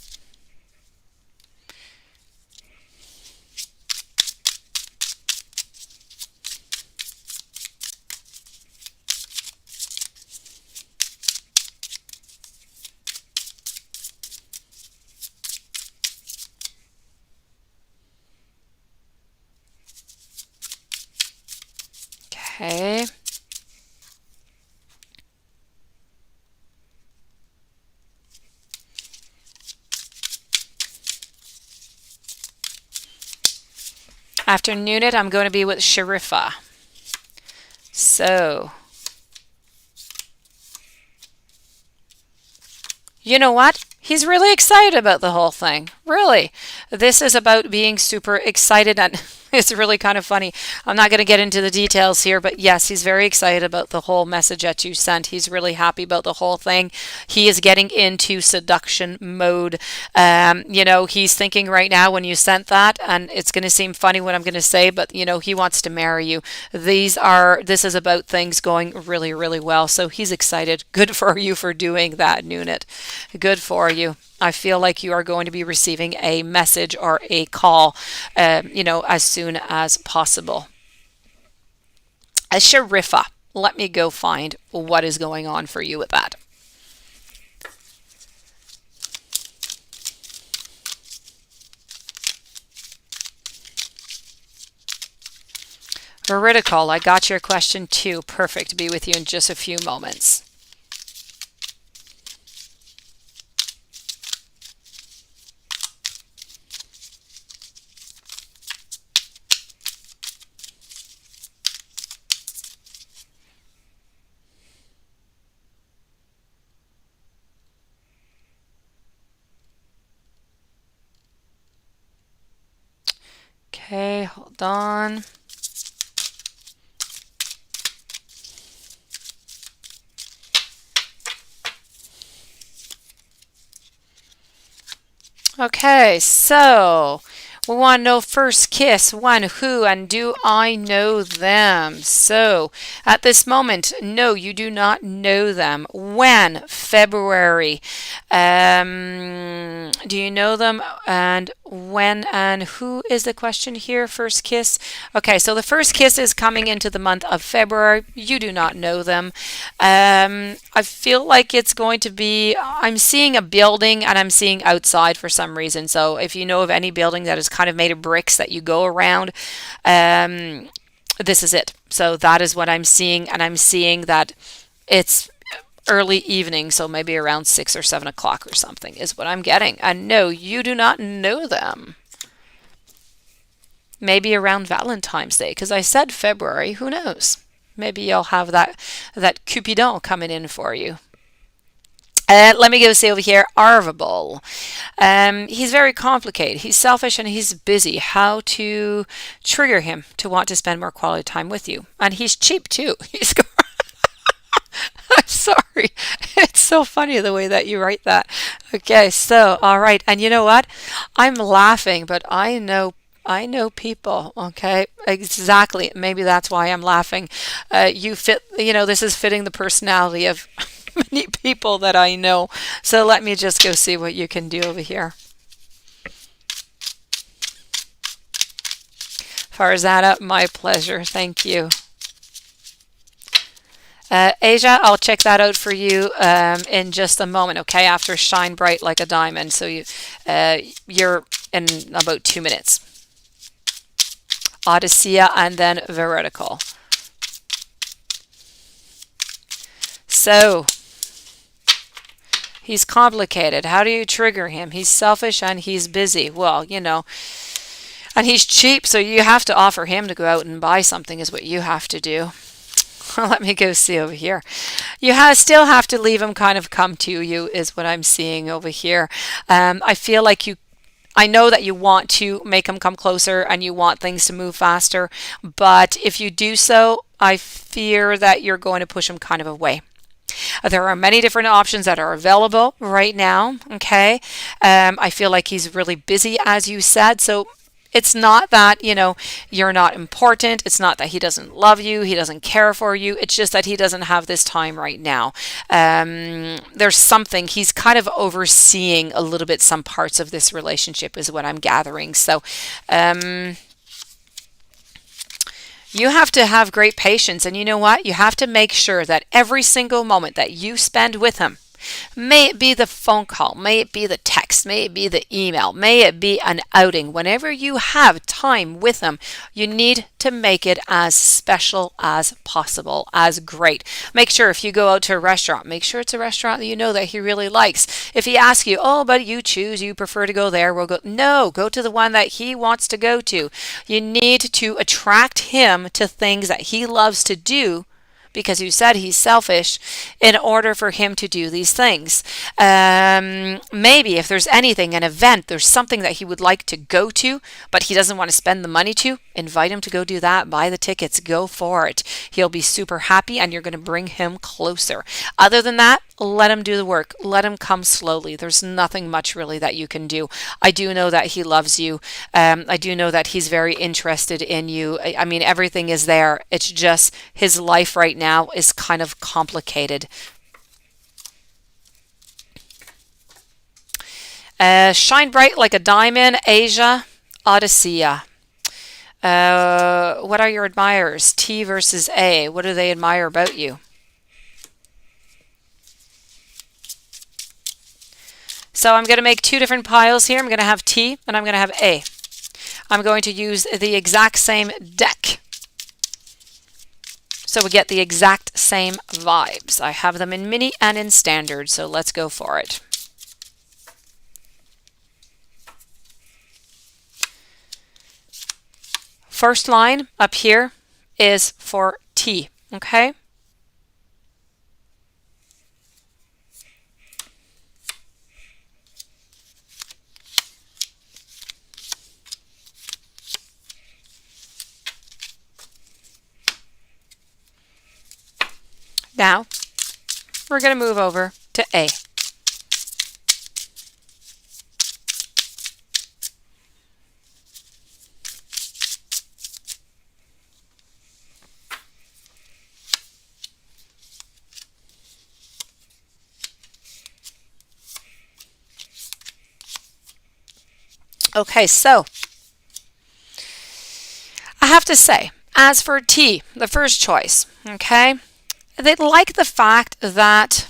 Speaker 1: Okay. After Nunit, I'm going to be with Sharifa. So, you know what? He's really excited about the whole thing. Really. This is about being super excited, and it's really kind of funny. I'm not going to get into the details here, but yes, he's very excited about the whole message that you sent. He's really happy about the whole thing. He is getting into seduction mode. He's thinking right now when you sent that, and it's going to seem funny what I'm going to say, but he wants to marry you. This is about things going really, really well. So he's excited. Good for you for doing that, Nunit. Good for you. I feel like you are going to be receiving a message or a call, as soon as possible. A Sharifa. Let me go find what is going on for you with that. Veridical, I got your question too. Perfect. Be with you in just a few moments. Okay, hold on. Okay, so we want to know first kiss, when, who, and do I know them? So at this moment, no, you do not know them. When? February. Do you know them? And when and who is the question here? First kiss. Okay, so the first kiss is coming into the month of February. You do not know them. I feel like it's going to be, I'm seeing a building and I'm seeing outside for some reason. So if you know of any building that is kind of made of bricks that you go around, this is it. So that is what I'm seeing, and I'm seeing that it's early evening, so maybe around 6 or 7 o'clock or something is what I'm getting. And no, you do not know them. Maybe around Valentine's Day, because I said February. Who knows? Maybe you'll have that Cupidon coming in for you. Let me go see over here, Arvable. He's very complicated. He's selfish and he's busy. How to trigger him to want to spend more quality time with you. And he's cheap too. I'm sorry. It's so funny the way that you write that. Okay, so all right. And you know what? I'm laughing, but I know people, okay? Exactly. Maybe that's why I'm laughing. You fit, this is fitting the personality of many people that I know. So let me just go see what you can do over here. Farzana, my pleasure. Thank you. Asia, I'll check that out for you in just a moment, okay? After Shine Bright Like a Diamond. So you're in about 2 minutes. Odyssea and then Veridical. So he's complicated. How do you trigger him? He's selfish and he's busy. Well, and he's cheap, so you have to offer him to go out and buy something is what you have to do. Let me go see over here. You still have to leave him kind of come to you is what I'm seeing over here. I feel like I know that you want to make him come closer and you want things to move faster, but if you do so, I fear that you're going to push him kind of away. There are many different options that are available right now, okay? I feel like he's really busy, as you said, so it's not that, you're not important. It's not that he doesn't love you. He doesn't care for you. It's just that he doesn't have this time right now. There's something, he's kind of overseeing a little bit some parts of this relationship is what I'm gathering. So, you have to have great patience. And you know what? You have to make sure that every single moment that you spend with him, may it be the phone call, may it be the text, may it be the email, may it be an outing. Whenever you have time with them, you need to make it as special as possible, as great. Make sure if you go out to a restaurant, make sure it's a restaurant that you know that he really likes. If he asks you, oh, but you choose, you prefer to go there, no, go to the one that he wants to go to. You need to attract him to things that he loves to do, because you said he's selfish in order for him to do these things. Maybe if there's anything, an event, there's something that he would like to go to, but he doesn't want to spend the money to, invite him to go do that, buy the tickets, go for it. He'll be super happy and you're going to bring him closer. Other than that, let him do the work. Let him come slowly. There's nothing much really that you can do. I do know that he loves you. I do know that he's very interested in you. I mean, everything is there. It's just his life right now is kind of complicated. Shine bright like a diamond, Asia, Odysseia. What are your admirers? T versus A. What do they admire about you? So I'm going to make two different piles here. I'm going to have T and I'm going to have A. I'm going to use the exact same deck, so we get the exact same vibes. I have them in mini and in standard, so let's go for it. First line up here is for T, okay? Now, we're going to move over to A. Okay, so I have to say, as for T, the first choice, okay, they like the fact that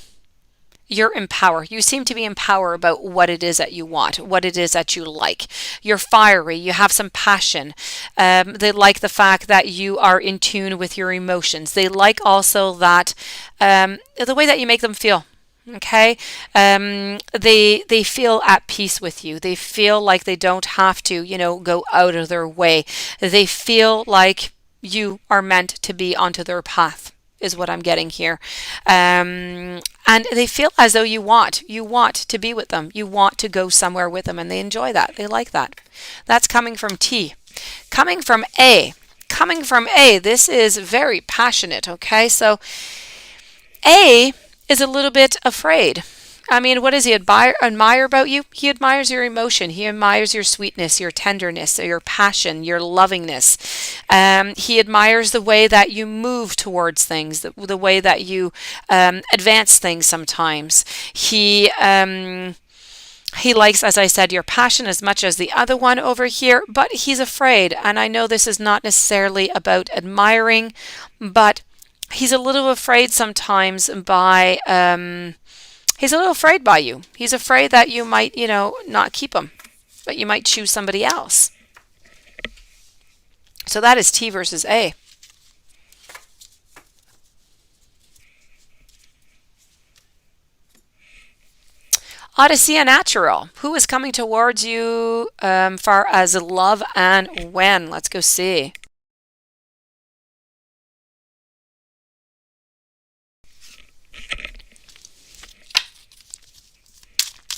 Speaker 1: you're in power. You seem to be in power about what it is that you want, what it is that you like. You're fiery. You have some passion. They like the fact that you are in tune with your emotions. They like also that the way that you make them feel. Okay, they feel at peace with you. They feel like they don't have to, go out of their way. They feel like you are meant to be onto their path, is what I'm getting here. And they feel as though you want to be with them. You want to go somewhere with them, and they enjoy that. They like that. That's coming from T. Coming from A, this is very passionate, okay? So A is a little bit afraid. I mean, what does he admire about you? He admires your emotion. He admires your sweetness, your tenderness, your passion, your lovingness. He admires the way that you move towards things, the way that you advance things sometimes. He likes, as I said, your passion as much as the other one over here, but he's afraid. And I know this is not necessarily about admiring, but he's a little afraid sometimes by, he's a little afraid by you. He's afraid that you might, not keep him, but you might choose somebody else. So that is T versus A. Odysseia Natural. Who is coming towards you far as love and when? Let's go see.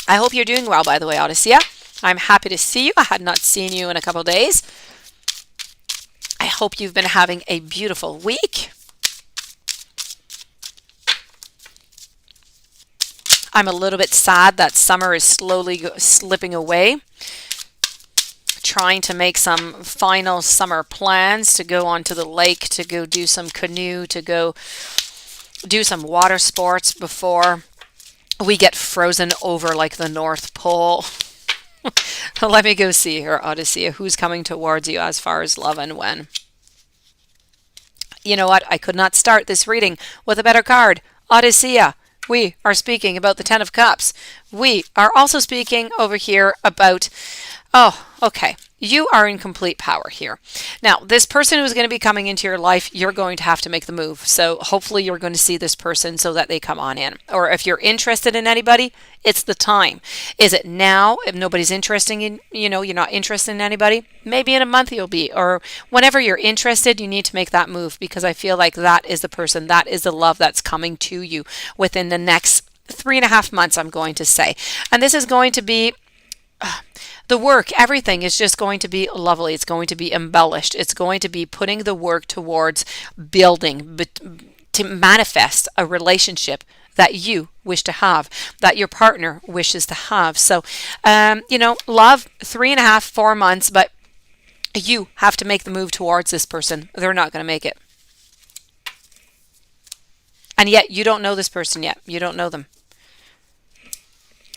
Speaker 1: I hope you're doing well, by the way, Odysseia. I'm happy to see you. I had not seen you in a couple of days. I hope you've been having a beautiful week. I'm a little bit sad that summer is slowly slipping away. Trying to make some final summer plans to go onto the lake, to go do some canoe, to go do some water sports before we get frozen over like the North Pole. Let me go see here, Odysseia. Who's coming towards you as far as love and when? You know what? I could not start this reading with a better card. Odysseia, we are speaking about the Ten of Cups. We are also speaking over here about, oh, okay. You are in complete power here. Now, this person who's going to be coming into your life, you're going to have to make the move. So hopefully you're going to see this person so that they come on in. Or if you're interested in anybody, it's the time. Is it now? If nobody's interested in, you're not interested in anybody, maybe in a month you'll be. Or whenever you're interested, you need to make that move, because I feel like that is the person, that is the love that's coming to you within the next 3.5 months, I'm going to say. And this is going to be the work, everything is just going to be lovely. It's going to be embellished. It's going to be putting the work towards building, to manifest a relationship that you wish to have, that your partner wishes to have. So, love, 3.5, 4 months, but you have to make the move towards this person. They're not going to make it. And yet you don't know this person yet. You don't know them.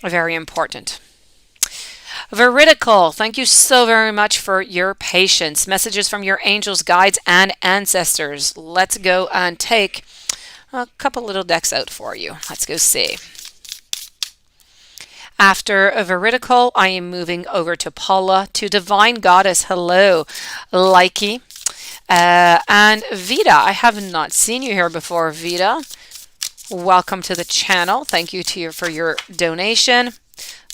Speaker 1: Very important. Veridical, thank you so very much for your patience. Messages from your angels, guides, and ancestors. Let's go and take a couple little decks out for you. Let's go see. After Veridical, I am moving over to Paula, to Divine Goddess. Hello, Likey. And Vita, I have not seen you here before, Vita. Welcome to the channel. Thank you for your donation.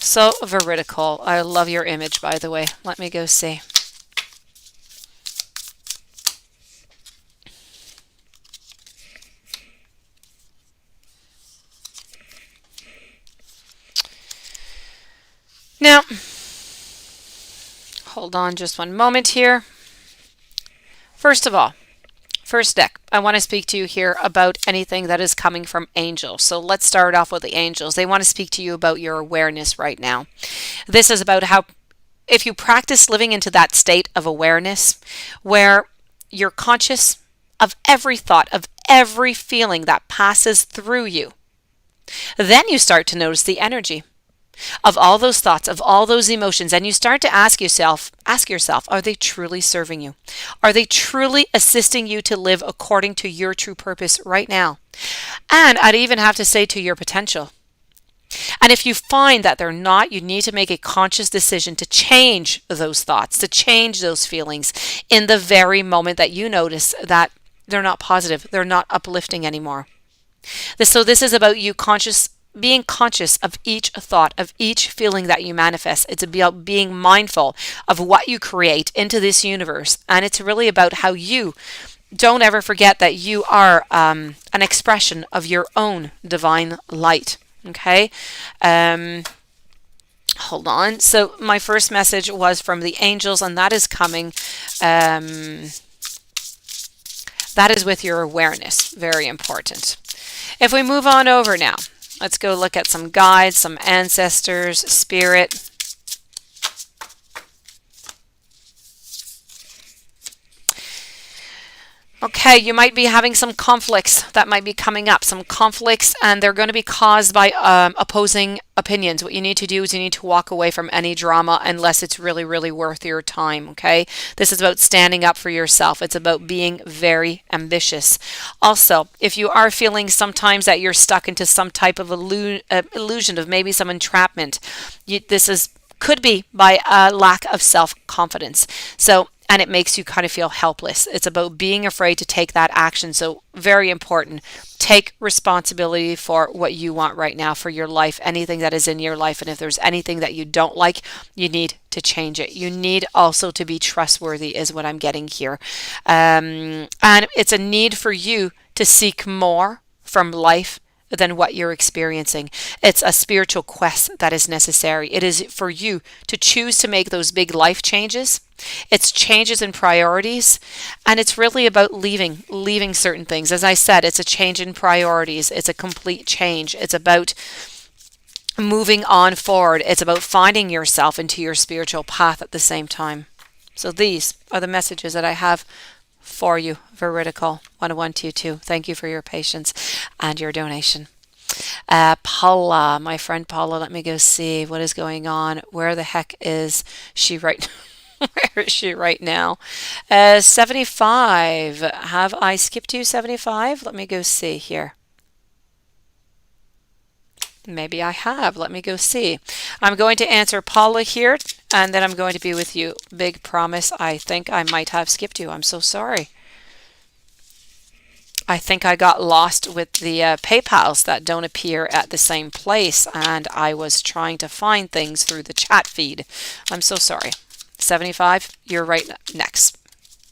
Speaker 1: So veridical. I love your image, by the way. Let me go see. Now, hold on just one moment here. First of all, first deck, I want to speak to you here about anything that is coming from angels. So let's start off with the angels. They want to speak to you about your awareness right now. This is about how, if you practice living into that state of awareness where you're conscious of every thought, of every feeling that passes through you, then you start to notice the energy of all those thoughts, of all those emotions, and you start to ask yourself, are they truly serving you? Are they truly assisting you to live according to your true purpose right now? And I'd even have to say, to your potential. And if you find that they're not, you need to make a conscious decision to change those thoughts, to change those feelings in the very moment that you notice that they're not positive, they're not uplifting anymore. So this is about you being conscious of each thought, of each feeling that you manifest. It's about being mindful of what you create into this universe. And it's really about how you don't ever forget that you are an expression of your own divine light. Okay? Hold on. So my first message was from the angels, and that is coming. That is with your awareness. Very important. If we move on over now, let's go look at some guides, some ancestors, spirit. Okay, you might be having some conflicts that might be coming up, some conflicts, and they're going to be caused by opposing opinions. What you need to do is you need to walk away from any drama unless it's really, really worth your time, okay? This is about standing up for yourself. It's about being very ambitious. Also, if you are feeling sometimes that you're stuck into some type of illusion of maybe some entrapment, could be by a lack of self-confidence. And it makes you kind of feel helpless. It's about being afraid to take that action. So very important. Take responsibility for what you want right now for your life, anything that is in your life. And if there's anything that you don't like, you need to change it. You need also to be trustworthy is what I'm getting here. And it's a need for you to seek more from life than what you're experiencing. It's a spiritual quest that is necessary. It is for you to choose to make those big life changes. It's changes in priorities, and it's really about leaving certain things. As I said, it's a change in priorities. It's a complete change. It's about moving on forward. It's about finding yourself into your spiritual path at the same time. So these are the messages that I have for you, Veridical 10122. Thank you for your patience and your donation. Paula, my friend Paula, let me go see what is going on. Where the heck is she right Where is she right now? 75. Have I skipped you 75? Let me go see here. Maybe I have. Let me go see. I'm going to answer Paula here. and then I'm going to be with you. Big promise. I think I might have skipped you. I'm so sorry. I think I got lost with the PayPals that don't appear at the same place, and I was trying to find things through the chat feed. I'm so sorry. 75, you're right next.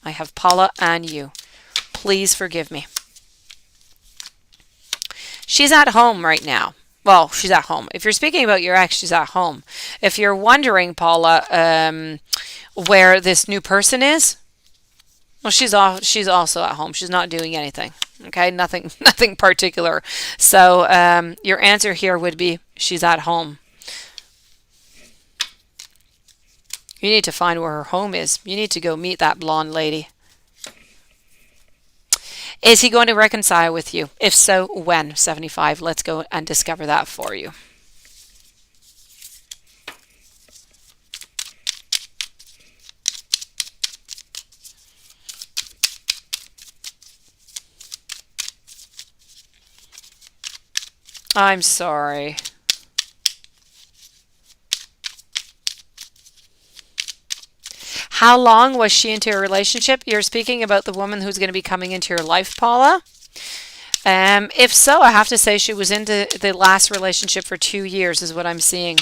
Speaker 1: I have Paula and you. Please forgive me. She's at home right now. Well, she's at home. If you're speaking about your ex, she's at home. If you're wondering, Paula, where this new person is, well, she's also at home. She's not doing anything. Okay, nothing, nothing particular. So your answer here would be she's at home. You need to find where her home is. You need to go meet that blonde lady. Is he going to reconcile with you? If so, when? 75. Let's go and discover that for you. I'm sorry. How long was she into a relationship? You're speaking about the woman who's going to be coming into your life, Paula? If so, I have to say she was into the last relationship for 2 years is what I'm seeing.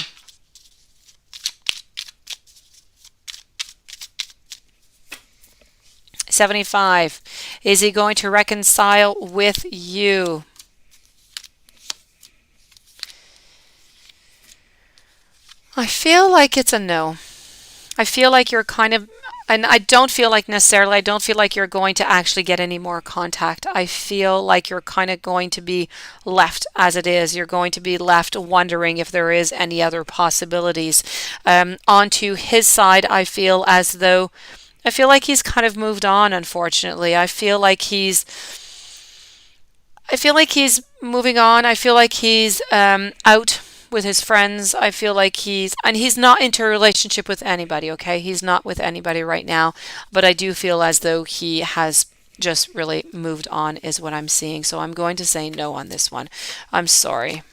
Speaker 1: $75. Is he going to reconcile with you? I feel like it's a no. I feel like you're kind of, and I don't feel like necessarily, I don't feel like you're going to actually get any more contact. I feel like you're kind of going to be left as it is. You're going to be left wondering if there is any other possibilities. Onto his side, I feel like he's kind of moved on, unfortunately. I feel like he's moving on. I feel like he's out with his friends. I feel like he's not into a relationship with anybody, okay? He's not with anybody right now, but I do feel as though he has just really moved on is what I'm seeing. So I'm going to say no on this one. I'm sorry.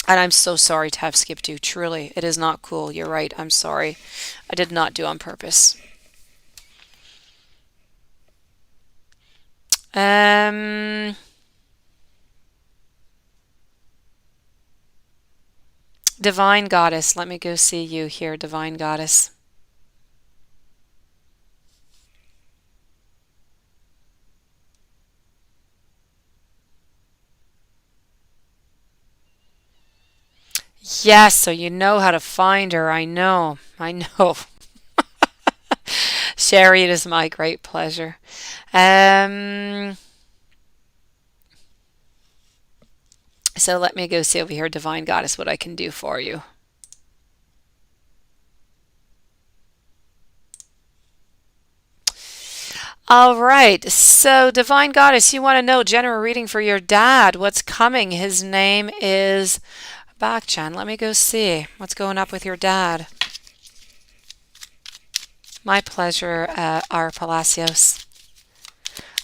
Speaker 1: And I'm so sorry to have skipped you. Truly, it is not cool. You're right. I'm sorry. I did not do on purpose. Divine Goddess, let me go see you here, Divine Goddess. Yes, so you know how to find her. I know. I know. Sherry, it is my great pleasure. So let me go see over here, Divine Goddess, what I can do for you. All right, so Divine Goddess, you want to know general reading for your dad. What's coming? His name is Bakchan. Let me go see what's going up with your dad. My pleasure, R. Palacios.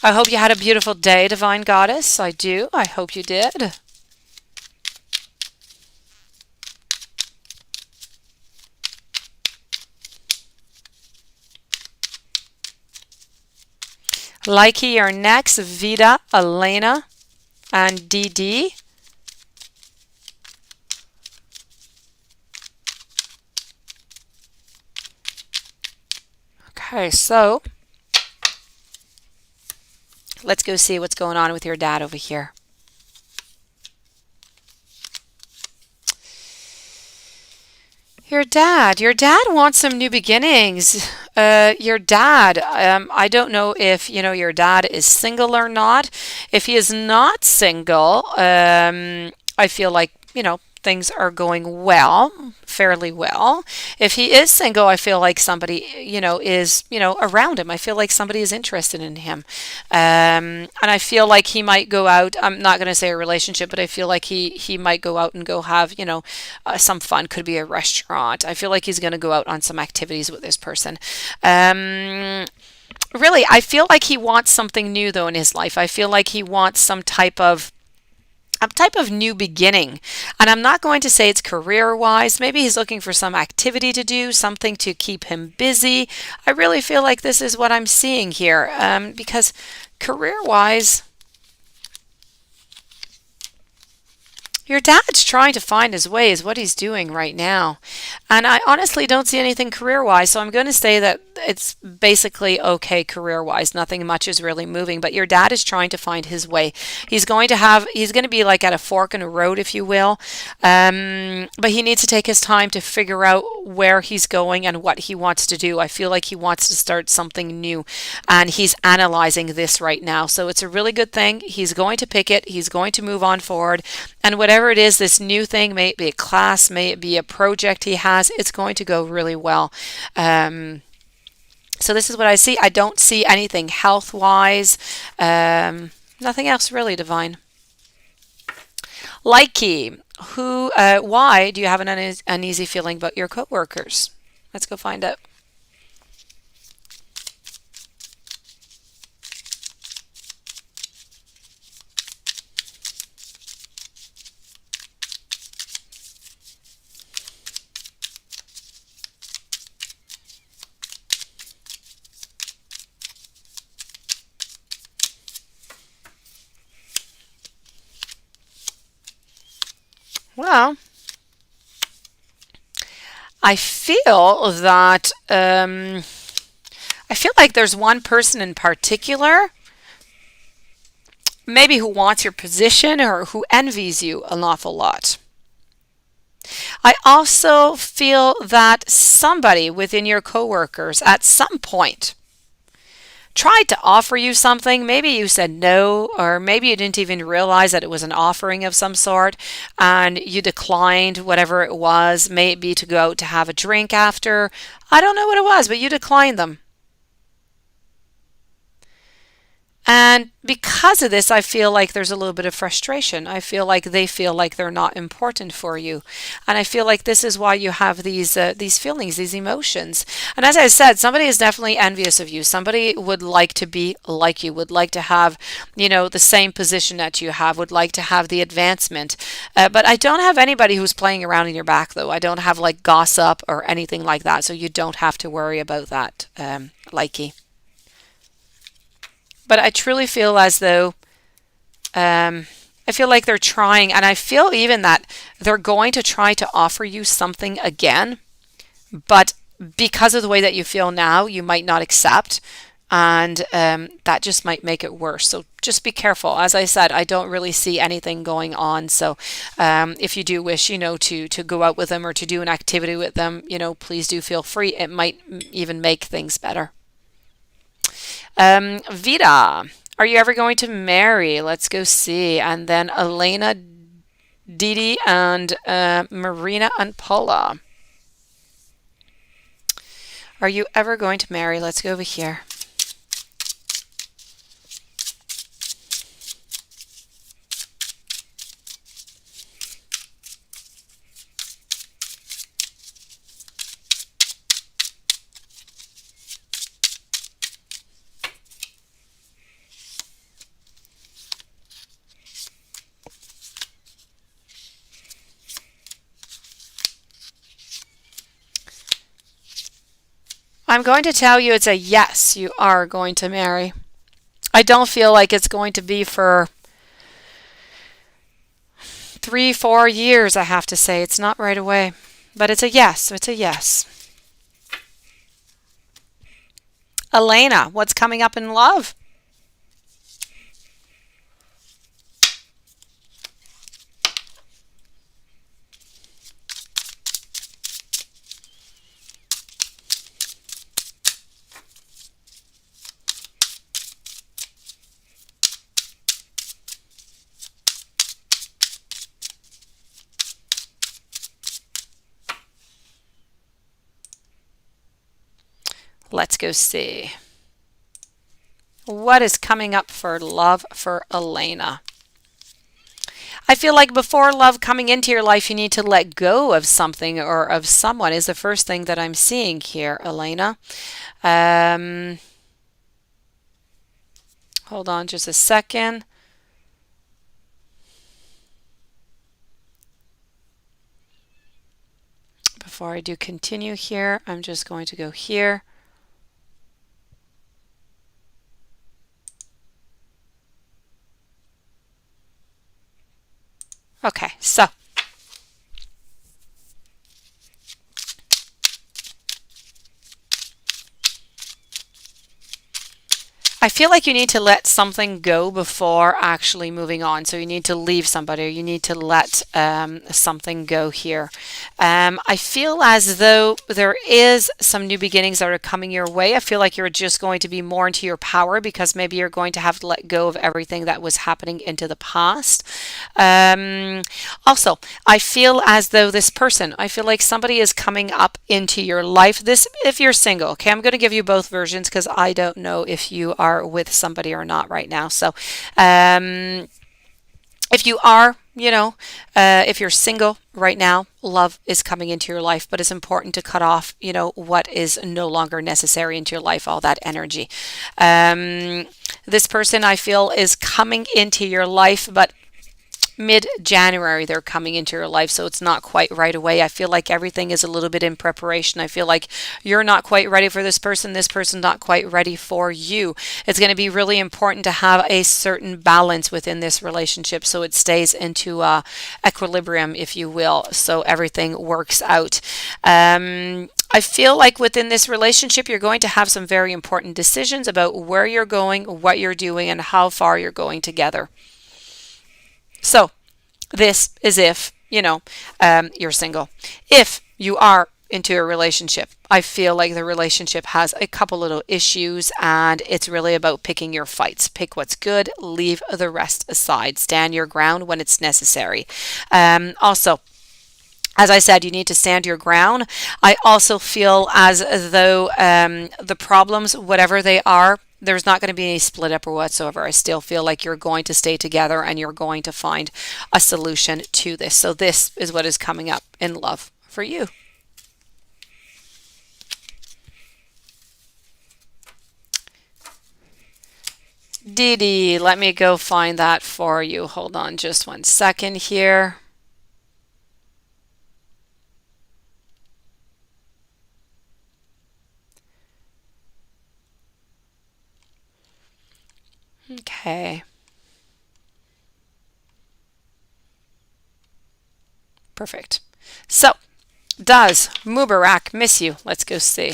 Speaker 1: I hope you had a beautiful day, Divine Goddess. I do. I hope you did. Likey are next. Vida, Elena, and DD. Okay, so let's go see what's going on with your dad over here. Your dad wants some new beginnings. Your dad, I don't know if your dad is single or not. If he is not single, I feel like things are going well, fairly well. If he is single, I feel like somebody is around him. I feel like somebody is interested in him, and I feel like he might go out. I'm not going to say a relationship, but I feel like he might go out and go have some fun. Could be a restaurant. I feel like he's going to go out on some activities with this person. Really, I feel like he wants something new though in his life. I feel like he wants some type of a type of new beginning. And I'm not going to say it's career wise. Maybe he's looking for some activity to do, something to keep him busy. I really feel like this is what I'm seeing here, because career wise, your dad's trying to find his way is what he's doing right now. And I honestly don't see anything career-wise, so I'm going to say that it's basically okay career-wise. Nothing much is really moving, but your dad is trying to find his way. He's going to be like at a fork in a road, if you will. But he needs to take his time to figure out where he's going and what he wants to do. I feel like he wants to start something new, and he's analyzing this right now. So it's a really good thing. He's going to pick it. He's going to move on forward. And whatever it is, this new thing, may it be a class, may it be a project he has, it's going to go really well. So this is what I see. I don't see anything health-wise. Nothing else really, Divine. Likey, why do you have an uneasy feeling about your coworkers? Let's go find out. Well, I feel that I feel like there's one person in particular, maybe who wants your position or who envies you an awful lot. I also feel that somebody within your coworkers at some point tried to offer you something. Maybe you said no, or maybe you didn't even realize that it was an offering of some sort and you declined whatever it was. May it be to go out to have a drink after. I don't know what it was, but you declined them. And because of this, I feel like there's a little bit of frustration. I feel like they feel like they're not important for you. And I feel like this is why you have these feelings, these emotions. And as I said, somebody is definitely envious of you. Somebody would like to be like you, would like to have, the same position that you have, would like to have the advancement. But I don't have anybody who's playing around in your back, though. I don't have like gossip or anything like that. So you don't have to worry about that, likey. But I truly feel as though I feel like they're trying, and I feel even that they're going to try to offer you something again, but because of the way that you feel now, you might not accept, and that just might make it worse. So just be careful. As I said, I don't really see anything going on. So if you do wish, to go out with them or to do an activity with them, please do feel free. It might even make things better. Vida, are you ever going to marry? Let's go see. And then Elena, Didi, and Marina and Paula. Are you ever going to marry? Let's go over here. I'm going to tell you it's a yes, you are going to marry. I don't feel like it's going to be for 3, 4 years, I have to say. It's not right away. But it's a yes. It's a yes. Elena, what's coming up in love? Let's go see. What is coming up for love for Elena? I feel like before love coming into your life, you need to let go of something or of someone is the first thing that I'm seeing here, Elena. Um, Hold on just a second. before I do continue here, I'm just going to go here. Okay, so I feel like you need to let something go before actually moving on. So you need to leave somebody, or you need to let something go here. I feel as though there is some new beginnings that are coming your way. I feel like you're just going to be more into your power because maybe you're going to have to let go of everything that was happening into the past. Also, I feel as though this person, I feel like somebody is coming up into your life. This, if you're single, okay, I'm going to give you both versions because I don't know if you are with somebody or not right now. So, if you are, if you're single right now, love is coming into your life, but it's important to cut off, what is no longer necessary into your life, all that energy. This person I feel is coming into your life, but mid-January they're coming into your life, so it's not quite right away. I feel like everything is a little bit in preparation. I feel like you're not quite ready for this person's not quite ready for you. It's going to be really important to have a certain balance within this relationship so it stays into equilibrium, if you will, so everything works out. I feel like within this relationship, you're going to have some very important decisions about where you're going, what you're doing, and how far you're going together. So this is if, you're single. If you are into a relationship, I feel like the relationship has a couple little issues and it's really about picking your fights. Pick what's good, leave the rest aside. Stand your ground when it's necessary. Also, as I said, you need to stand your ground. I also feel as though the problems, whatever they are, there's not going to be any split up or whatsoever. I still feel like you're going to stay together and you're going to find a solution to this. So this is what is coming up in love for you. Dee Dee, let me go find that for you. Hold on just 1 second here. Okay. Perfect. So, does Mubarak miss you? Let's go see.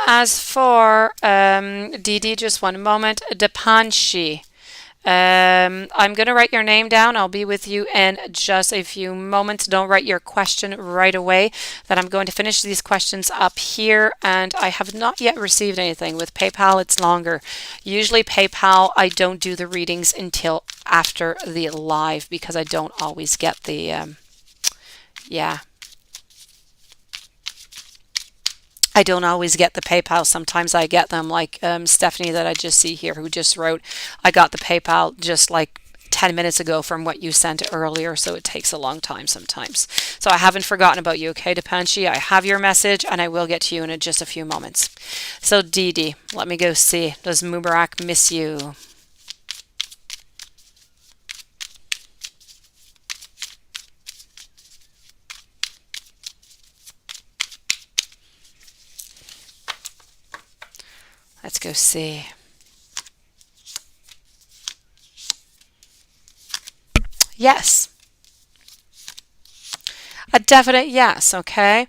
Speaker 1: As for Dee Dee, just 1 moment. Depanshi. I'm going to write your name down. I'll be with you in just a few moments. Don't write your question right away. That I'm going to finish these questions up here, and I have not yet received anything. With PayPal, it's longer. Usually PayPal, I don't do the readings until after the live because I don't always get the, yeah. I don't always get the PayPal. Sometimes I get them like Stephanie that I just see here who just wrote, I got the PayPal just like 10 minutes ago from what you sent earlier, so it takes a long time sometimes. So I haven't forgotten about you, okay, Depanshi? I have your message and I will get to you in just a few moments. So Dee Dee, let me go see. Does Mubarak miss you? Let's go see. Yes. A definite yes, okay?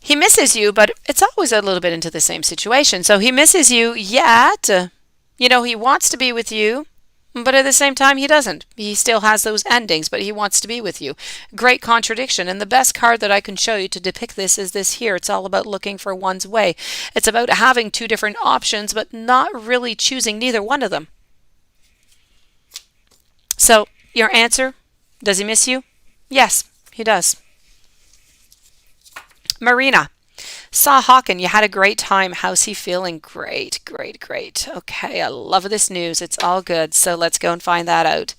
Speaker 1: He misses you, but it's always a little bit into the same situation. So he misses you, yet, he wants to be with you, but at the same time, he doesn't. He still has those endings, but he wants to be with you. Great contradiction. And the best card that I can show you to depict this is this here. It's all about looking for one's way. It's about having two different options, but not really choosing neither one of them. So, your answer, does he miss you? Yes, he does. Marina. Saw Hawken, you had a great time. How's he feeling? Great, great, great. Okay, I love this news. It's all good. So let's go and find that out.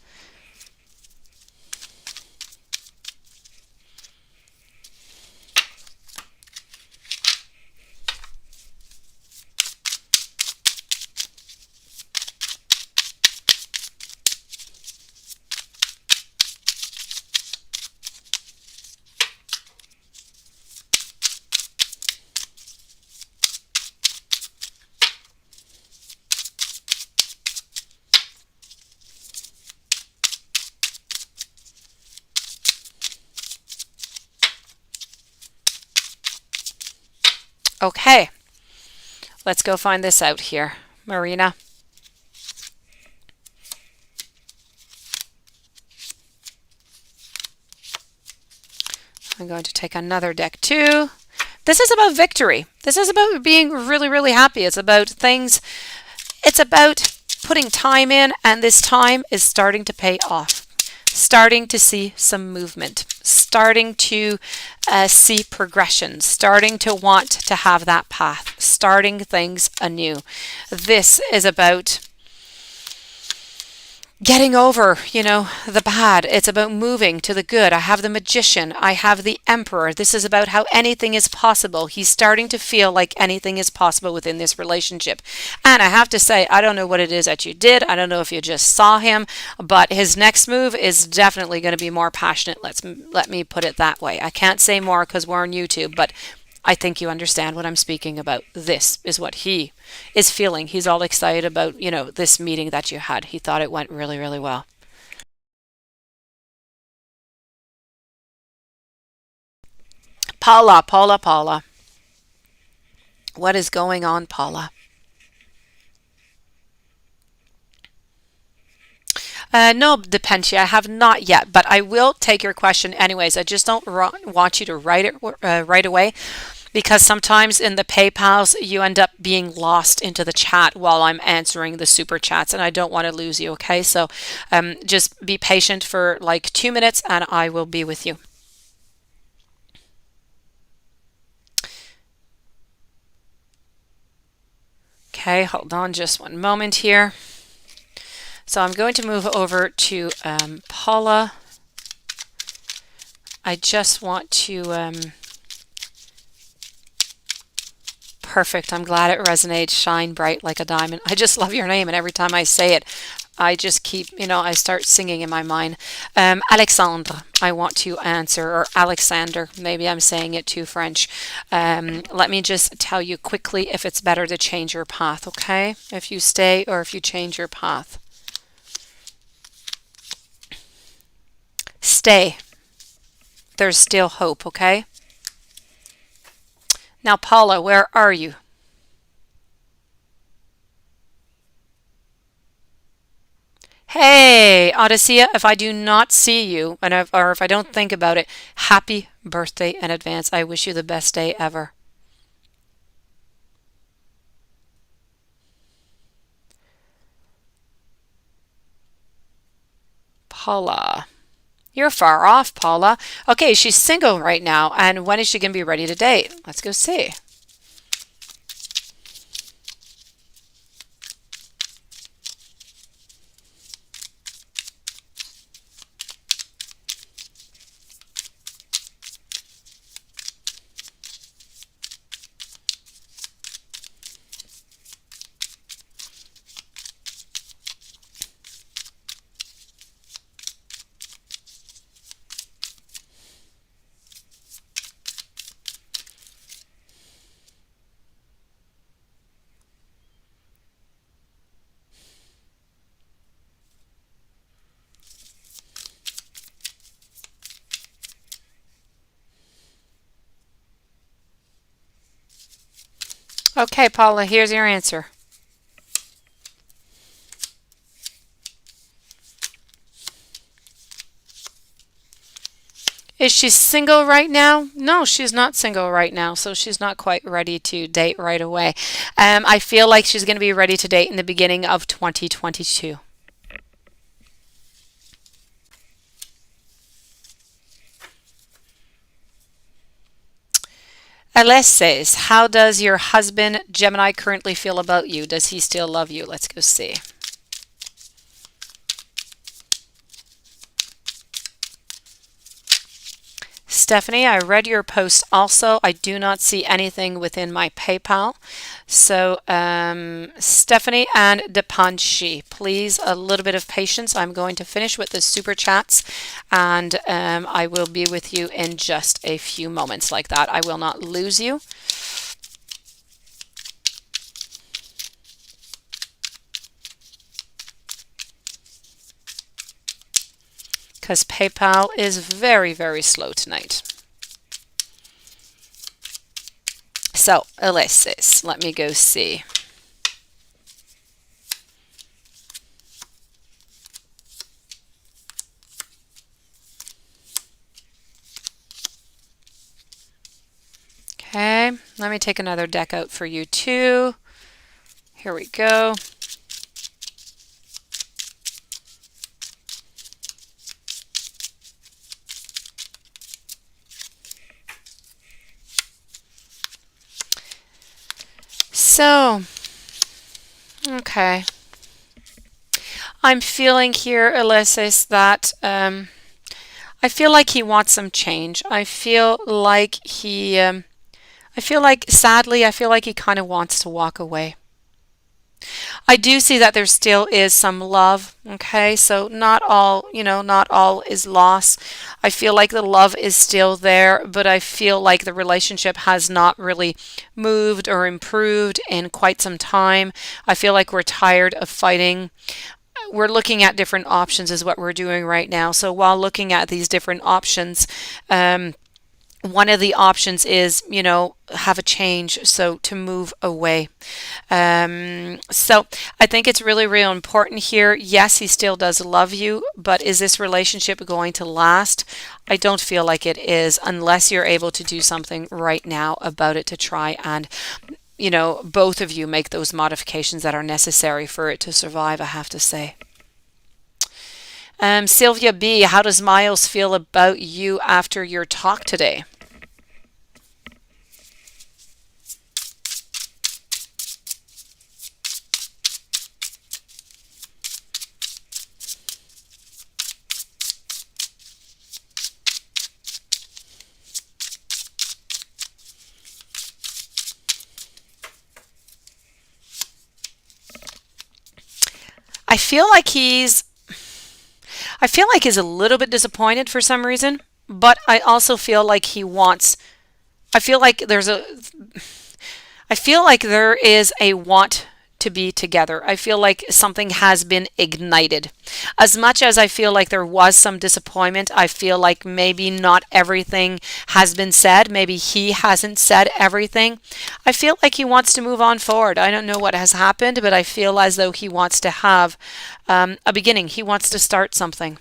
Speaker 1: Okay, let's go find this out here. Marina. I'm going to take another deck too. This is about victory. This is about being really, really happy. It's about things, it's about putting time in, and this time is starting to pay off. Starting to see some movement, starting to see progression, starting to want to have that path, starting things anew. This is about getting over, the bad. It's about moving to the good. I have the Magician. I have the Emperor. This is about how anything is possible. He's starting to feel like anything is possible within this relationship. And I have to say, I don't know what it is that you did. I don't know if you just saw him, but his next move is definitely going to be more passionate. Let me put it that way. I can't say more because we're on YouTube, but I think you understand what I'm speaking about. This is what he is feeling. He's all excited about, this meeting that you had. He thought it went really, really well. Paula, Paula, Paula. What is going on, Paula? No, Depentia, I have not yet, but I will take your question anyways. I just don't want you to write it right away, because sometimes in the PayPals you end up being lost into the chat while I'm answering the super chats, and I don't want to lose you, okay? So just be patient for like 2 minutes and I will be with you. Okay, hold on just one moment here. So I'm going to move over to Paula. I just want to... Perfect. I'm glad it resonates. Shine bright like a diamond. I just love your name, and every time I say it, I just keep, I start singing in my mind. Alexandre, I want to answer, or Alexander. Maybe I'm saying it too French. Let me just tell you quickly if it's better to change your path, okay? If you stay or if you change your path. Stay. There's still hope, okay? Now, Paula, where are you? Hey, Odysseia, if I do not see you, or if I don't think about it, happy birthday in advance. I wish you the best day ever. Paula. You're far off, Paula. Okay, she's single right now, and when is she going to be ready to date? Let's go see. Okay, Paula, here's your answer. Is she single right now? No, she's not single right now, so she's not quite ready to date right away. I feel like she's going to be ready to date in the beginning of 2022. Alesses, how does your husband, Gemini, currently feel about you? Does he still love you? Let's go see. Stephanie, I read your post also. I do not see anything within my PayPal. So, Stephanie and Depanshi, please a little bit of patience. I'm going to finish with the super chats and I will be with you in just a few moments like that. I will not lose you. Because PayPal is very, very slow tonight. So, Alessis, let me go see. Okay, let me take another deck out for you too. Here we go. So, okay. I'm feeling here, Alessis, that I feel like he wants some change. I feel like sadly, I feel like he kind of wants to walk away. I do see that there still is some love, okay? So not all, not all is lost. I feel like the love is still there, but I feel like the relationship has not really moved or improved in quite some time. I feel like we're tired of fighting. We're looking at different options is what we're doing right now. So while looking at these different options, one of the options is, have a change, so to move away. So I think it's really, really important here. Yes, he still does love you, but is this relationship going to last? I don't feel like it is unless you're able to do something right now about it to try and, both of you make those modifications that are necessary for it to survive, I have to say. Sylvia B., how does Miles feel about you after your talk today? I feel like he's a little bit disappointed for some reason, but I also feel like he wants I feel like there's a I feel like there is a want to be together. I feel like something has been ignited. As much as I feel like there was some disappointment, I feel like maybe not everything has been said. Maybe he hasn't said everything. I feel like he wants to move on forward. I don't know what has happened, but I feel as though he wants to have a beginning. He wants to start something.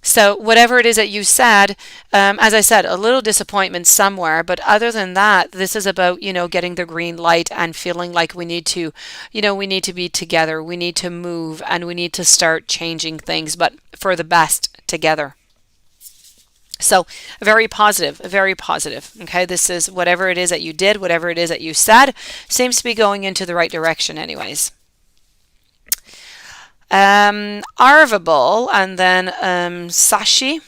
Speaker 1: So whatever it is that you said, as I said, a little disappointment somewhere, but other than that, this is about, getting the green light and feeling like we need to be together. We need to move and we need to start changing things, but for the best together. So very positive, very positive. Okay, this is whatever it is that you did, whatever it is that you said, seems to be going into the right direction anyways. Arvable and then Sashi.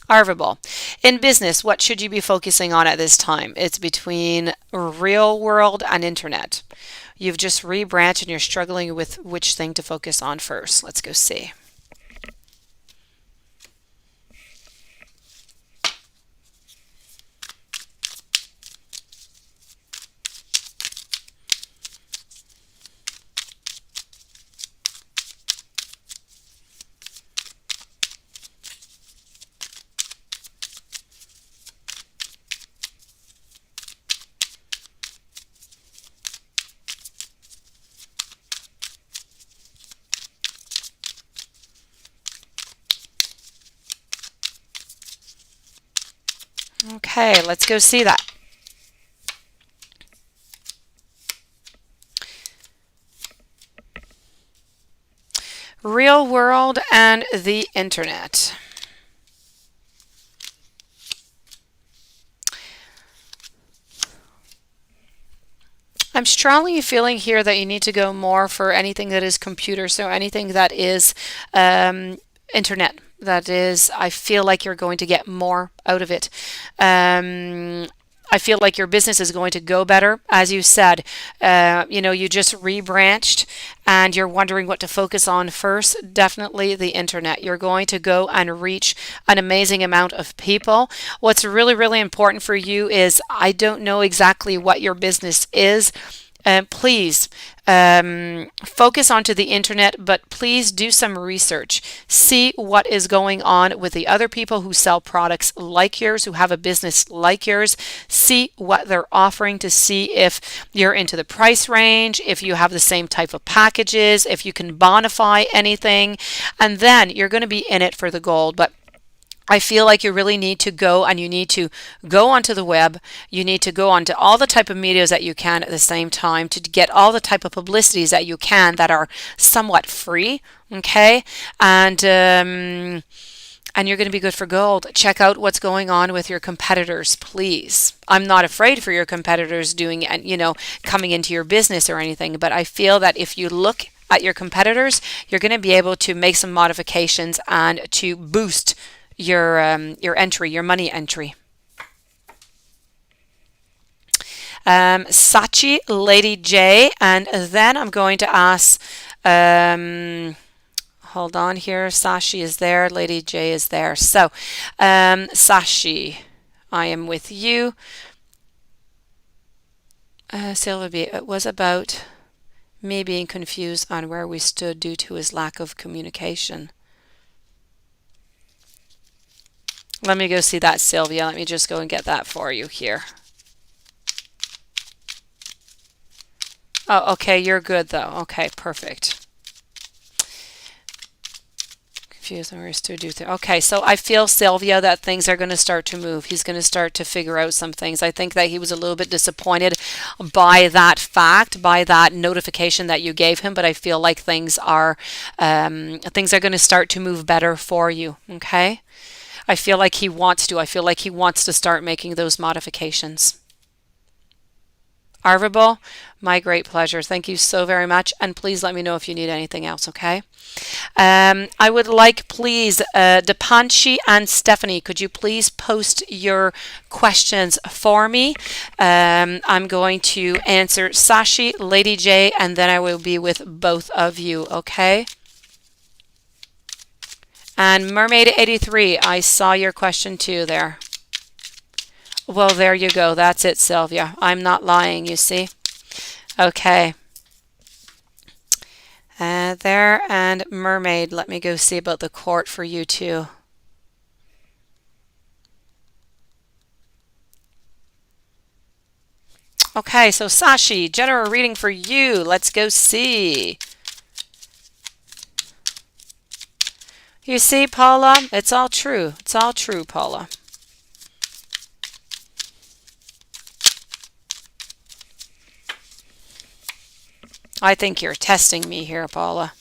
Speaker 1: Arvable. In business, what should you be focusing on at this time? It's between real world and internet. You've just rebranched and you're struggling with which thing to focus on first. Let's go see. Okay, let's go see that. Real world and the internet. I'm strongly feeling here that you need to go more for anything that is computer, so anything that is internet. That is, I feel like you're going to get more out of it. I feel like your business is going to go better. As you said, you just rebranched and you're wondering what to focus on first. Definitely the internet. You're going to go and reach an amazing amount of people. What's really, really important for you is I don't know exactly what your business is. Please focus onto the internet, but please do some research. See what is going on with the other people who sell products like yours, who have a business like yours. See what they're offering to see if you're into the price range, if you have the same type of packages, if you can bonify anything, and then you're going to be in it for the gold. But I feel like you really need to go and you need to go onto the web. You need to go onto all the type of medias that you can at the same time to get all the type of publicities that you can that are somewhat free. Okay. And you're going to be good for gold. Check out what's going on with your competitors, please. I'm not afraid for your competitors doing, coming into your business or anything, but I feel that if you look at your competitors, you're going to be able to make some modifications and to boost your entry, your money entry. Sachi, Lady J, and then I'm going to ask, hold on here, Sashi is there, Lady J is there. So, Sashi, I am with you. Sylvia, it was about me being confused on where we stood due to his lack of communication. Let me go see that, Sylvia. Let me just go and get that for you here. Oh, okay, you're good though. Okay, perfect. Confused on where to do things. Okay, so I feel, Sylvia, that things are going to start to move. He's going to start to figure out some things. I think that he was a little bit disappointed by that fact, by that notification that you gave him, but I feel like things are going to start to move better for you. Okay. I feel like he wants to. I feel like he wants to start making those modifications. Arvable, my great pleasure. Thank you so very much. And please let me know if you need anything else, okay? I would like, please, Depanchi and Stephanie, could you please post your questions for me? I'm going to answer Sashi, Lady J, and then I will be with both of you, okay? And Mermaid 83, I saw your question too there. Well, there you go. That's it, Sylvia. I'm not lying, you see. Okay. There, and Mermaid, let me go see about the court for you too. Okay, so Sashi, general reading for you. Let's go see. You see, Paula, it's all true. It's all true, Paula. I think you're testing me here, Paula.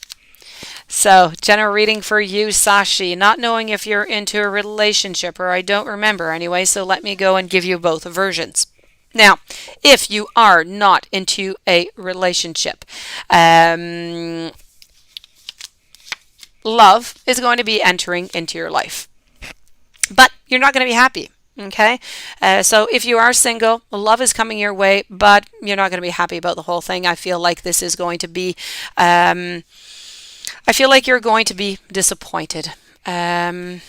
Speaker 1: So, general reading for you, Sashi. Not knowing if you're into a relationship, or I don't remember anyway, so let me go and give you both versions. Now, if you are not into a relationship, love is going to be entering into your life, but you're not going to be happy. Okay, so if you are single, love is coming your way, but you're not going to be happy about the whole thing. I feel like this is going to be, I feel like you're going to be disappointed. I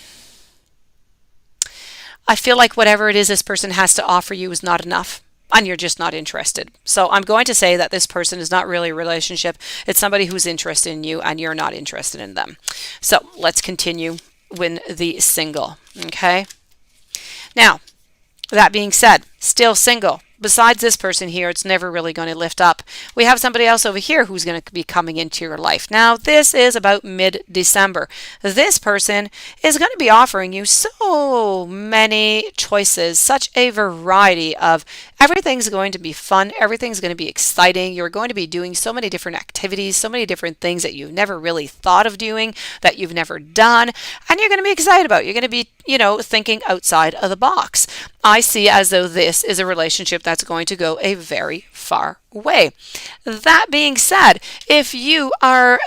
Speaker 1: feel like whatever it is this person has to offer you is not enough, and you're just not interested. So I'm going to say that this person is not really a relationship. It's somebody who's interested in you, and you're not interested in them. So let's continue with the single. Okay. Now, that being said, still single. Besides this person here, it's never really going to lift up. We have somebody else over here who's going to be coming into your life. Now, this is about mid-December. This person is going to be offering you so many choices, such a variety of everything's going to be fun. Everything's going to be exciting. You're going to be doing so many different activities, so many different things that you've never really thought of doing, that you've never done, and you're going to be excited about. You're going to be, thinking outside of the box. I see as though this is a relationship that's going to go a very far way. That being said, if you are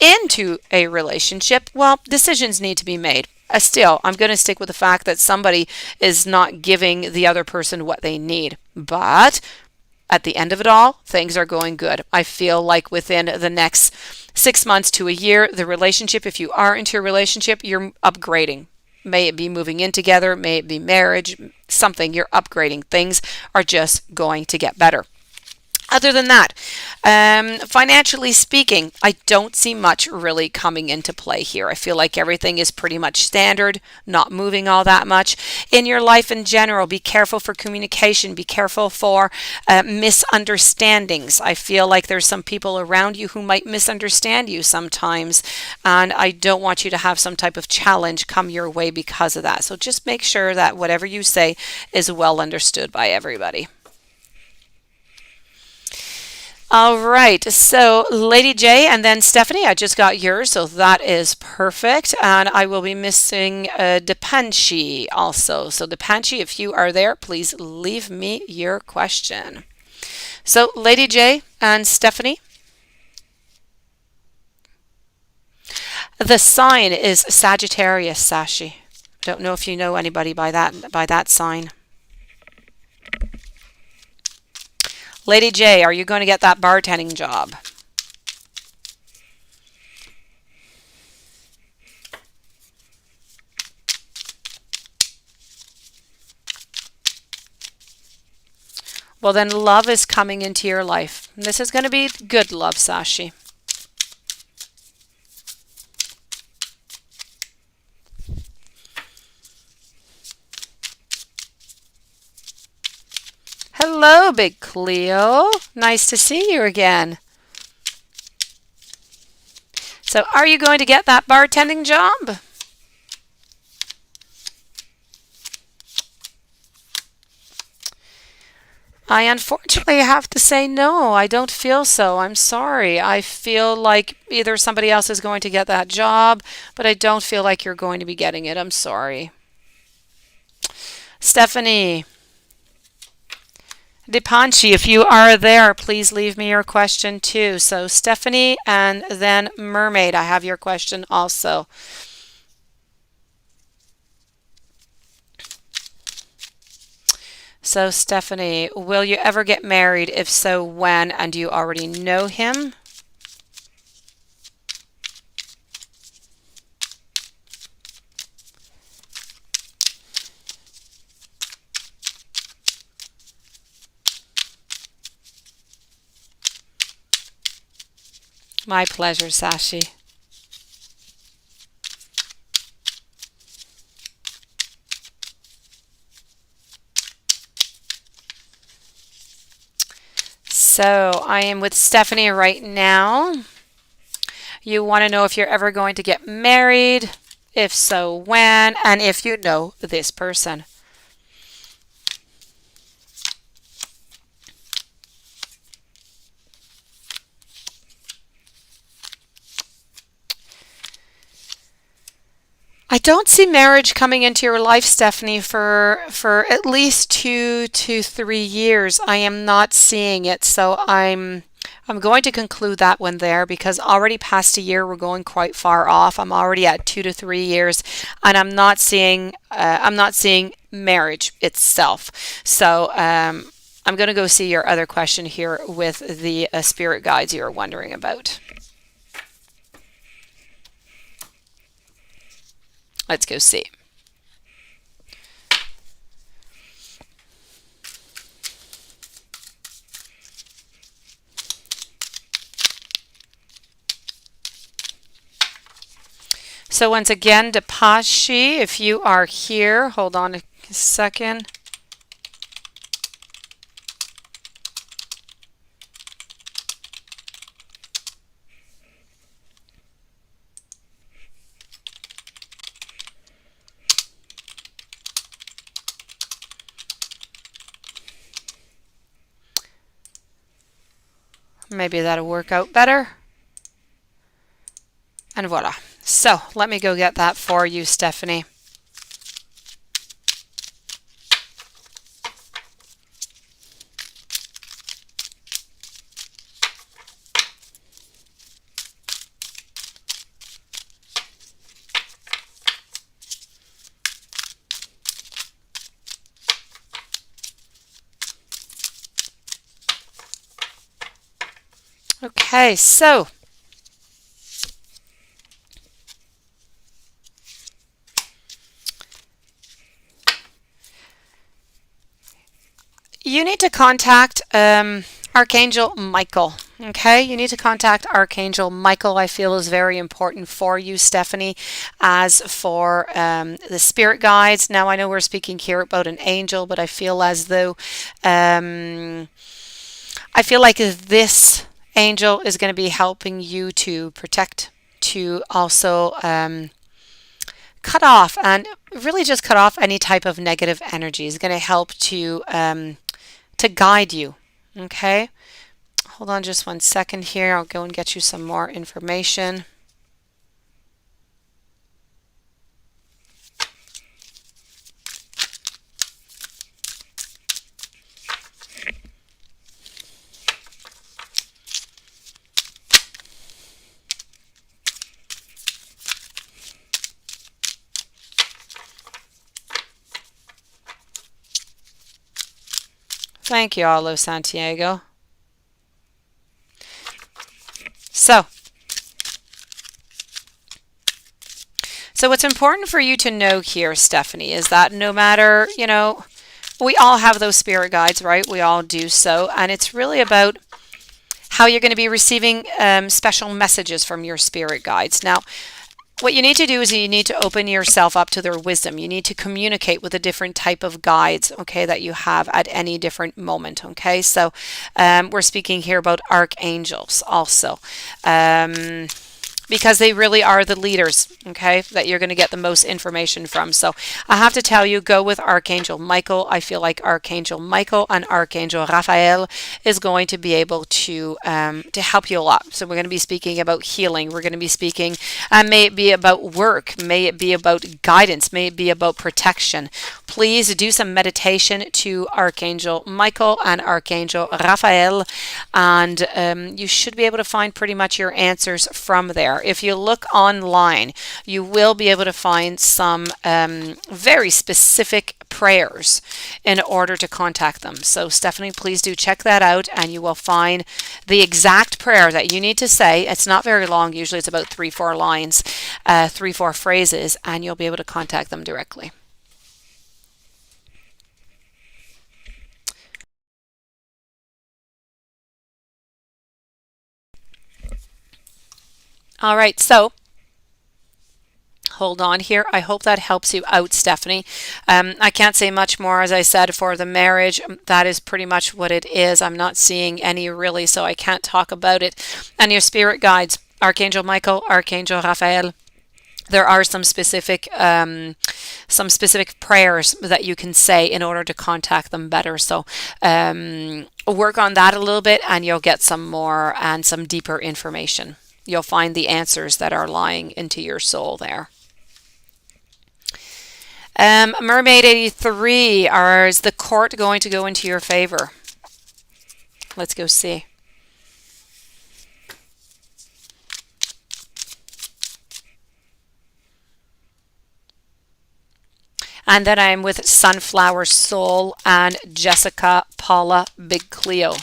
Speaker 1: into a relationship, well, decisions need to be made. Still, I'm going to stick with the fact that somebody is not giving the other person what they need. But at the end of it all, things are going good. I feel like within the next 6 months to a year, the relationship, if you are into a relationship, you're upgrading. May it be moving in together, may it be marriage, something, you're upgrading. Things are just going to get better. Other than that, financially speaking, I don't see much really coming into play here. I feel like everything is pretty much standard, not moving all that much. In your life in general, be careful for communication, be careful for misunderstandings. I feel like there's some people around you who might misunderstand you sometimes, and I don't want you to have some type of challenge come your way because of that. So just make sure that whatever you say is well understood by everybody. All right, so Lady J and then Stephanie, I just got yours, so that is perfect. And I will be missing Depanchi also. So Depanchi, if you are there, please leave me your question. So Lady J and Stephanie, the sign is Sagittarius, Sashi. Don't know if you know anybody by that sign. Lady J, are you going to get that bartending job? Well, then love is coming into your life. This is going to be good love, Sashi. Hello, Big Cleo. Nice to see you again. So, are you going to get that bartending job? I unfortunately have to say no. I don't feel so. I'm sorry. I feel like either somebody else is going to get that job, but I don't feel like you're going to be getting it. I'm sorry. Stephanie. Depanchi, if you are there, please leave me your question too. So Stephanie and then Mermaid, I have your question also. So Stephanie, will you ever get married? If so, when? And do you already know him? My pleasure, Sashi. So I am with Stephanie right now. You want to know if you're ever going to get married, if so, when, and if you know this person. I don't see marriage coming into your life, Stephanie, for at least 2 to 3 years. I am not seeing it, so I'm going to conclude that one there because already past a year, we're going quite far off. I'm already at 2 to 3 years, and I'm not seeing marriage itself. So I'm going to go see your other question here with the spirit guides you are wondering about. Let's go see. So once again, Depashi, if you are here, hold on a second. Maybe that'll work out better. And voila. So let me go get that for you, Stephanie. Okay, so you need to contact Archangel Michael. Okay, you need to contact Archangel Michael. I feel is very important for you, Stephanie. As for the spirit guides, now I know we're speaking here about an angel, but I feel as though I feel like this angel is going to be helping you to protect, to also cut off, and really just cut off any type of negative energy. Is going to help to guide you. Okay. Hold on just 1 second here. I'll go and get you some more information. Thank you, Alo Santiago. So, what's important for you to know here, Stephanie, is that no matter, we all have those spirit guides, right? We all do so. And it's really about how you're going to be receiving special messages from your spirit guides. Now, what you need to do is you need to open yourself up to their wisdom. You need to communicate with a different type of guides, okay, that you have at any different moment, okay? So we're speaking here about archangels also. Because they really are the leaders, okay, that you're going to get the most information from. So I have to tell you, go with Archangel Michael. I feel like Archangel Michael and Archangel Raphael is going to be able to help you a lot. So we're going to be speaking about healing. We're going to be speaking, may it be about work, may it be about guidance, may it be about protection. Please do some meditation to Archangel Michael and Archangel Raphael, and you should be able to find pretty much your answers from there. If you look online, you will be able to find some very specific prayers in order to contact them. So Stephanie, please do check that out, and you will find the exact prayer that you need to say. It's not very long. Usually it's about 3-4 lines, 3-4 phrases, and you'll be able to contact them directly. All right, so hold on here. I hope that helps you out, Stephanie. I can't say much more. As I said, for the marriage, that is pretty much what it is. I'm not seeing any really, so I can't talk about it. And your spirit guides, Archangel Michael, Archangel Raphael, there are some specific prayers that you can say in order to contact them better. So work on that a little bit, and you'll get some more and some deeper information. You'll find the answers that are lying into your soul there. Mermaid 83, is the court going to go into your favor? Let's go see. And then I'm with Sunflower Soul and Jessica Paula Big Cleo.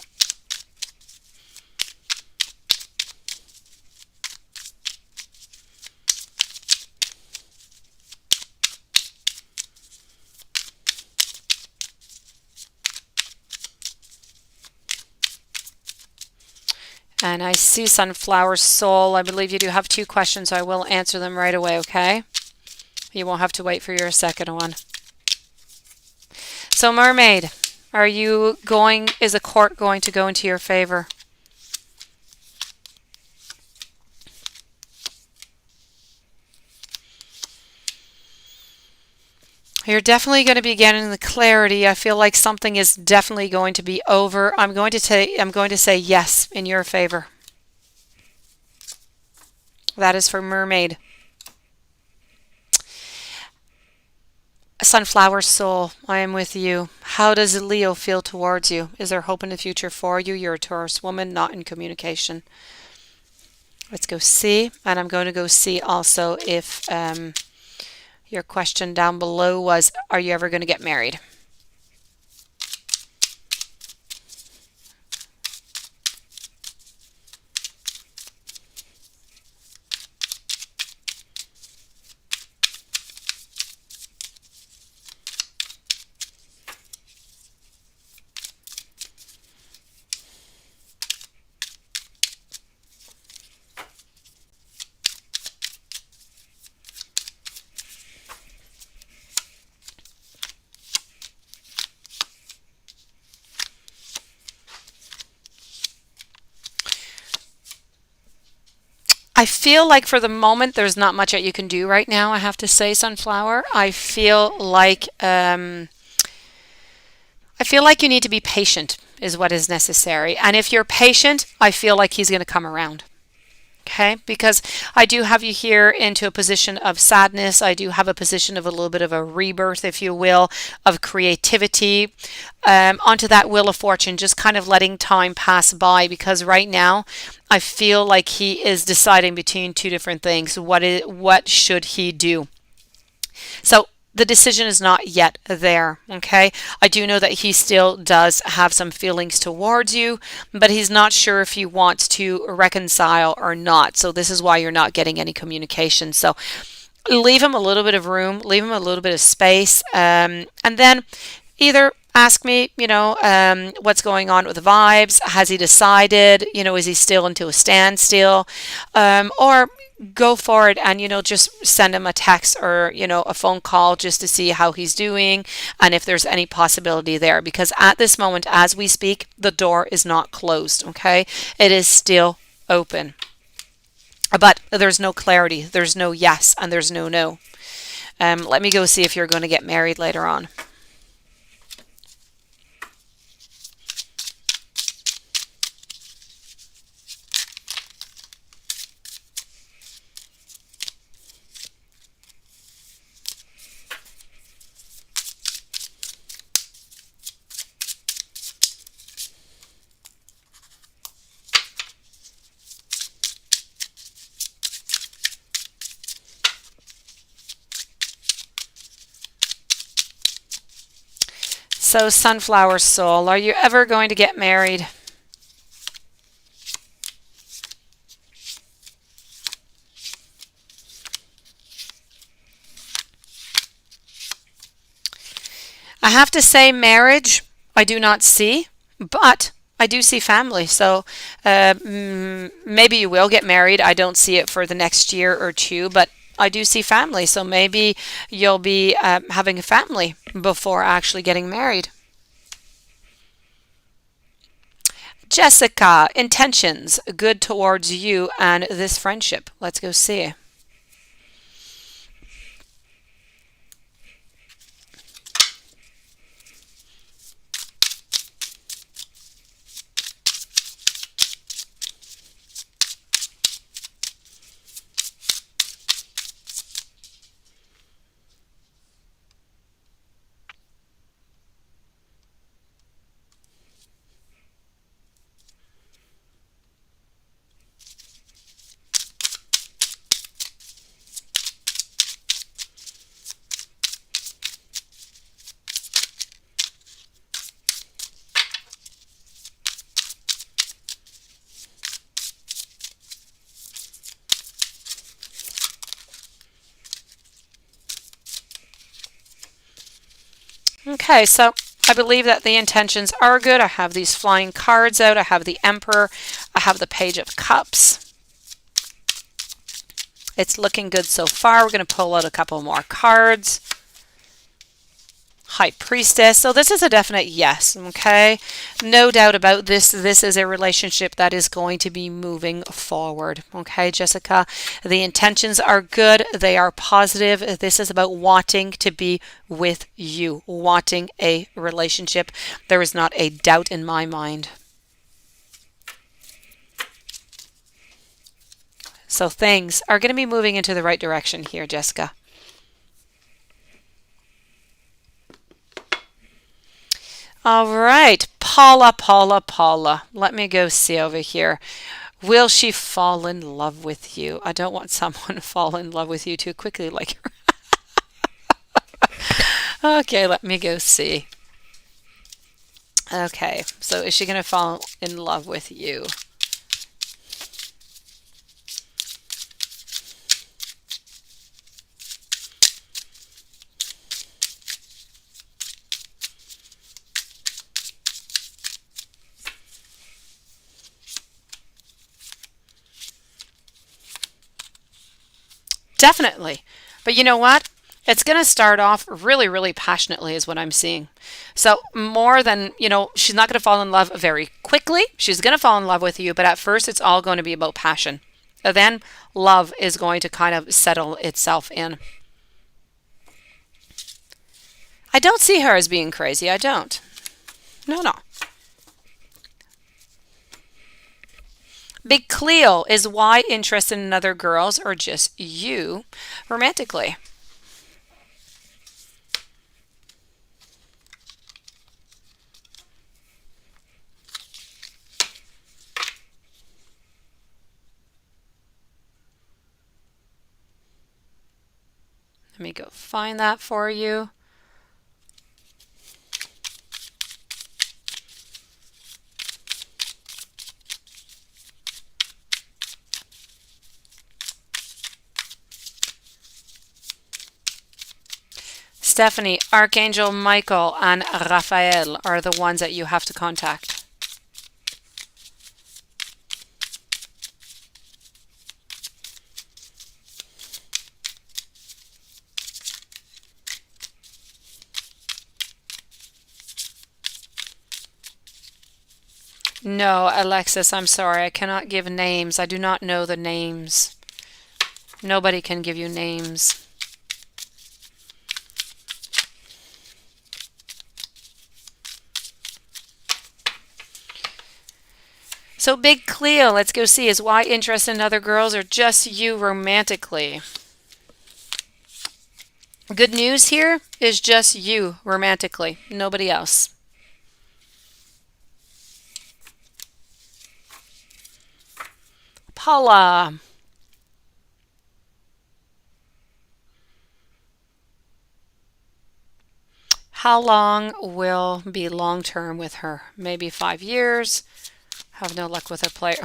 Speaker 1: And I see Sunflower Soul. I believe you do have 2 questions, so I will answer them right away, okay? You won't have to wait for your second one. So Mermaid, is the court going to go into your favor? You're definitely going to be getting the clarity. I feel like something is definitely going to be over. I'm going to say yes in your favor. That is for Mermaid. Sunflower Soul, I am with you. How does Leo feel towards you? Is there hope in the future for you? You're a Taurus woman, not in communication. Let's go see. And I'm going to go see also if your question down below was, are you ever going to get married? I feel like for the moment there's not much that you can do right now, I have to say, Sunflower. I feel like you need to be patient is what is necessary. And if you're patient, I feel like he's going to come around. Okay, because I do have you here into a position of sadness. I do have a position of a little bit of a rebirth, if you will, of creativity, onto that wheel of fortune, just kind of letting time pass by. Because right now, I feel like he is deciding between two different things. What should he do? So the decision is not yet there, okay? I do know that he still does have some feelings towards you, but he's not sure if he wants to reconcile or not. So this is why you're not getting any communication. So leave him a little bit of room, leave him a little bit of space, and then either ask me, what's going on with the vibes. Has he decided? Is he still into a standstill? Or go for it and just send him a text or a phone call just to see how he's doing and if there's any possibility there, because at this moment as we speak the door is not closed. Okay, it is still open, but there's no clarity, there's no yes, and there's no no. Let me go see if you're going to get married later on. So, Sunflower Soul, are you ever going to get married? I have to say, marriage, I do not see, but I do see family. So maybe you will get married. I don't see it for the next year or two, but I do see family. So maybe you'll be having a family before actually getting married. Jessica, intentions good towards you and this friendship. Let's go see. Okay, so I believe that the intentions are good. I have these flying cards out. I have the Emperor. I have the Page of Cups. It's looking good so far. We're going to pull out a couple more cards. High Priestess. So this is a definite yes, okay? No doubt about this. This is a relationship that is going to be moving forward, okay, Jessica? The intentions are good. They are positive. This is about wanting to be with you, wanting a relationship. There is not a doubt in my mind. So things are going to be moving into the right direction here, Jessica. All right, Paula. Let me go see over here. Will she fall in love with you? I don't want someone to fall in love with you too quickly like her. Okay, let me go see. Okay, so is she going to fall in love with you? Definitely. But you know what? It's going to start off really, really passionately, is what I'm seeing. So, more than, she's not going to fall in love very quickly. She's going to fall in love with you, but at first, it's all going to be about passion. Then love is going to kind of settle itself in. I don't see her as being crazy. I don't. No, no. Big Cleo is why interested in other girls or just you romantically. Let me go find that for you. Stephanie, Archangel Michael, and Raphael are the ones that you have to contact. No, Alexis, I'm sorry. I cannot give names. I do not know the names. Nobody can give you names. So Big Cleo, let's go see, is why interested in other girls or just you romantically? Good news here is just you romantically, nobody else. Paula. How long will be long term with her? Maybe 5 years. Have no luck with a player.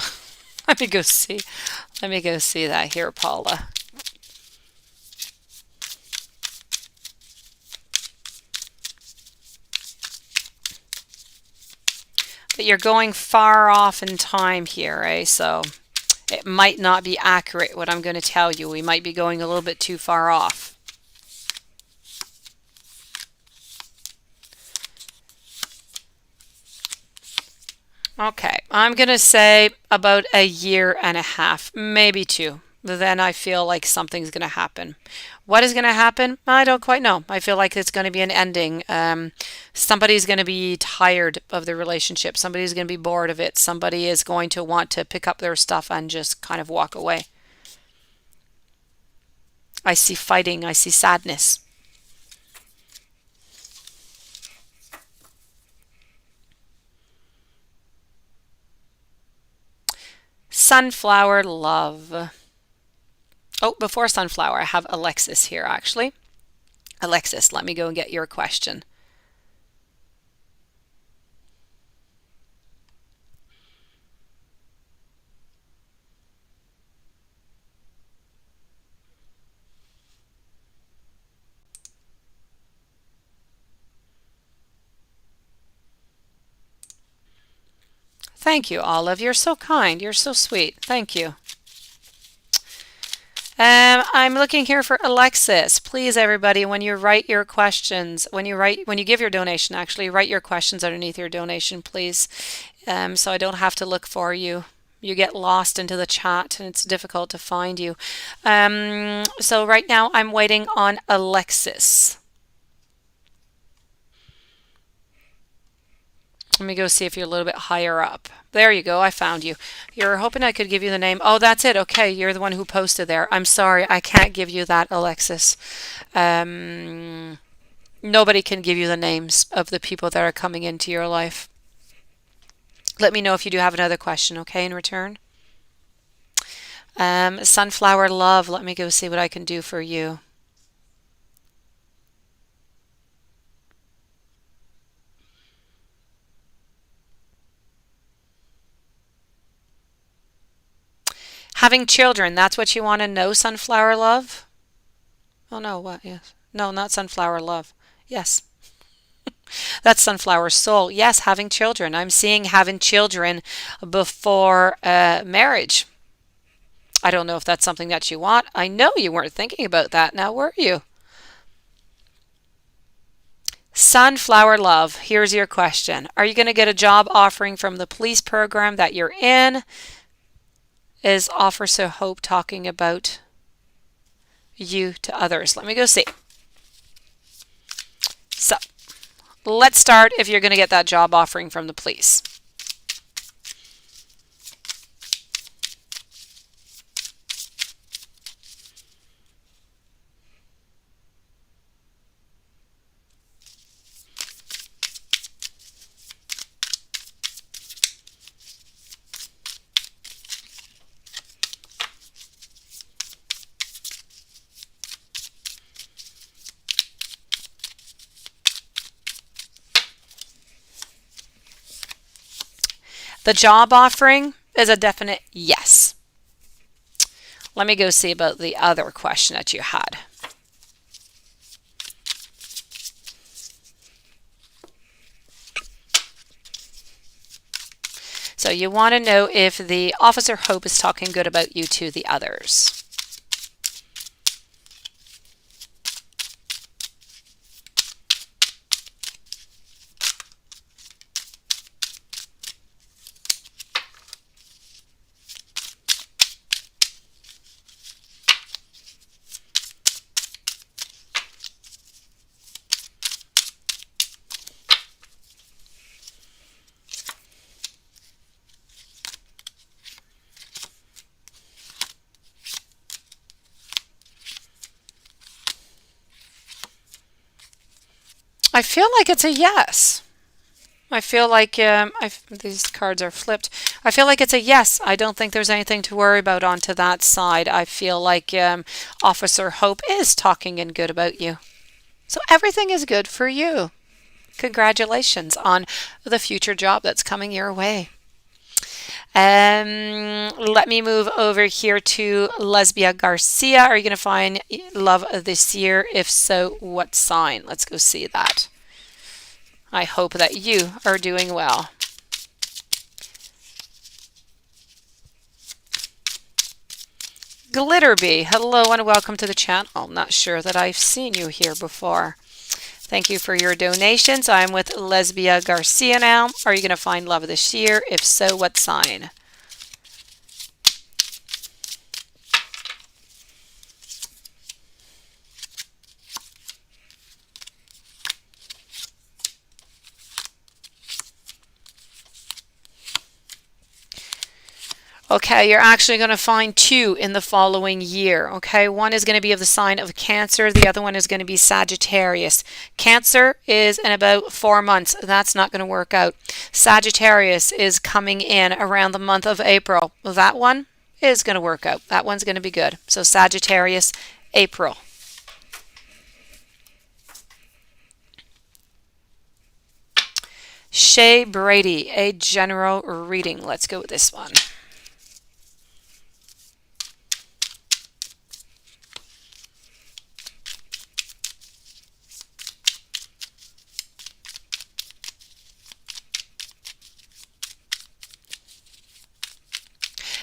Speaker 1: Let me go see. Let me go see that here, Paula. But you're going far off in time here, eh? So it might not be accurate what I'm going to tell you. We might be going a little bit too far off. Okay, I'm going to say about a year and a half, maybe two. Then I feel like something's going to happen. What is going to happen? I don't quite know. I feel like it's going to be an ending. Somebody's going to be tired of the relationship. Somebody's going to be bored of it. Somebody is going to want to pick up their stuff and just kind of walk away. I see fighting. I see sadness. Sunflower love. Oh, before Sunflower, I have Alexis here actually. Alexis, let me go and get your question. Thank you, Olive. You're so kind. You're so sweet. Thank you. I'm looking here for Alexis. Please, everybody, when you write your questions, when you give your donation, actually write your questions underneath your donation, please. So I don't have to look for you. You get lost into the chat and it's difficult to find you. So right now I'm waiting on Alexis. Let me go see if you're a little bit higher up. There you go. I found you. You're hoping I could give you the name. Oh, that's it. Okay, you're the one who posted there. I'm sorry. I can't give you that, Alexis. Nobody can give you the names of the people that are coming into your life. Let me know if you do have another question, okay, in return. Sunflower love. Let me go see what I can do for you. Having children, that's what you want to know, Sunflower love? Oh no, what? Yes. No, not Sunflower love. Yes. That's Sunflower soul. Yes, having children. I'm seeing having children before marriage. I don't know if that's something that you want. I know you weren't thinking about that now, were you? Sunflower love, here's your question. Are you going to get a job offering from the police program that you're in? is Officer Hope talking about you to others? Let me go see. So let's start if you're going to get that job offering from the police. The job offering is a definite yes. Let me go see about the other question that you had. So you want to know if the Officer Hope is talking good about you to the others. I feel like it's a yes. I feel like these cards are flipped. I feel like it's a yes. I don't think there's anything to worry about onto that side. I feel like Officer Hope is talking in good about you. So everything is good for you. Congratulations on the future job that's coming your way. Let me move over here to Lesbia Garcia. Are you going to find love this year? If so, what sign? Let's go see that. I hope that you are doing well. Glitterbee, hello and welcome to the channel. I'm not sure that I've seen you here before. Thank you for your donations. I'm with Lesbia Garcia now. Are you going to find love this year? If so, what sign? Okay, you're actually going to find two in the following year. Okay, one is going to be of the sign of Cancer. The other one is going to be Sagittarius. Cancer is in about 4 months. That's not going to work out. Sagittarius is coming in around the month of April. That one is going to work out. That one's going to be good. So Sagittarius, April. Shay Brady, a general reading. Let's go with this one.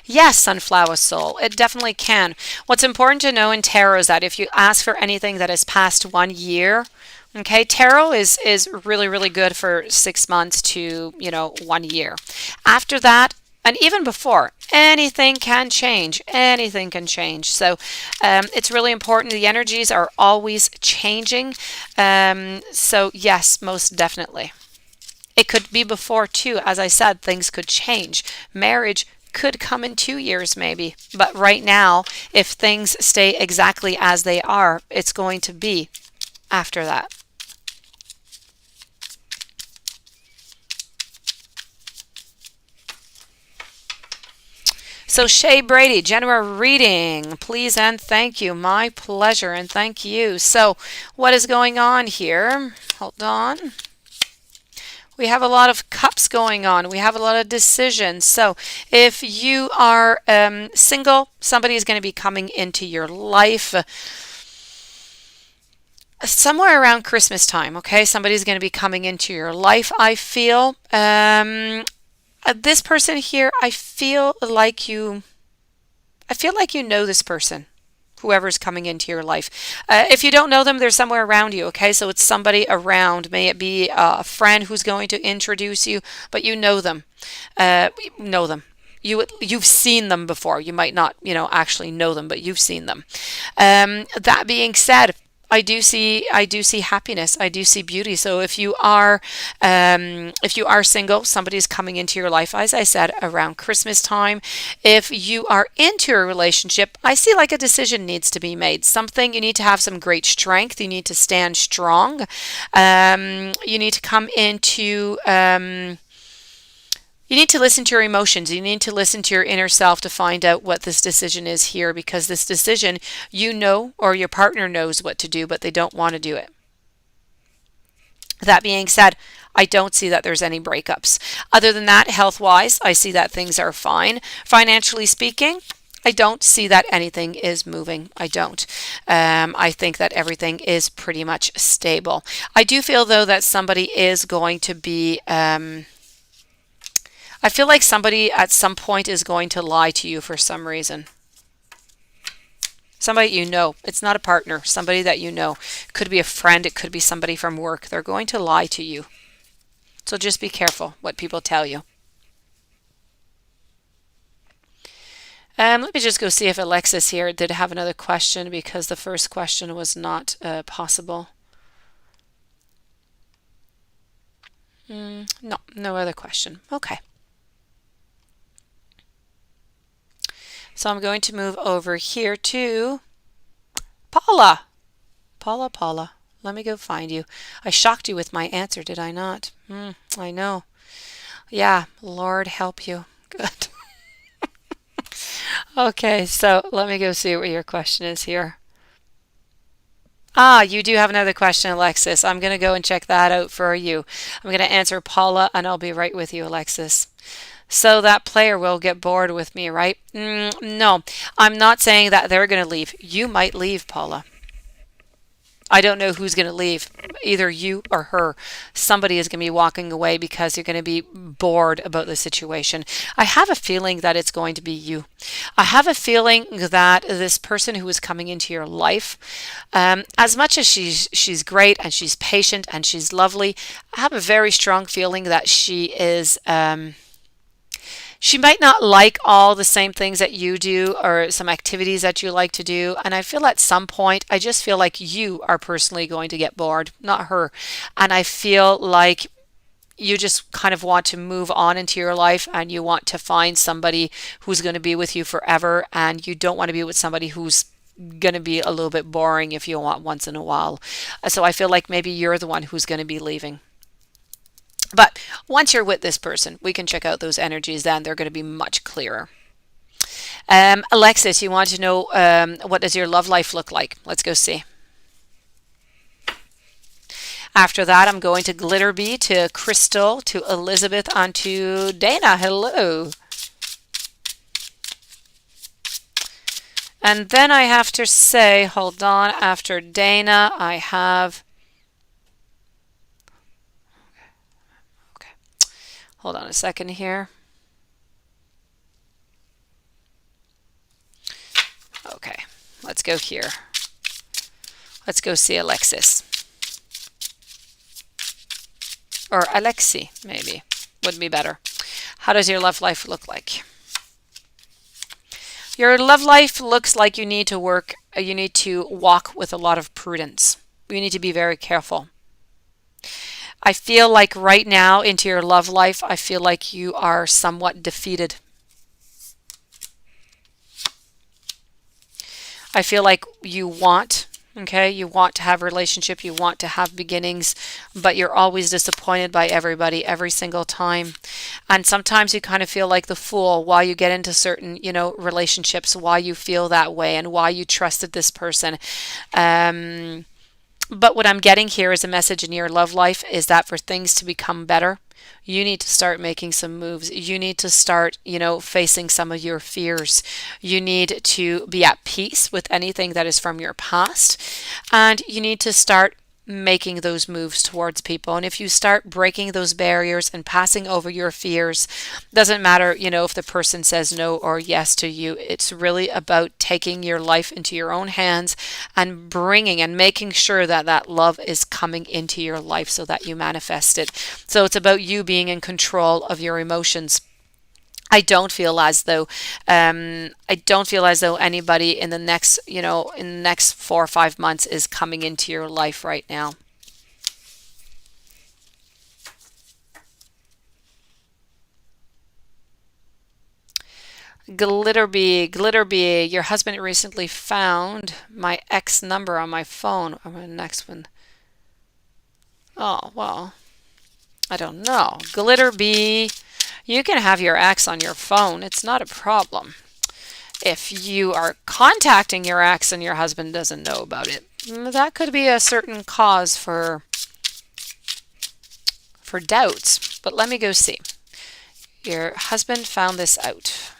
Speaker 1: Yes, Sunflower Soul, it definitely can. What's important to know in tarot is that if you ask for anything that is past 1 year, okay, tarot is really, really good for 6 months to, 1 year. After that, and even before, anything can change. Anything can change. So it's really important. The energies are always changing. So yes, most definitely. It could be before too. As I said, things could change. Marriage could come in 2 years maybe. But right now, if things stay exactly as they are, it's going to be after that. So Shay Brady, general reading, please and thank you. My pleasure and thank you. So what is going on here? Hold on. We have a lot of cups going on. We have a lot of decisions. So if you are single, somebody is going to be coming into your life somewhere around Christmas time, okay? Somebody's going to be coming into your life, I feel. This person here, I feel like you know this person. Whoever's coming into your life. If you don't know them, they're somewhere around you, okay? So it's somebody around. May it be a friend who's going to introduce you, but you know them. you've seen them before. You might not, actually know them, but you've seen them. That being said, I do see happiness. I do see beauty. So if you are single, somebody's coming into your life, as I said, around Christmas time. If you are into a relationship, I see like a decision needs to be made. Something, you need to have some great strength. You need to stand strong. You need to come into you need to listen to your emotions. You need to listen to your inner self to find out what this decision is here, because this decision, or your partner knows what to do, but they don't want to do it. That being said, I don't see that there's any breakups. Other than that, health-wise, I see that things are fine. Financially speaking, I don't see that anything is moving. I don't. I think that everything is pretty much stable. I do feel, though, that somebody is going to be... I feel like somebody at some point is going to lie to you for some reason. Somebody you know. It's not a partner. Somebody that you know. Could be a friend. It could be somebody from work. They're going to lie to you. So just be careful what people tell you. Let me just go see if Alexis here did have another question, because the first question was not possible. No, no other question. Okay. So I'm going to move over here to Paula. Paula. Let me go find you. I shocked you with my answer, did I not? I know. Yeah, Lord help you. Good. Okay, so let me go see what your question is here. You do have another question, Alexis. I'm going to go and check that out for you. I'm going to answer Paula, and I'll be right with you, Alexis. So that player will get bored with me, right? No, I'm not saying that they're going to leave. You might leave, Paula. I don't know who's going to leave, either you or her. Somebody is going to be walking away because you're going to be bored about the situation. I have a feeling that it's going to be you. I have a feeling that this person who is coming into your life, as much as she's great and she's patient and she's lovely, I have a very strong feeling that she is... she might not like all the same things that you do, or some activities that you like to do. And I feel at some point, I just feel like you are personally going to get bored, not her. And I feel like you just kind of want to move on into your life, and you want to find somebody who's going to be with you forever. And you don't want to be with somebody who's going to be a little bit boring if you want once in a while. So I feel like maybe you're the one who's going to be leaving. But once you're with this person, we can check out those energies then. They're going to be much clearer. Alexis, you want to know what does your love life look like? Let's go see. After that, I'm going to Glitterbee, to Crystal, to Elizabeth, and to Dana. Hello. And then I have to say, hold on, after Dana, I have... Hold on a second here. Okay, let's go here. Let's go see Alexis. Or Alexi, maybe. Would be better. How does your love life look like? Your love life looks like you need to walk with a lot of prudence. You need to be very careful. I feel like right now into your love life, I feel like you are somewhat defeated. I feel like you want to have a relationship, you want to have beginnings, but you're always disappointed by everybody every single time. And sometimes you kind of feel like the fool while you get into certain, relationships, why you feel that way and why you trusted this person. But what I'm getting here is a message in your love life is that for things to become better, you need to start making some moves. You need to start, facing some of your fears. You need to be at peace with anything that is from your past. And you need to start making those moves towards people. And if you start breaking those barriers and passing over your fears, doesn't matter, if the person says no or yes to you. It's really about taking your life into your own hands and bringing and making sure that that love is coming into your life so that you manifest it. So it's about you being in control of your emotions. I don't feel as though anybody in the next, in the next 4 or 5 months is coming into your life right now. Glitterbee, your husband recently found my ex number on my phone. On the next one. Oh, well, I don't know. Glitterbee, you can have your ex on your phone. It's not a problem. If you are contacting your ex and your husband doesn't know about it, that could be a certain cause for doubts. But let me go see. Your husband found this out.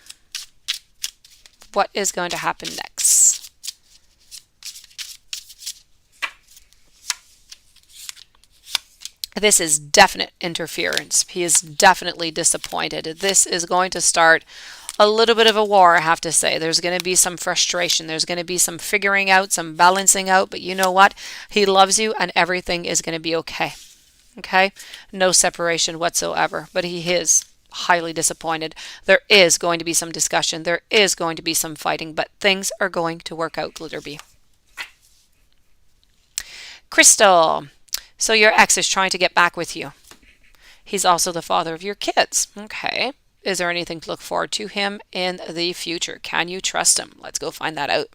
Speaker 1: What is going to happen next? This is definite interference. He is definitely disappointed. This is going to start a little bit of a war, I have to say. There's going to be some frustration. There's going to be some figuring out, some balancing out. But you know what? He loves you and everything is going to be okay. Okay? No separation whatsoever. But he is highly disappointed. There is going to be some discussion. There is going to be some fighting. But things are going to work out, Glitterbee. Crystal. So your ex is trying to get back with you. He's also the father of your kids. Okay. Is there anything to look forward to him in the future? Can you trust him? Let's go find that out.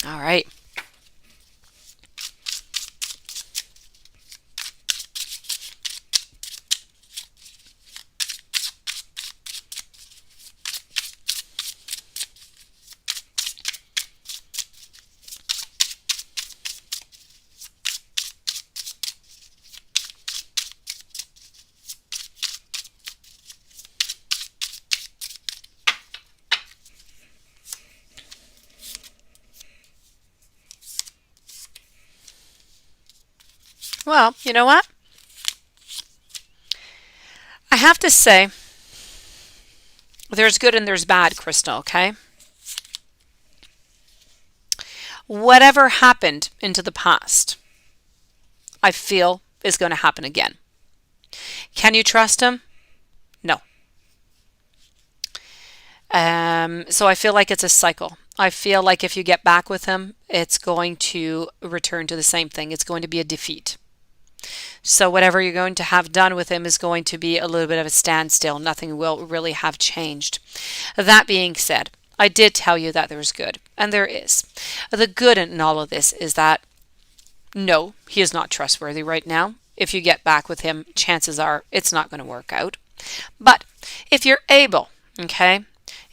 Speaker 1: All right. Well, you know what? I have to say, there's good and there's bad, Crystal, okay? Whatever happened into the past, I feel is going to happen again. Can you trust him? No. So I feel like it's a cycle. I feel like if you get back with him, it's going to return to the same thing. It's going to be a defeat. So whatever you're going to have done with him is going to be a little bit of a standstill. Nothing will really have changed. That being said, I did tell you that there's good, and there is. The good in all of this is that no, he is not trustworthy right now. If you get back with him, chances are it's not going to work out. But if you're able, okay,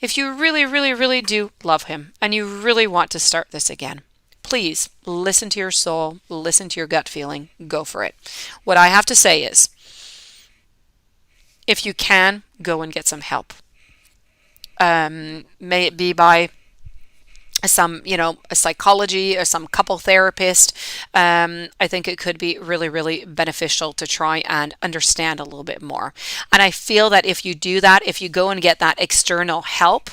Speaker 1: if you really, really, really do love him and you really want to start this again, please listen to your soul, listen to your gut feeling, go for it. What I have to say is, if you can, go and get some help. May it be by some, a psychology or some couple therapist. I think it could be really, really beneficial to try and understand a little bit more. And I feel that if you do that, if you go and get that external help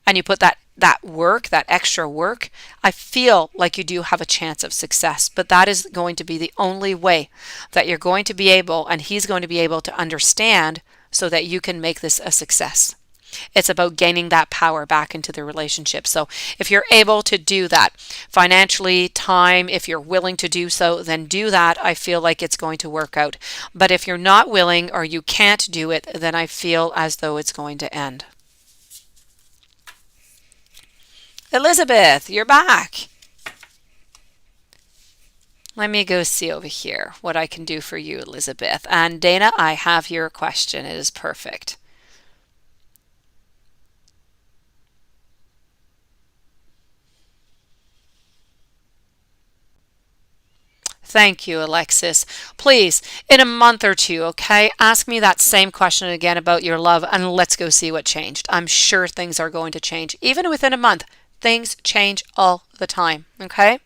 Speaker 1: and you put that work, that extra work, I feel like you do have a chance of success. But that is going to be the only way that you're going to be able, and he's going to be able to understand so that you can make this a success. It's about gaining that power back into the relationship. So if you're able to do that financially, time, if you're willing to do so, then do that. I feel like it's going to work out. But if you're not willing or you can't do it, then I feel as though it's going to end. Elizabeth, you're back. Let me go see over here what I can do for you, Elizabeth. And Dana, I have your question. It is perfect. Thank you, Alexis. Please, in a month or two, okay, ask me that same question again about your love and let's go see what changed. I'm sure things are going to change. Even within a month, things change all the time, okay?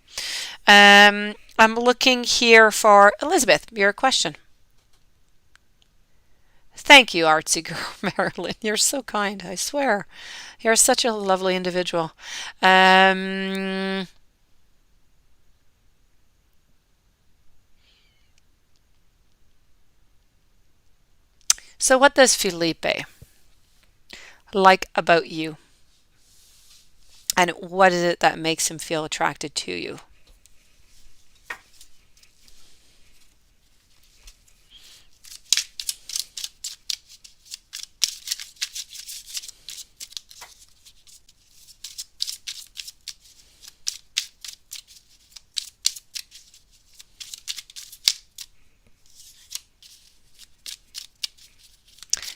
Speaker 1: I'm looking here for Elizabeth, your question. Thank you, artsy girl, Marilyn. You're so kind, I swear. You're such a lovely individual. Um, So what does Felipe like about you? And what is it that makes him feel attracted to you?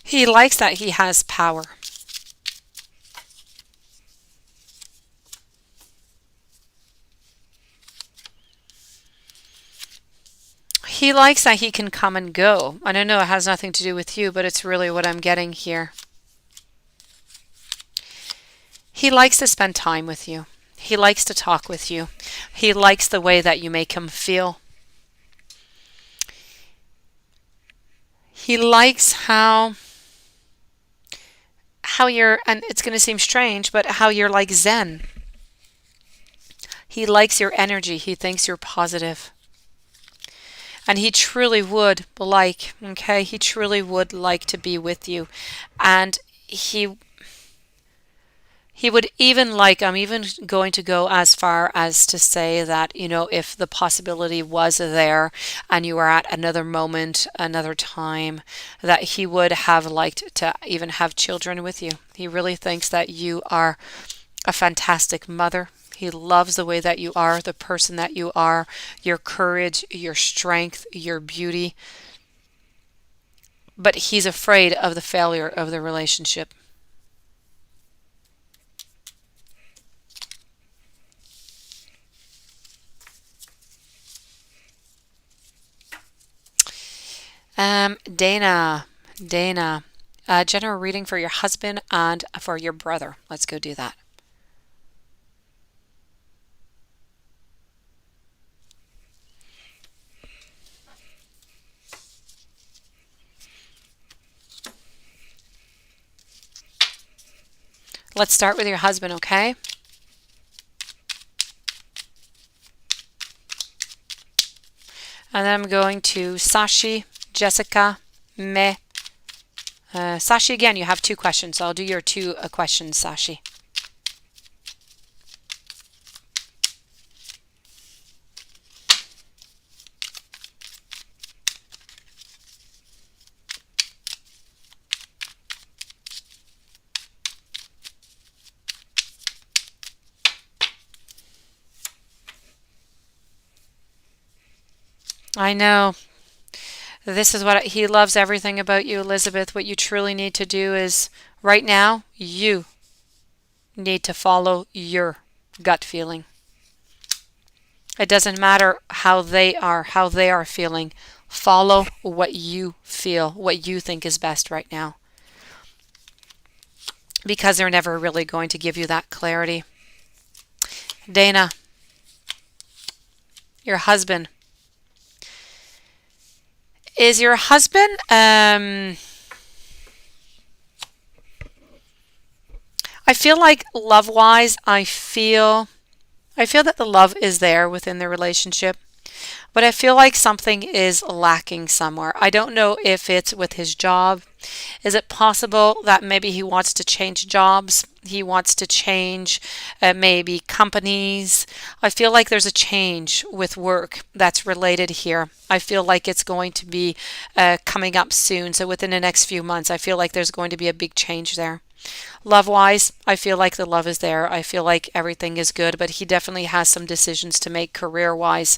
Speaker 1: He likes that he has power. He likes that he can come and go. I don't know, it has nothing to do with you, but it's really what I'm getting here. He likes to spend time with you. He likes to talk with you. He likes the way that you make him feel. He likes how you're, and it's going to seem strange, but how you're like zen. He likes your energy. He thinks you're positive. And he truly would like, okay, he truly would like to be with you. And he would even like, I'm even going to go as far as to say that, if the possibility was there and you were at another moment, another time, that he would have liked to even have children with you. He really thinks that you are a fantastic mother. He loves the way that you are, the person that you are, your courage, your strength, your beauty. But he's afraid of the failure of the relationship. Dana, general reading for your husband and for your brother. Let's go do that. Let's start with your husband, okay? And then I'm going to Sashi, Jessica, Me. Sashi, again, you have two questions. So I'll do your two questions, Sashi. I know. This is what he loves everything about you, Elizabeth. What you truly need to do is right now, you need to follow your gut feeling. It doesn't matter how they are feeling. Follow what you feel, what you think is best right now. Because they're never really going to give you that clarity. Dana, your husband. Is your husband I feel like love-wise, I feel that the love is there within the relationship, but I feel like something is lacking somewhere. I don't know if it's with his job. Is it possible that maybe he wants to change jobs? He wants to change maybe companies. I feel like there's a change with work that's related here. I feel like it's going to be coming up soon. So within the next few months, I feel like there's going to be a big change there. Love-wise, I feel like the love is there. I feel like everything is good, but he definitely has some decisions to make career-wise.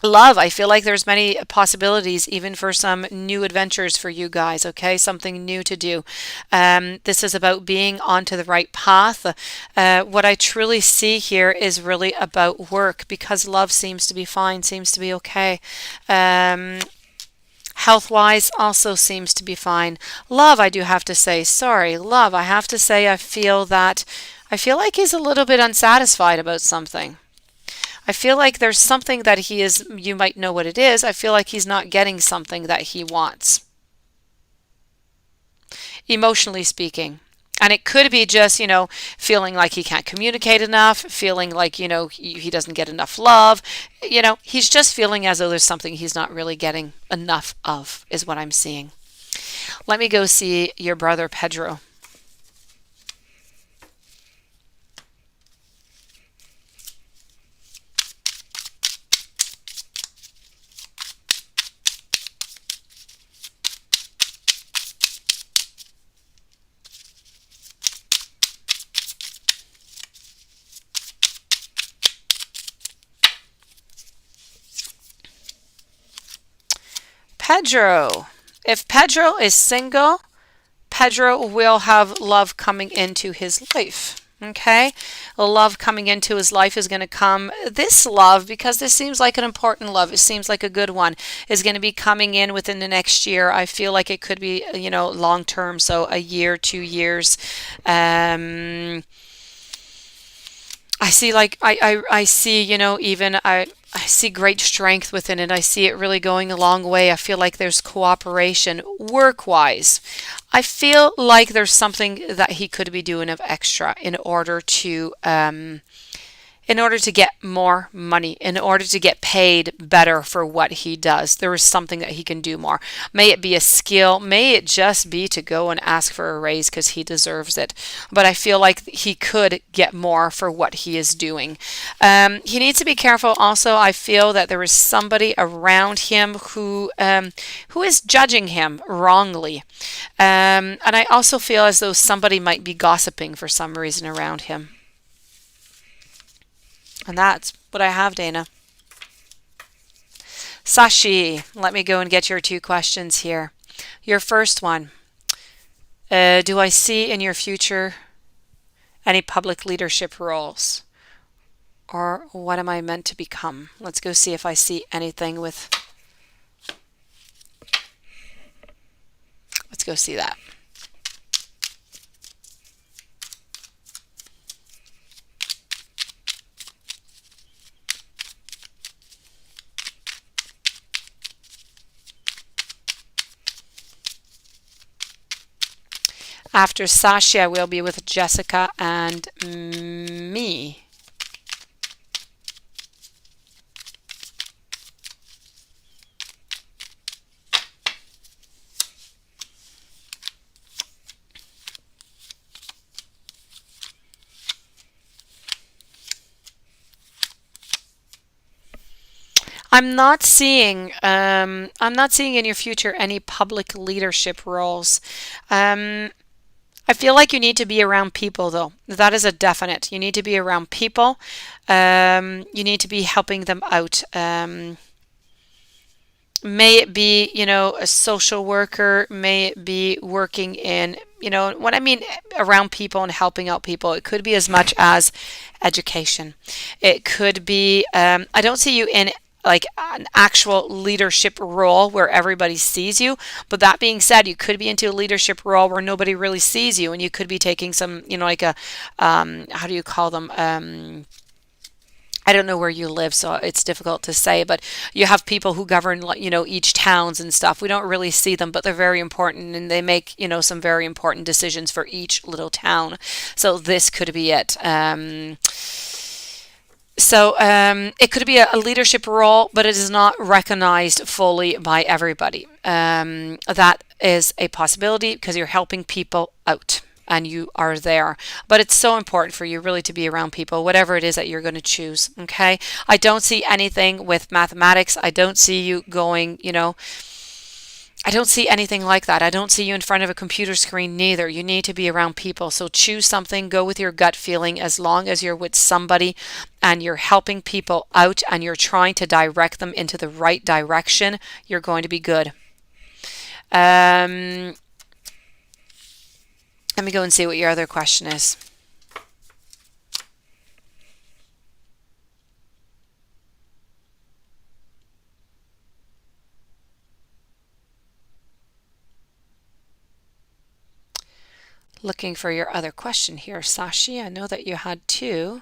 Speaker 1: Love, I feel like there's many possibilities even for some new adventures for you guys, okay? Something new to do. This is about being onto the right path. What I truly see here is really about work because love seems to be fine, seems to be okay. Health-wise also seems to be fine. Love, I do have to say, sorry, love, I have to say I feel like he's a little bit unsatisfied about something. I feel like there's something that he is, you might know what it is. I feel like he's not getting something that he wants, emotionally speaking. And it could be just, feeling like he can't communicate enough, feeling like, he doesn't get enough love. He's just feeling as though there's something he's not really getting enough of, is what I'm seeing. Let me go see your brother Pedro. Pedro. If Pedro is single, Pedro will have love coming into his life. Okay, love coming into his life is going to come. This love, because this seems like an important love, it seems like a good one, is going to be coming in within the next year. I feel like it could be, long term, so a year, 2 years. I see, like, I see, even I see great strength within it. I see it really going a long way. I feel like there's cooperation work wise. I feel like there's something that he could be doing of extra in order to get more money, in order to get paid better for what he does. There is something that he can do more. May it be a skill, may it just be to go and ask for a raise because he deserves it. But I feel like he could get more for what he is doing. He needs to be careful also. I feel that there is somebody around him who is judging him wrongly. And I also feel as though somebody might be gossiping for some reason around him. And that's what I have, Dana. Sashi, let me go and get your 2 questions here. Your first one, do I see in your future any public leadership roles? Or what am I meant to become? Let's go see if I see anything with... Let's go see that. After Sashi, I will be with Jessica and me. I'm not seeing in your future any public leadership roles. I feel like you need to be around people, though. That is a definite. You need to be around people. You need to be helping them out. May it be, a social worker, may it be working in, what I mean around people and helping out people. It could be as much as education. It could be, I don't see you in like an actual leadership role where everybody sees you. But that being said, you could be into a leadership role where nobody really sees you, and you could be taking some, like a, how do you call them? I don't know where you live, so it's difficult to say, but you have people who govern, each towns and stuff. We don't really see them, but they're very important, and they make, some very important decisions for each little town. So this could be it. It could be a leadership role, but it is not recognized fully by everybody. That is a possibility because you're helping people out and you are there. But it's so important for you really to be around people, whatever it is that you're going to choose. Okay. I don't see anything with mathematics. I don't see you going, I don't see anything like that. I don't see you in front of a computer screen neither. You need to be around people. So choose something, go with your gut feeling. As long as you're with somebody and you're helping people out and you're trying to direct them into the right direction, you're going to be good. Let me go and see what your other question is. Looking for your other question here, Sashi. I know that you had 2.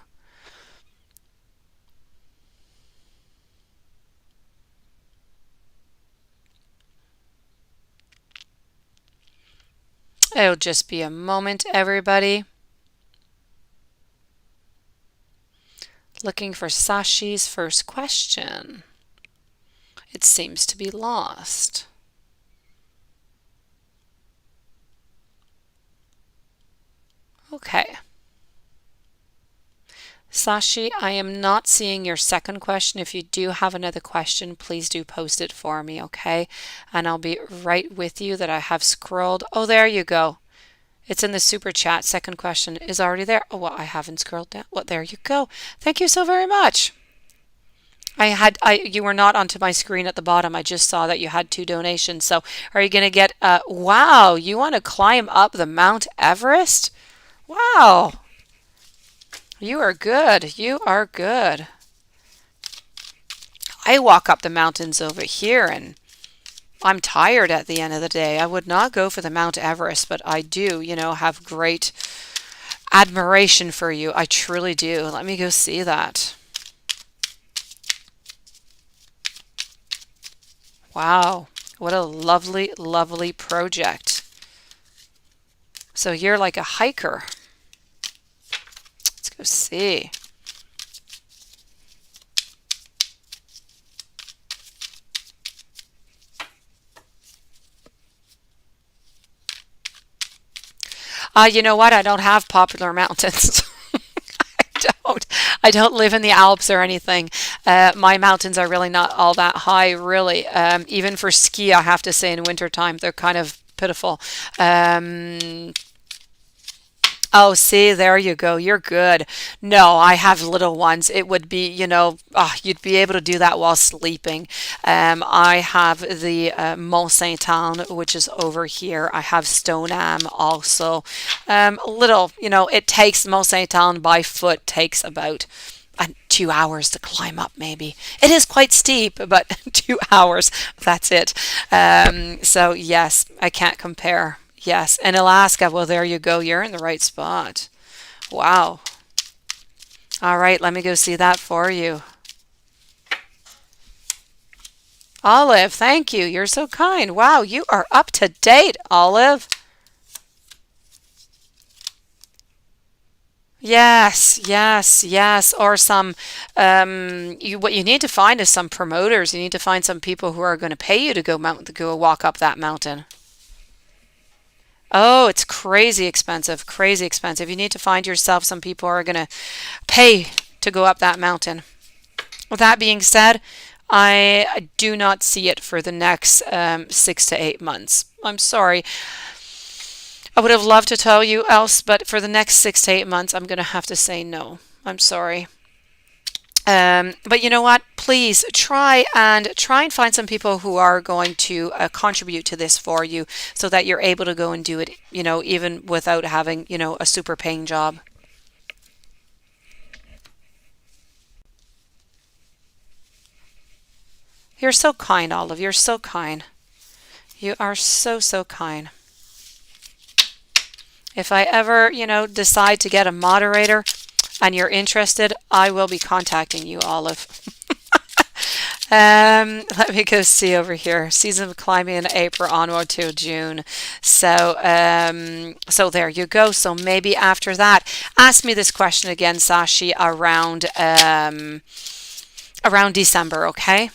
Speaker 1: It'll just be a moment, everybody. Looking for Sashi's first question. It seems to be lost. Okay. Sashi, I am not seeing your second question. If you do have another question, please do post it for me, okay? And I'll be right with you that I have scrolled. Oh, there you go. It's in the super chat. Second question is already there. Oh, well, I haven't scrolled down. Well, there you go. Thank you so very much. You were not onto my screen at the bottom. I just saw that you had 2 donations. So are you going to get, wow, you want to climb up the Mount Everest? Wow. You are good. You are good. I walk up the mountains over here and I'm tired at the end of the day. I would not go for the Mount Everest, but I do, have great admiration for you. I truly do. Let me go see that. Wow. What a lovely, lovely project. So you're like a hiker. Let's go see. You know what? I don't have popular mountains. I don't live in the Alps or anything. My mountains are really not all that high, really. Even for ski, I have to say in wintertime, they're kind of pitiful. Oh, see, there you go. You're good. No, I have little ones. It would be, you'd be able to do that while sleeping. I have the Mont Saint-Anne, which is over here. I have Stoneham also. Little, it takes Mont Saint-Anne by foot takes about 2 hours to climb up, maybe. It is quite steep, but 2 hours, that's it. So yes, I can't compare. Yes, and Alaska, well, there you go. You're in the right spot. Wow. All right, let me go see that for you. Olive, thank you. You're so kind. Wow, you are up to date, Olive. Yes, yes, yes. Or some, what you need to find is some promoters. You need to find some people who are going to pay you to go walk up that mountain. Oh, it's crazy expensive, crazy expensive. You need to find yourself some people who are going to pay to go up that mountain. With that being said, I do not see it for the next 6 to 8 months. I'm sorry. I would have loved to tell you else, but for the next 6 to 8 months, I'm going to have to say no. I'm sorry. But you know what? Please try and find some people who are going to contribute to this for you so that you're able to go and do it, even without having, a super paying job. You're so kind, Olive. You're so kind. You are so, so kind. If I ever, decide to get a moderator and you're interested, I will be contacting you, Olive. Let me go see over here. Season of climbing in April onward to June. So there you go. So maybe after that, ask me this question again, Sashi, around December, okay?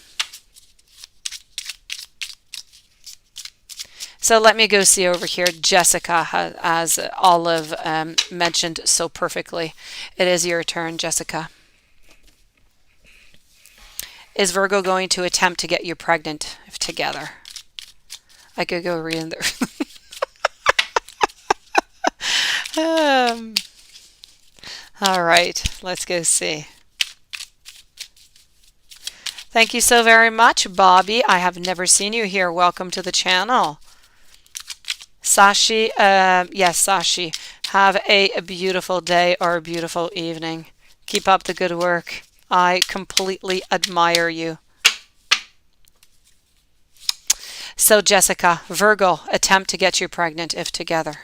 Speaker 1: So let me go see over here. Jessica, as Olive mentioned so perfectly. It is your turn, Jessica. Is Virgo going to attempt to get you pregnant if together? I could go read in there. All right, let's go see. Thank you so very much, Bobby. I have never seen you here. Welcome to the channel. Sashi, yes, Sashi, have a beautiful day or a beautiful evening. Keep up the good work. I completely admire you. So, Jessica, Virgo, attempt to get you pregnant if together.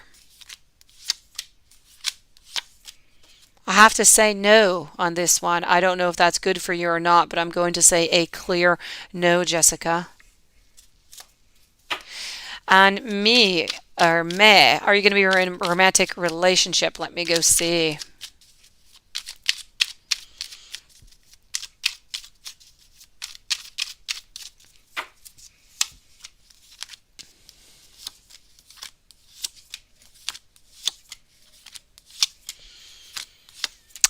Speaker 1: I have to say no on this one. I don't know if that's good for you or not, but I'm going to say a clear no, Jessica. And me, Or May, are you going to be in a romantic relationship? Let me go see.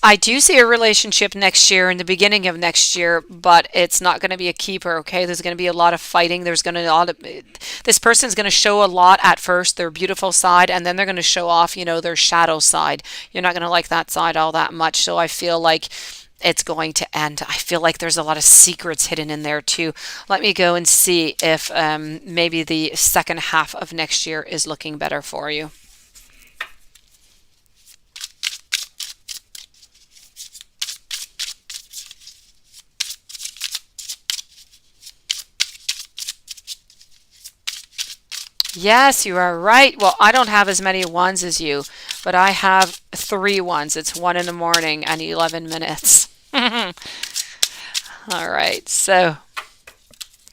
Speaker 1: I do see a relationship next year, in the beginning of next year, but it's not going to be a keeper, okay? There's going to be a lot of fighting. There's going to this person's going to show a lot at first, their beautiful side, and then they're going to show off, their shadow side. You're not going to like that side all that much. So I feel like it's going to end. I feel like there's a lot of secrets hidden in there too. Let me go and see if maybe the second half of next year is looking better for you. Yes, you are right. Well, I don't have as many ones as you, but I have 3 ones. It's 1 in the morning and 11 minutes. All right, so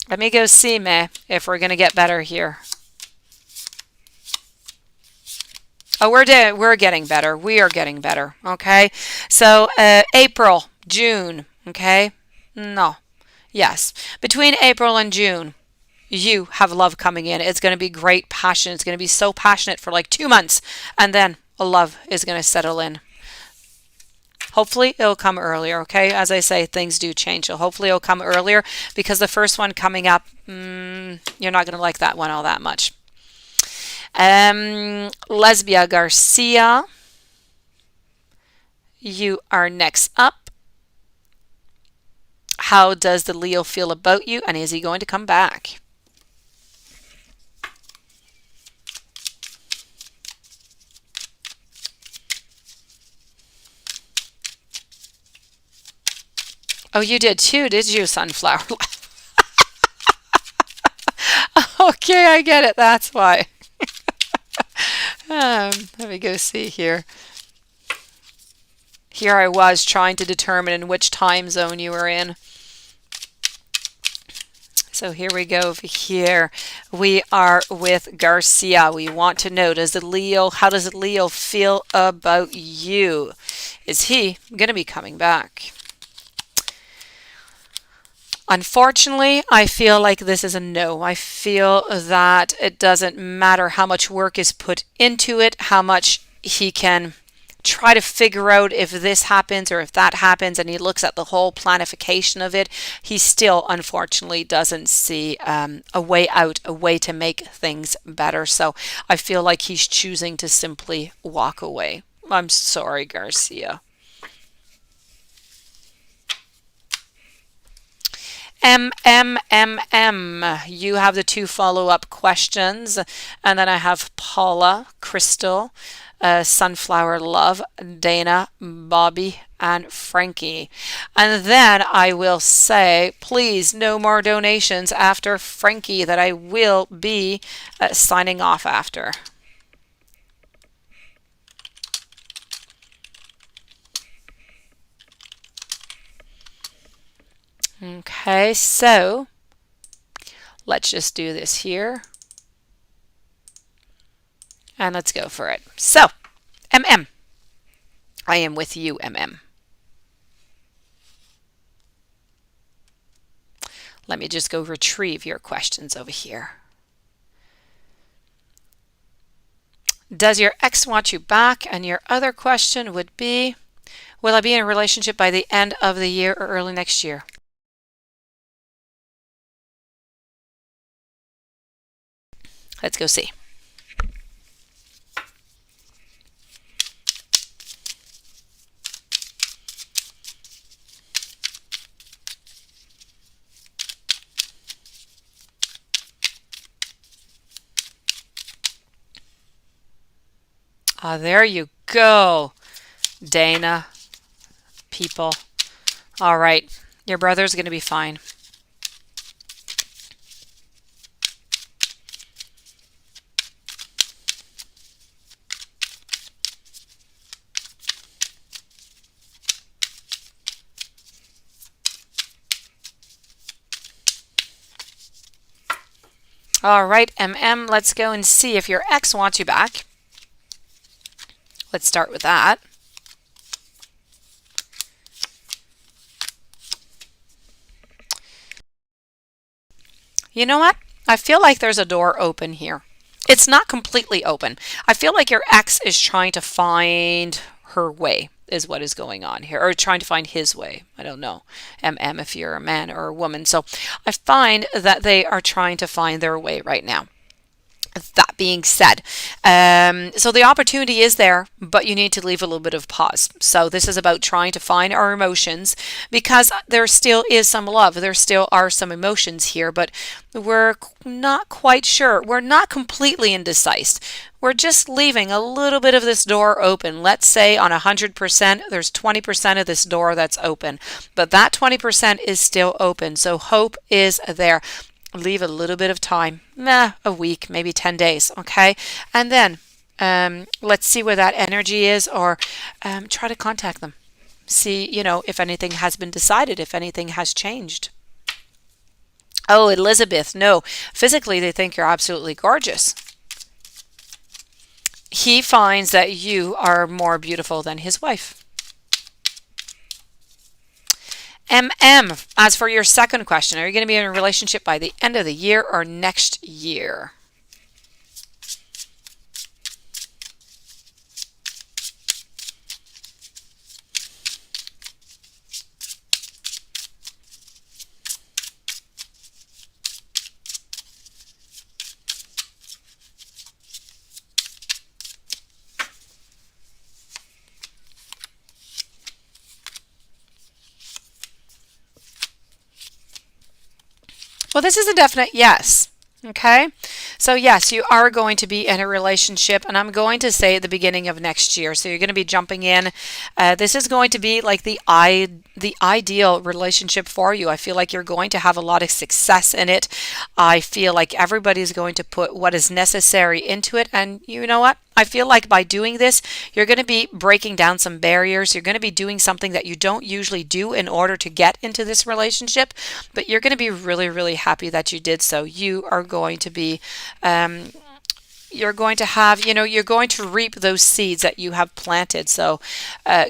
Speaker 1: let me go see me if we're going to get better here. Oh, we're getting better. We are getting better. Okay, so April, June. Okay, no, yes, between April and June. You have love coming in. It's going to be great passion. It's going to be so passionate for like 2 months, and then a love is going to settle in. Hopefully it'll come earlier, okay? As I say, things do change. So hopefully it'll come earlier, because the first one coming up, you're not going to like that one all that much. Lesbia Garcia, you are next up. How does the Leo feel about you, and is he going to come back? Oh, you did too, did you, Sunflower? Okay, I get it. That's why. Let me go see here. Here I was trying to determine in which time zone you were in. So here we go over here. We are with Garcia. We want to know, how does Leo feel about you? Is he going to be coming back? Unfortunately, I feel like this is a no. I feel that it doesn't matter how much work is put into it, how much he can try to figure out if this happens or if that happens, and he looks at the whole planification of it. He still, unfortunately, doesn't see a way out, a way to make things better. So I feel like he's choosing to simply walk away. I'm sorry, Garcia. You have the 2 follow-up questions, and then I have Paula, Crystal, Sunflower Love, Dana, Bobby, and Frankie. And then I will say, please, no more donations after Frankie, that I will be signing off after. Okay, so let's just do this here. And let's go for it. So, MM. I am with you, MM. Let me just go retrieve your questions over here. Does your ex want you back? And your other question would be, will I be in a relationship by the end of the year or early next year? Let's go see. Ah, there you go, Dana. People. All right. Your brother's going to be fine. All right, MM, let's go and see if your ex wants you back. Let's start with that. You know what? I feel like there's a door open here. It's not completely open. I feel like your ex is trying to find her way, is what is going on here, or trying to find his way. I don't know, MM, if you're a man or a woman. So I find that they are trying to find their way right now. That being said, so the opportunity is there, but you need to leave a little bit of pause. So this is about trying to find our emotions because there still is some love. There still are some emotions here, but we're not quite sure. We're not completely indecisive. We're just leaving a little bit of this door open. Let's say on 100%, there's 20% of this door that's open, but that 20% is still open. So hope is there. Leave a little bit of time, a week, maybe 10 days, okay? And then let's see where that energy is, or try to contact them. See, if anything has been decided, if anything has changed. Oh, Elizabeth, no. Physically, they think you're absolutely gorgeous. He finds that you are more beautiful than his wife. MM, as for your second question, are you going to be in a relationship by the end of the year or next year? Well, this is a definite yes. Okay, so yes, you are going to be in a relationship, and I'm going to say at the beginning of next year. So you're going to be jumping in. This is going to be like the ideal relationship for you. I feel like you're going to have a lot of success in it. I feel like everybody's going to put what is necessary into it, and you know what? I feel like by doing this, you're going to be breaking down some barriers. You're going to be doing something that you don't usually do in order to get into this relationship, but you're going to be really, really happy that you did so. You are going to be, you're going to have, you're going to reap those seeds that you have planted. So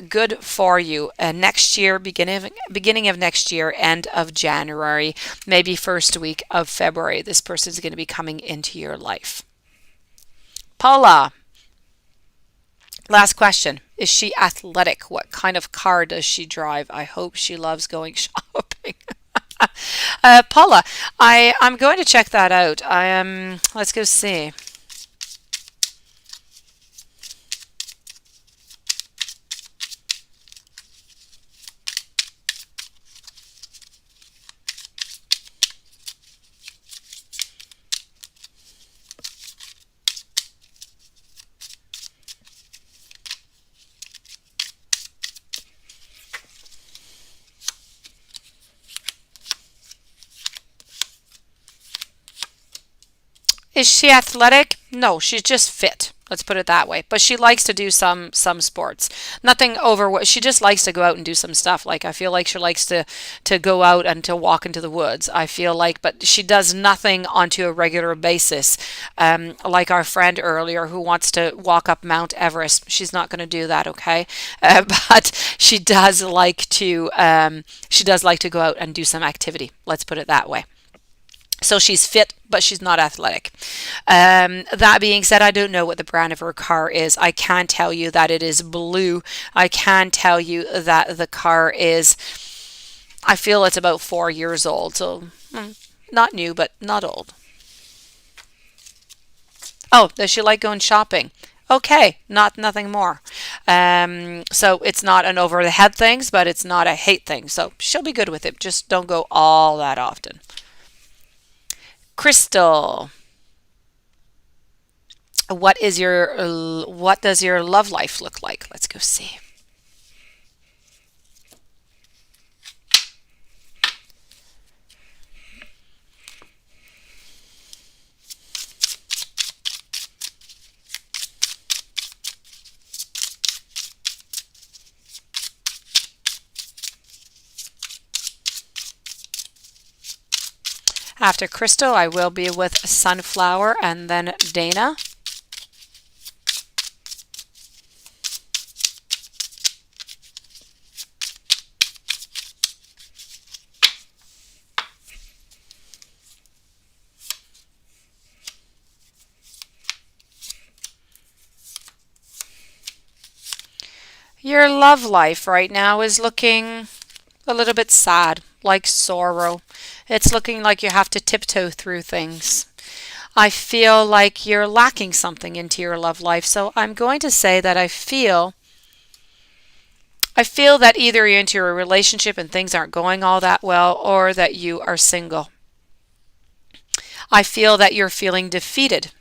Speaker 1: good for you. Next year, beginning of next year, end of January, maybe first week of February, this person is going to be coming into your life. Paula. Last question. Is she athletic? What kind of car does she drive? I hope she loves going shopping. Paula, I'm going to check that out. Let's go see. Is she athletic? No, she's just fit. Let's put it that way. But she likes to do some sports. Nothing over what she just likes to go out and do some stuff. Like I feel like she likes to go out and to walk into the woods. I feel like, but she does nothing onto a regular basis. Like our friend earlier who wants to walk up Mount Everest. She's not going to do that, okay? But she does like to go out and do some activity. Let's put it that way. So she's fit, but she's not athletic. That being said, I don't know what the brand of her car is. I can tell you that it is blue. I can tell you that the car is, I feel it's about 4 years old. So not new, but not old. Oh, does she like going shopping? Okay, nothing more. So it's not an over the head things, but it's not a hate thing. So she'll be good with it. Just don't go all that often. Crystal, what does your love life look like? Let's go see. After Crystal, I will be with Sunflower and then Dana. Your love life right now is looking a little bit sad, like sorrow. It's looking like you have to tiptoe through things. I feel like you're lacking something into your love life. So I'm going to say that I feel that either you're into a relationship and things aren't going all that well, or that you are single. I feel that you're feeling defeated.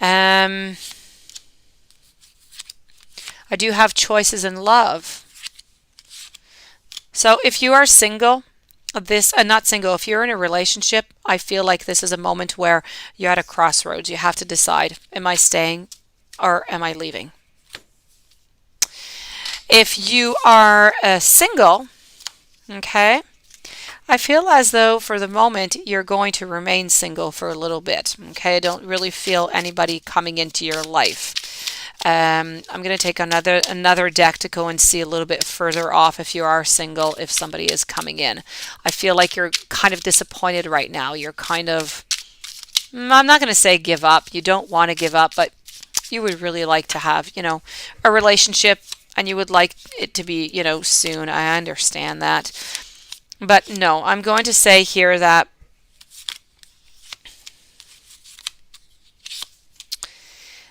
Speaker 1: Um, I do have choices in love. So if you are single, not single, if you're in a relationship, I feel like this is a moment where you're at a crossroads. You have to decide, am I staying or am I leaving? If you are single, okay, I feel as though for the moment you're going to remain single for a little bit. Okay, I don't really feel anybody coming into your life. I'm going to take another deck to go and see a little bit further off if you are single, if somebody is coming in. I feel like you're kind of disappointed right now. You're kind of, I'm not going to say give up. You don't want to give up, but you would really like to have, a relationship and you would like it to be, soon. I understand that. But no, I'm going to say here that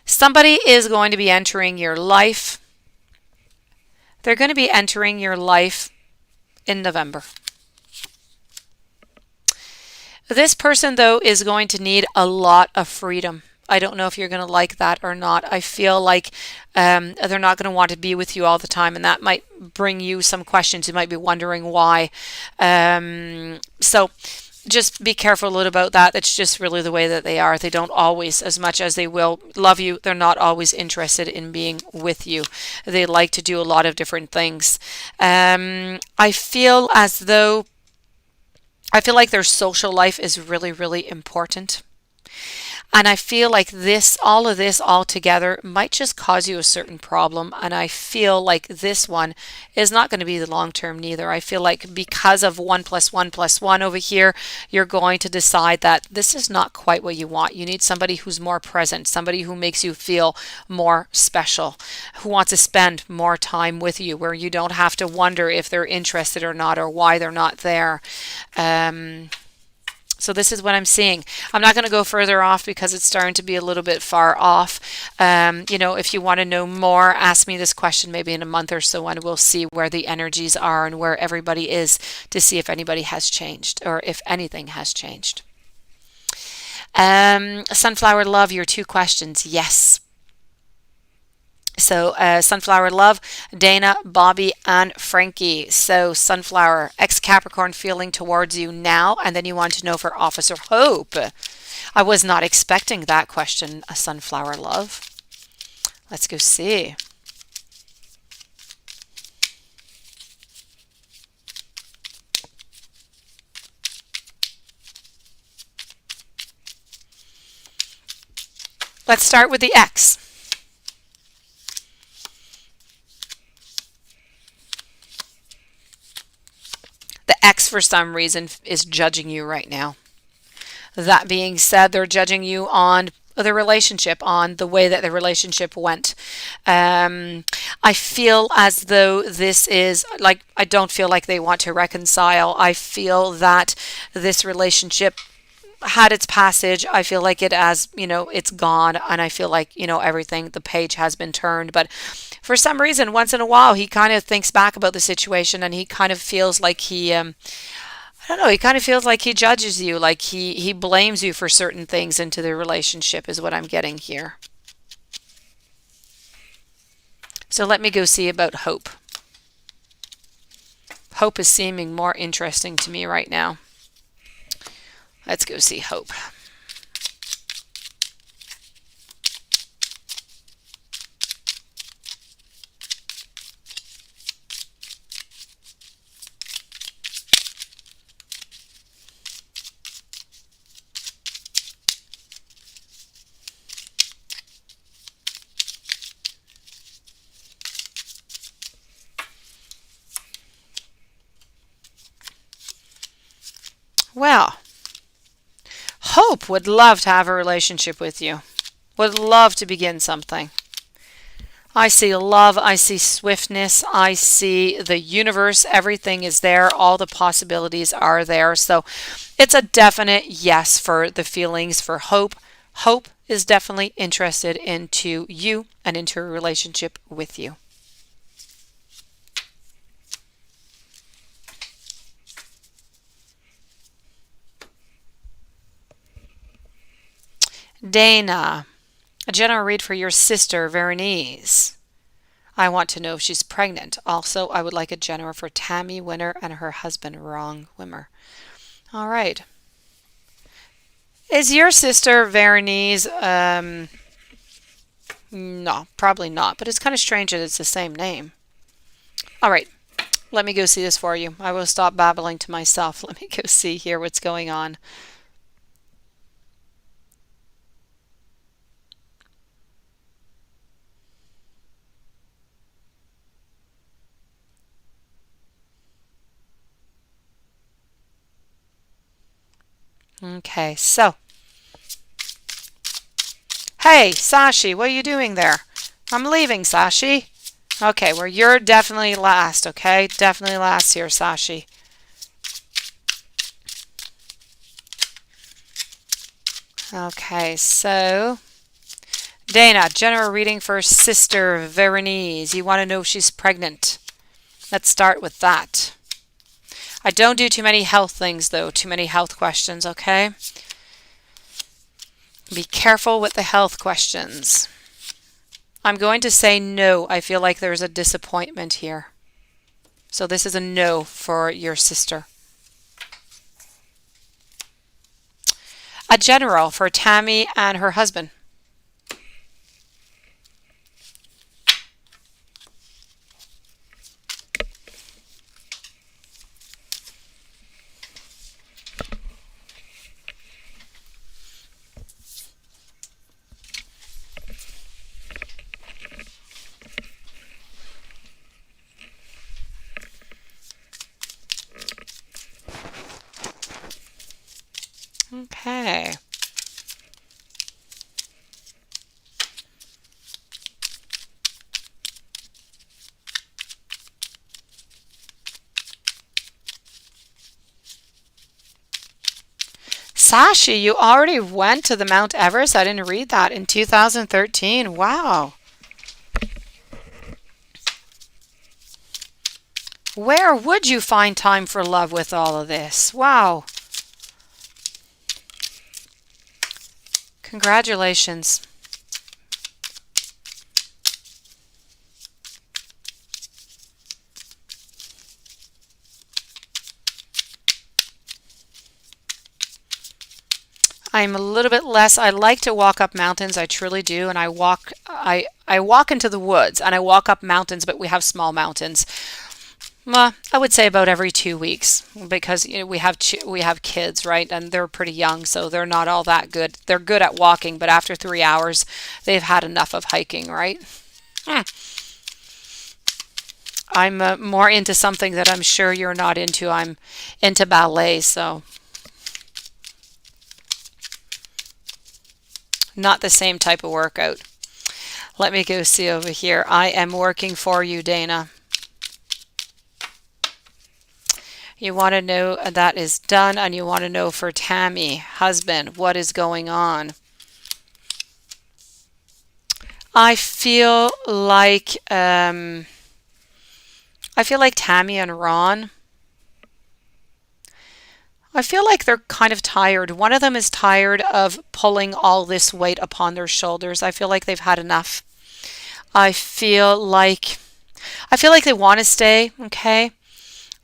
Speaker 1: somebody is going to be entering your life. They're going to be entering your life in November. This person, though, is going to need a lot of freedom. I don't know if you're going to like that or not. I feel like they're not going to want to be with you all the time, and that might bring you some questions. You might be wondering why. So just be careful a little about that. It's just really the way that they are. They don't always, as much as they will love you, they're not always interested in being with you. They like to do a lot of different things. I feel like their social life is really, really important. And I feel like all of this all together might just cause you a certain problem. And I feel like this one is not going to be the long term neither. I feel like because of 1 + 1 + 1 over here, you're going to decide that this is not quite what you want. You need somebody who's more present, somebody who makes you feel more special, who wants to spend more time with you, where you don't have to wonder if they're interested or not or why they're not there. So this is what I'm seeing. I'm not going to go further off because it's starting to be a little bit far off. If you want to know more, ask me this question maybe in a month or so, and we'll see where the energies are and where everybody is to see if anybody has changed or if anything has changed. Sunflower love, your 2 questions. Yes. So Sunflower love, Dana, Bobby, and Frankie. So Sunflower, ex-Capricorn feeling towards you now, and then you want to know for Officer Hope. I was not expecting that question, a Sunflower love. Let's go see. Let's start with the X. The X, for some reason, is judging you right now. That being said, they're judging you on the relationship, on the way that the relationship went. I feel as though this is like, I don't feel like they want to reconcile. I feel that this relationship had its passage. I feel like it's gone, and I feel like, everything, the page has been turned. But for some reason, once in a while, he kind of thinks back about the situation, and he kind of feels like I don't know, he kind of feels like he judges you, like he blames you for certain things into the relationship, is what I'm getting here. So let me go see about Hope. Hope is seeming more interesting to me right now. Let's go see Hope. Well, Hope would love to have a relationship with you, would love to begin something. I see love, I see swiftness, I see the universe, everything is there, all the possibilities are there. So it's a definite yes for the feelings for Hope. Hope is definitely interested into you and into a relationship with you. Dana, a general read for your sister, Veronice. I want to know if she's pregnant. Also, I would like a general for Tammy Winner and her husband, Wrong Wimmer. All right. Is your sister Veronice? No, probably not. But it's kind of strange that it's the same name. All right. Let me go see this for you. I will stop babbling to myself. Let me go see here what's going on. Okay, so. Hey, Sashi, what are you doing there? I'm leaving, Sashi. Okay, well, you're definitely last, okay? Definitely last here, Sashi. Okay, so Dana, general reading for sister Veronice. You want to know if she's pregnant. Let's start with that. I don't do too many health things, though, too many health questions, okay? Be careful with the health questions. I'm going to say no. I feel like there's a disappointment here. So this is a no for your sister. A general for Tammy and her husband. Okay. Sashi, you already went to the Mount Everest? I didn't read that in 2013. Wow. Where would you find time for love with all of this? Wow. Congratulations. I'm a little bit less. I like to walk up mountains. I truly do, and I walk into the woods and I walk up mountains, but we have small mountains. Well, I would say about every 2 weeks because we have kids, right? And they're pretty young, so they're not all that good. They're good at walking, but after 3 hours, they've had enough of hiking, right? I'm more into something that I'm sure you're not into. I'm into ballet, so not the same type of workout. Let me go see over here. I am working for you, Dana. You want to know that is done, and you want to know for Tammy, husband, what is going on. I feel like Tammy and Ron. I feel like they're kind of tired. One of them is tired of pulling all this weight upon their shoulders. I feel like they've had enough. I feel like they want to stay, okay?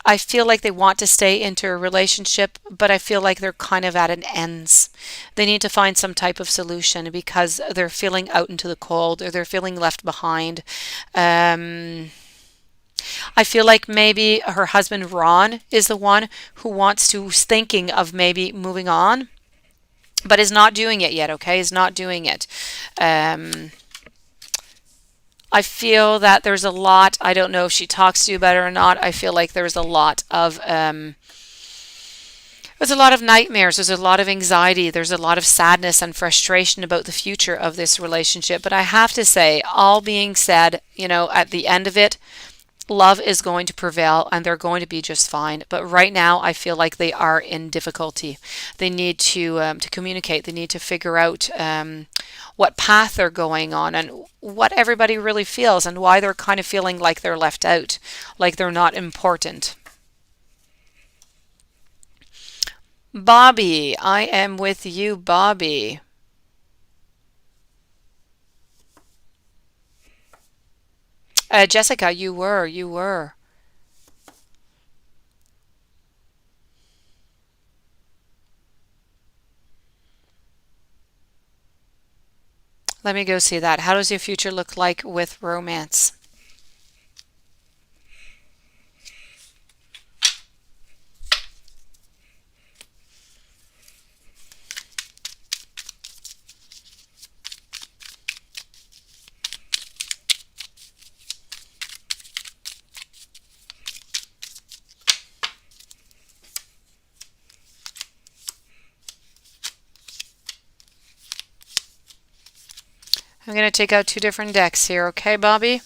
Speaker 1: I feel like they want to stay into a relationship, but I feel like they're kind of at an ends. They need to find some type of solution because they're feeling out into the cold or they're feeling left behind. I feel like maybe her husband Ron is the one who's thinking of maybe moving on, but is not doing it yet, okay? Is not doing it. I feel that there's a lot, I don't know if she talks to you about it or not, I feel like there's a lot of There's a lot of nightmares, there's a lot of anxiety, there's a lot of sadness and frustration about the future of this relationship. But I have to say, all being said, at the end of it, love is going to prevail and they're going to be just fine. But right now, I feel like they are in difficulty. They need to communicate. They need to figure out what path they're going on and what everybody really feels and why they're kind of feeling like they're left out, like they're not important. Bobby, I am with you, Bobby. Jessica, you were. Let me go see that. How does your future look like with romance? I'm going to take out two different decks here, okay, Bobby?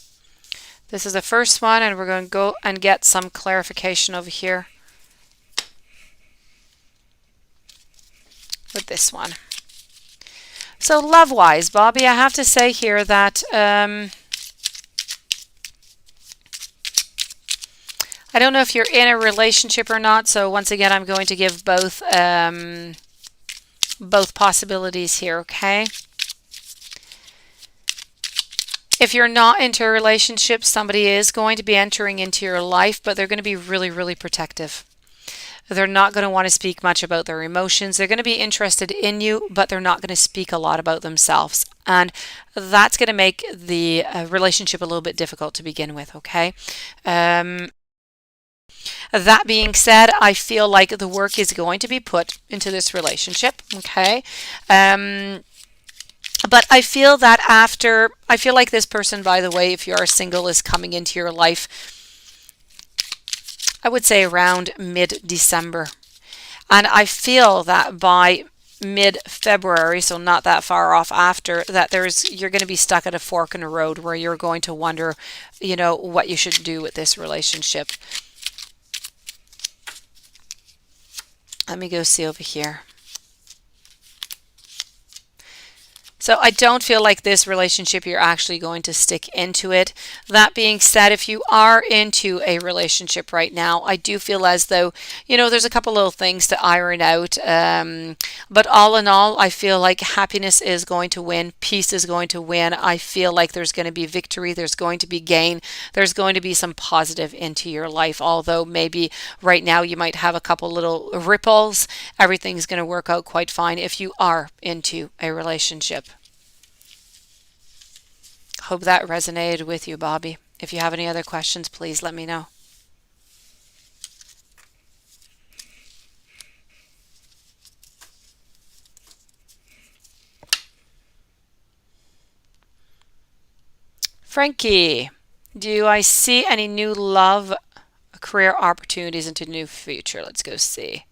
Speaker 1: This is the first one, and we're going to go and get some clarification over here with this one. So love-wise, Bobby, I have to say here that I don't know if you're in a relationship or not, so once again, I'm going to give both possibilities here, okay? If you're not into a relationship, somebody is going to be entering into your life, but they're going to be really, really protective. They're not going to want to speak much about their emotions. They're going to be interested in you, but they're not going to speak a lot about themselves. And that's going to make the relationship a little bit difficult to begin with, okay? That being said, I feel like the work is going to be put into this relationship, okay? But I feel like this person, by the way, if you are single, is coming into your life, I would say around mid-December. And I feel that by mid-February, so not that far off after, that you're going to be stuck at a fork in the road where you're going to wonder, what you should do with this relationship. Let me go see over here. So I don't feel like this relationship you're actually going to stick into it. That being said, if you are into a relationship right now, I do feel as though, there's a couple little things to iron out. But all in all, I feel like happiness is going to win. Peace is going to win. I feel like there's going to be victory. There's going to be gain. There's going to be some positive into your life. Although maybe right now you might have a couple little ripples. Everything's going to work out quite fine if you are into a relationship. Hope that resonated with you, Bobby. If you have any other questions, please let me know. Frankie, do I see any new love, career opportunities into new future? Let's go see.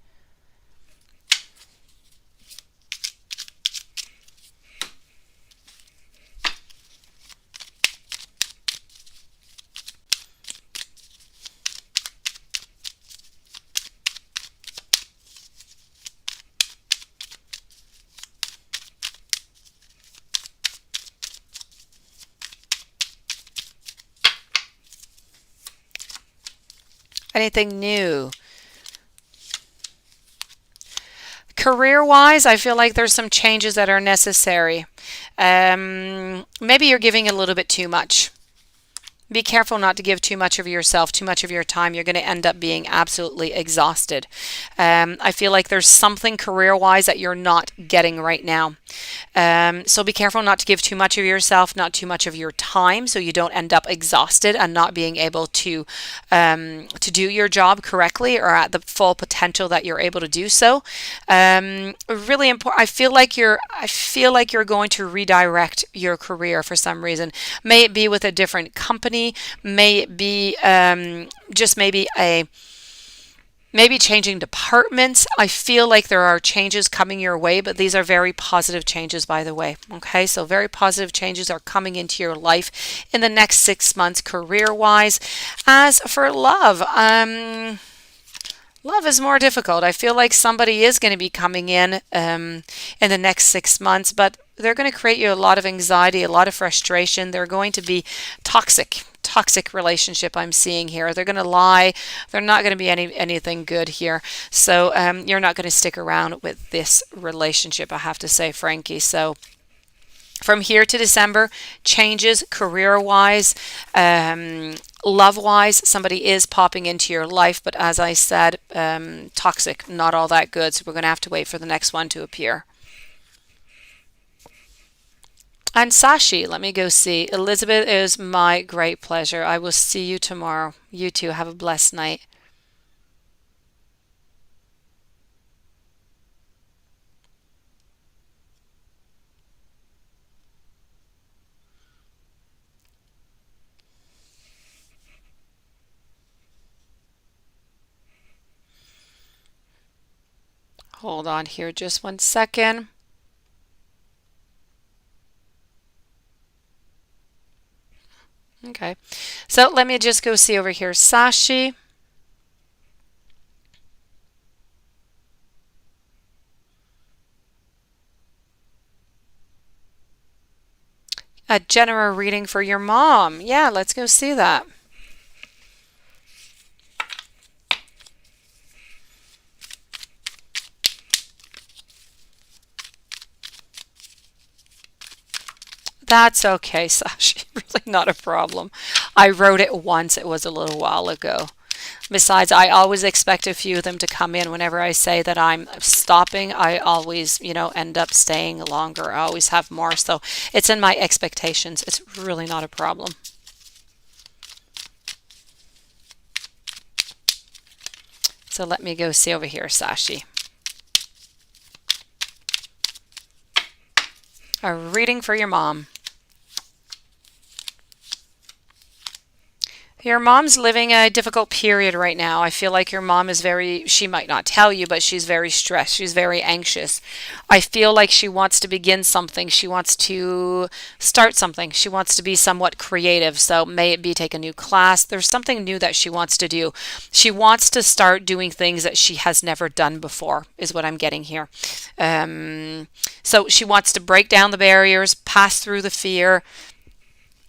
Speaker 1: Anything new? Career-wise, I feel like there's some changes that are necessary. Maybe you're giving a little bit too much. Be careful not to give too much of yourself, too much of your time. You're going to end up being absolutely exhausted. I feel like there's something career-wise that you're not getting right now. So be careful not to give too much of yourself, not too much of your time, so you don't end up exhausted and not being able to do your job correctly or at the full potential that you're able to do so. Really important. I feel like you're going to redirect your career for some reason. May it be with a different company, may it be just maybe Maybe changing departments. I feel like there are changes coming your way, but these are very positive changes, by the way. Okay, so very positive changes are coming into your life in the next 6 months, career wise. As for love, love is more difficult. I feel like somebody is going to be coming in the next 6 months, but they're going to create you a lot of anxiety, a lot of frustration. They're going to be toxic relationship I'm seeing here. They're going to lie. They're not going to be anything good here. So you're not going to stick around with this relationship, I have to say, Frankie. So from here to December, changes career wise, love wise, somebody is popping into your life, but as I said, toxic, not all that good. So we're going to have to wait for the next one to appear. And Sashi, let me go see. Elizabeth, it is my great pleasure. I will see you tomorrow. You too. Have a blessed night. Hold on here just 1 second. Okay. So let me just go see over here. Sashi, a general reading for your mom. Yeah, let's go see that. That's okay, Sashi. Really not a problem. I wrote it once. It was a little while ago. Besides, I always expect a few of them to come in. Whenever I say that I'm stopping, I always, end up staying longer. I always have more. So it's in my expectations. It's really not a problem. So let me go see over here, Sashi. A reading for your mom. Your mom's living a difficult period right now. I feel like your mom is she might not tell you, but she's very stressed. She's very anxious. I feel like she wants to begin something. She wants to start something. She wants to be somewhat creative. So may it be take a new class. There's something new that she wants to do. She wants to start doing things that she has never done before, is what I'm getting here. So she wants to break down the barriers, pass through the fear,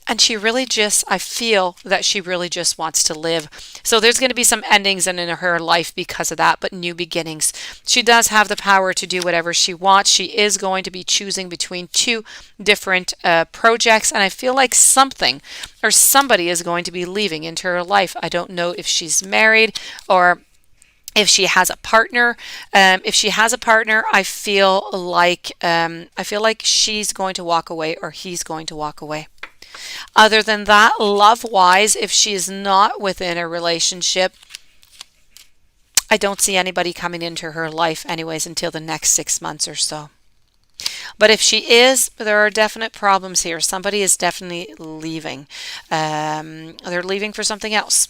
Speaker 1: and I feel that she really just wants to live. So there's going to be some endings in her life because of that, but new beginnings. She does have the power to do whatever she wants. She is going to be choosing between two different projects, and I feel like something or somebody is going to be leaving into her life. I don't know if she's married or if she has a partner. If she has a partner, I feel like she's going to walk away or he's going to walk away. Other than that, love wise, if she is not within a relationship, I don't see anybody coming into her life anyways until the next 6 months or so. But if she is, there are definite problems here. Somebody is definitely leaving. They're leaving for something else.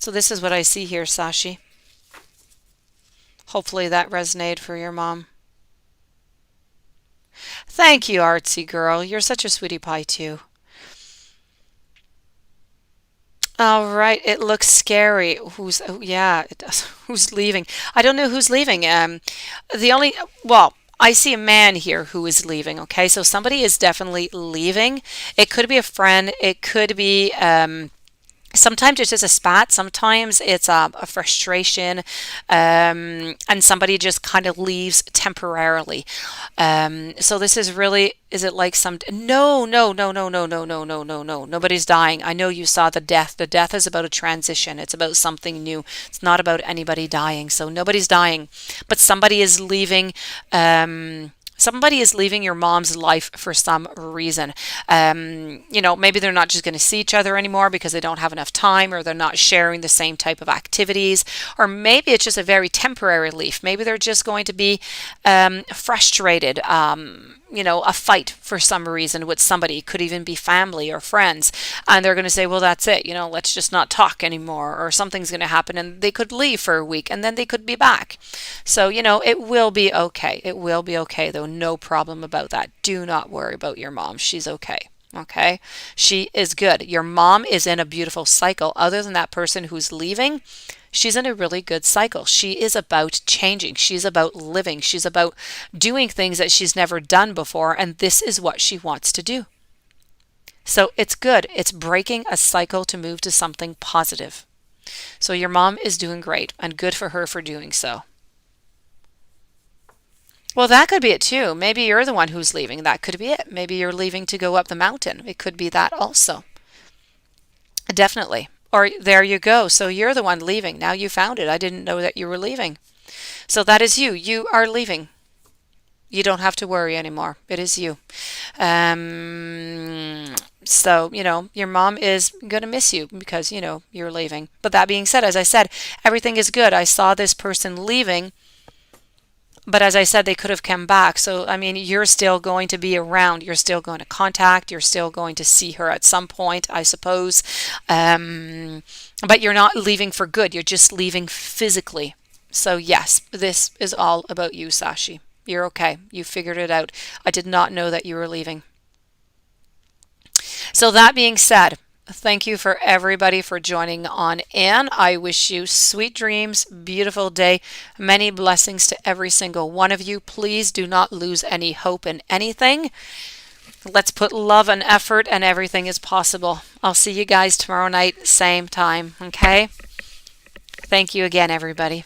Speaker 1: So this is what I see here, Sashi. Hopefully that resonated for your mom. Thank you, artsy girl. You're such a sweetie pie, too. All right, it looks scary. Oh, yeah, it does. Who's leaving? I don't know who's leaving. The only, well, I see a man here who is leaving. Okay, so somebody is definitely leaving. It could be a friend. It could be, sometimes it's just a spat. Sometimes it's a frustration, and somebody just kind of leaves temporarily. So this is really, is it like some, no, no, no, no, no, no, no, no, no, no. Nobody's dying. I know you saw the death. The death is about a transition. It's about something new. It's not about anybody dying. So nobody's dying, but somebody is leaving. Somebody is leaving your mom's life for some reason. Maybe they're not just going to see each other anymore because they don't have enough time, or they're not sharing the same type of activities, or maybe it's just a very temporary leave. Maybe they're just going to be frustrated. a fight for some reason with somebody, could even be family or friends, and they're going to say, well, that's it, let's just not talk anymore, or something's going to happen, and they could leave for a week and then they could be back. So, it will be okay. It will be okay, though. No problem about that. Do not worry about your mom. She's okay. Okay? She is good. Your mom is in a beautiful cycle. Other than that person who's leaving, she's in a really good cycle. She is about changing. She's about living. She's about doing things that she's never done before, and this is what she wants to do. So it's good. It's breaking a cycle to move to something positive. So your mom is doing great, and good for her for doing so. Well, that could be it too. Maybe you're the one who's leaving. That could be it. Maybe you're leaving to go up the mountain. It could be that also. Definitely. Or there you go. So you're the one leaving. Now you found it. I didn't know that you were leaving. So that is you. You are leaving. You don't have to worry anymore. It is you. So, your mom is going to miss you because, you're leaving. But that being said, as I said, everything is good. I saw this person leaving, but as I said, they could have come back. So, I mean, you're still going to be around. You're still going to contact. You're still going to see her at some point, I suppose. But you're not leaving for good. You're just leaving physically. So, yes, this is all about you, Sashi. You're okay. You figured it out. I did not know that you were leaving. So that being said, thank you for everybody for joining on in. I wish you sweet dreams, beautiful day, many blessings to every single one of you. Please do not lose any hope in anything. Let's put love and effort, and everything is possible. I'll see you guys tomorrow night, same time, okay? Thank you again, everybody.